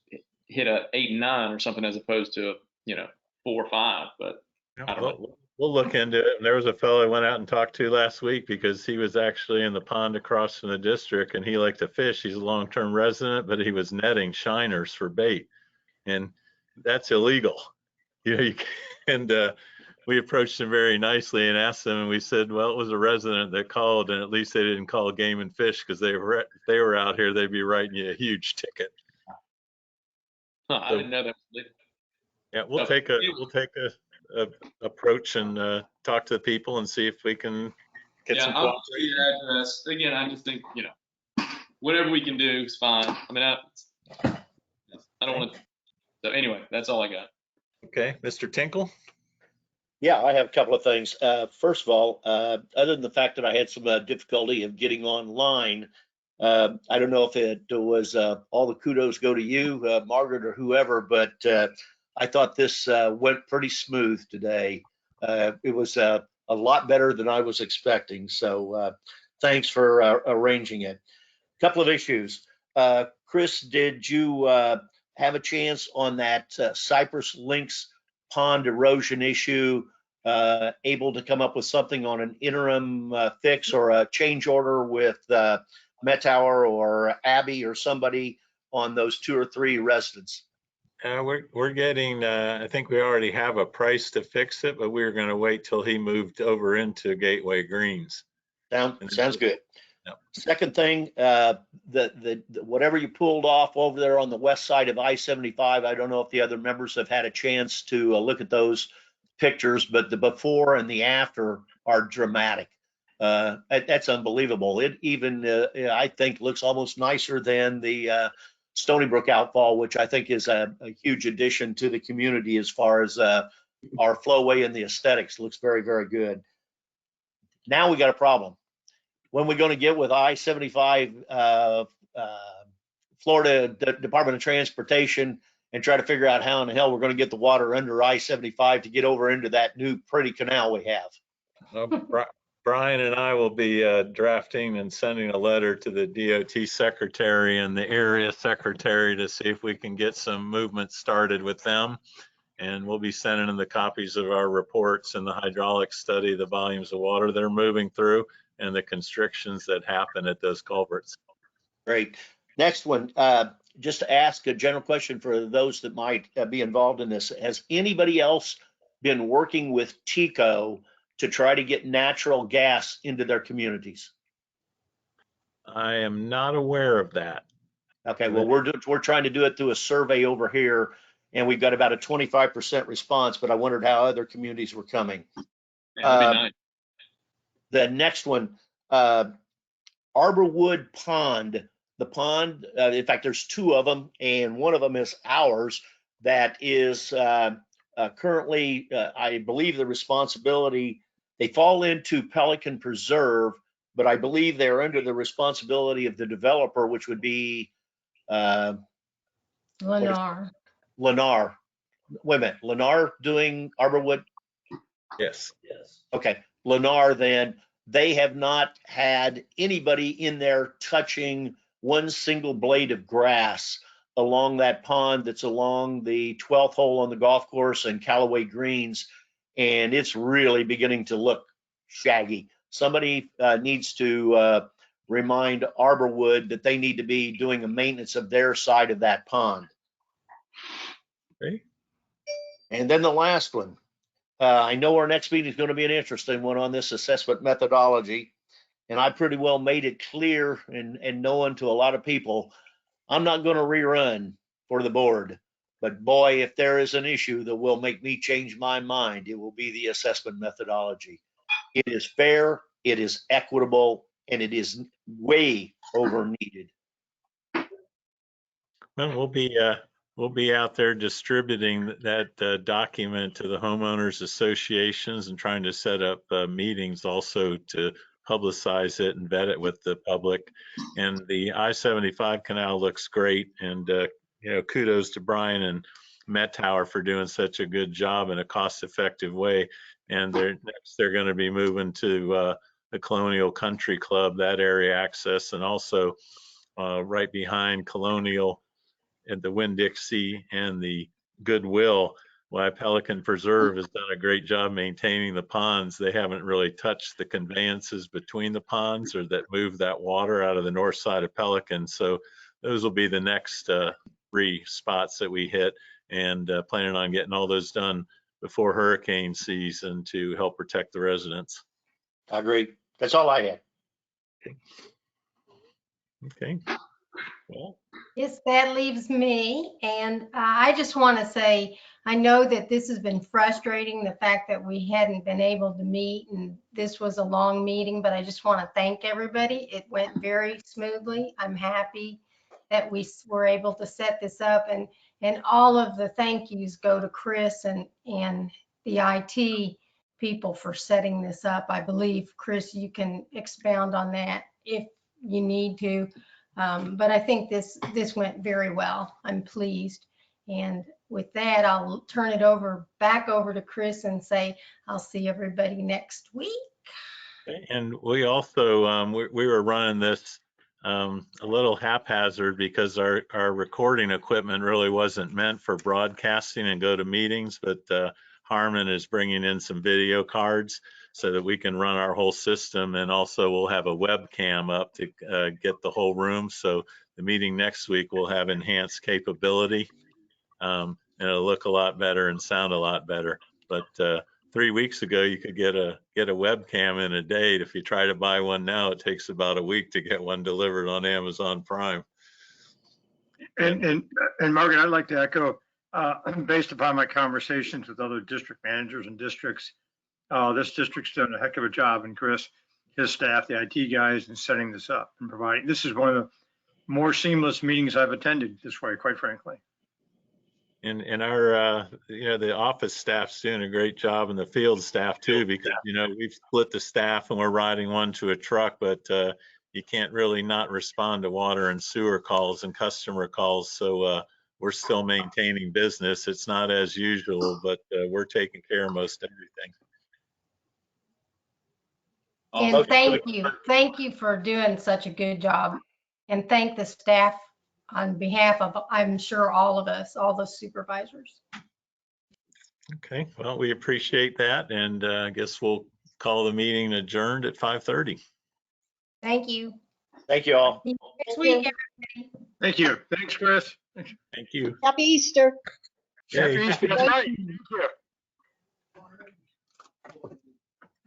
hit a 8 and 9 or something as opposed to 4 or 5. But I don't know. We'll look into it. And there was a fellow I went out and talked to last week because he was actually in the pond across from the district, and he liked to fish. He's a long-term resident, but he was netting shiners for bait, and that's illegal. And we approached him very nicely and asked them, and we said, well, it was a resident that called, and at least they didn't call Game and Fish, because if they were out here, they'd be writing you a huge ticket. I didn't know that was legal. Yeah, we'll take a approach and talk to the people and see if we can get some I'll cooperation. give you your address. Again, I just think, whatever we can do is fine. I mean, I don't want to. So anyway, that's all I got. Okay, Mr. Tinkle? Yeah, I have a couple of things. First of all, other than the fact that I had some difficulty of getting online, I don't know if it was all the kudos go to you, Margaret, or whoever, but I thought this went pretty smooth today. It was a lot better than I was expecting. So thanks for arranging it. A couple of issues. Chris, did you have a chance on that Cypress Links pond erosion issue, able to come up with something on an interim fix or a change order with Metower or Abby or somebody on those 2 or 3 residents? We're getting, I think we already have a price to fix it, but we're going to wait till he moved over into Gateway Greens. Sounds good. Yep. Second thing, the whatever you pulled off over there on the west side of I-75, I don't know if the other members have had a chance to look at those pictures, but the before and the after are dramatic. That's unbelievable. It even, I think, looks almost nicer than the Stony Brook outfall, which I think is a huge addition to the community as far as our flowway and the aesthetics. Looks very, very good. Now we got a problem. When we're going to get with I-75 Florida Department of Transportation and try to figure out how in the hell we're going to get the water under I-75 to get over into that new pretty canal we have. Brian and I will be drafting and sending a letter to the DOT secretary and the area secretary to see if we can get some movement started with them. And we'll be sending them the copies of our reports and the hydraulic study, the volumes of water they're moving through, and the constrictions that happen at those culverts. Great. Next one, just to ask a general question for those that might be involved in this. Has anybody else been working with TECO to try to get natural gas into their communities? I am not aware of that. Okay, well, we're trying to do it through a survey over here, and we've got about a 25% response, but I wondered how other communities were coming. That'd be nice. The next one, Arborwood Pond. The pond, in fact, there's 2 of them, and one of them is ours that is currently, I believe, the responsibility. They fall into Pelican Preserve, but I believe they're under the responsibility of the developer, which would be Lennar. Lennar. Wait a minute, Lennar doing Arborwood? Yes. Okay, Lennar, then they have not had anybody in there touching one single blade of grass along that pond that's along the 12th hole on the golf course and Callaway Greens, and it's really beginning to look shaggy. Somebody needs to remind Arborwood that they need to be doing a maintenance of their side of that pond. Okay. And then the last one. I know our next meeting is going to be an interesting one on this assessment methodology. And I pretty well made it clear and known to a lot of people, I'm not going to rerun for the board. But boy, if there is an issue that will make me change my mind, it will be the assessment methodology. It is fair, it is equitable, and it is way over needed. Well, we'll be out there distributing that document to the homeowners associations and trying to set up meetings also to publicize it and vet it with the public. And the I-75 canal looks great. And, kudos to Brian and Metower for doing such a good job in a cost-effective way. And they're going to be moving to the Colonial Country Club, that area access, and also right behind Colonial at the Winn-Dixie and the Goodwill. Why Pelican Preserve has done a great job maintaining the ponds. They haven't really touched the conveyances between the ponds or that move that water out of the north side of Pelican. So those will be the next 3 spots that we hit, and planning on getting all those done before hurricane season to help protect the residents. I agree. That's all I had. Okay. Well, Yes, that leaves me. And I just want to say, I know that this has been frustrating, the fact that we hadn't been able to meet and this was a long meeting, but I just want to thank everybody. It went very smoothly. I'm happy that we were able to set this up, and all of the thank yous go to Chris and the IT people for setting this up. I believe, Chris, you can expound on that if you need to. But I think this went very well. I'm pleased. And with that, I'll turn it back over to Chris and say, I'll see everybody next week. and we also, we were running this a little haphazard because our recording equipment really wasn't meant for broadcasting and go to meetings, but Harmon is bringing in some video cards so that we can run our whole system, and also we'll have a webcam up to get the whole room. So the meeting next week will have enhanced capability, and it'll look a lot better and sound a lot better. But 3 weeks ago, you could get a webcam in a day. If you try to buy one now, it takes about a week to get one delivered on Amazon Prime. And Margaret, I'd like to echo, based upon my conversations with other district managers and districts, this district's done a heck of a job, and Chris, his staff, the IT guys, in setting this up and providing. This is one of the more seamless meetings I've attended this way, quite frankly. And our, the office staff's doing a great job, and the field staff too, because, we've split the staff and we're riding one to a truck, but you can't really not respond to water and sewer calls and customer calls. So we're still maintaining business. It's not as usual, but we're taking care of most everything. And thank you for doing such a good job. And thank the staff on behalf of, I'm sure, all of us, all the supervisors. Okay, well, we appreciate that, and I guess we'll call the meeting adjourned at 5:30. Thank you. Thank you all. Next week, everybody. Thank you. Thanks, Chris. Thank you. Happy Easter. Happy Easter. That's right. Thank you.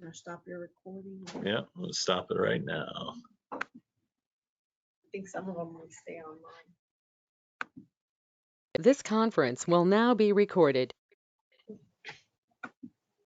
Now stop your recording. Yeah, let's stop it right now. I think some of them will stay online. This conference will now be recorded.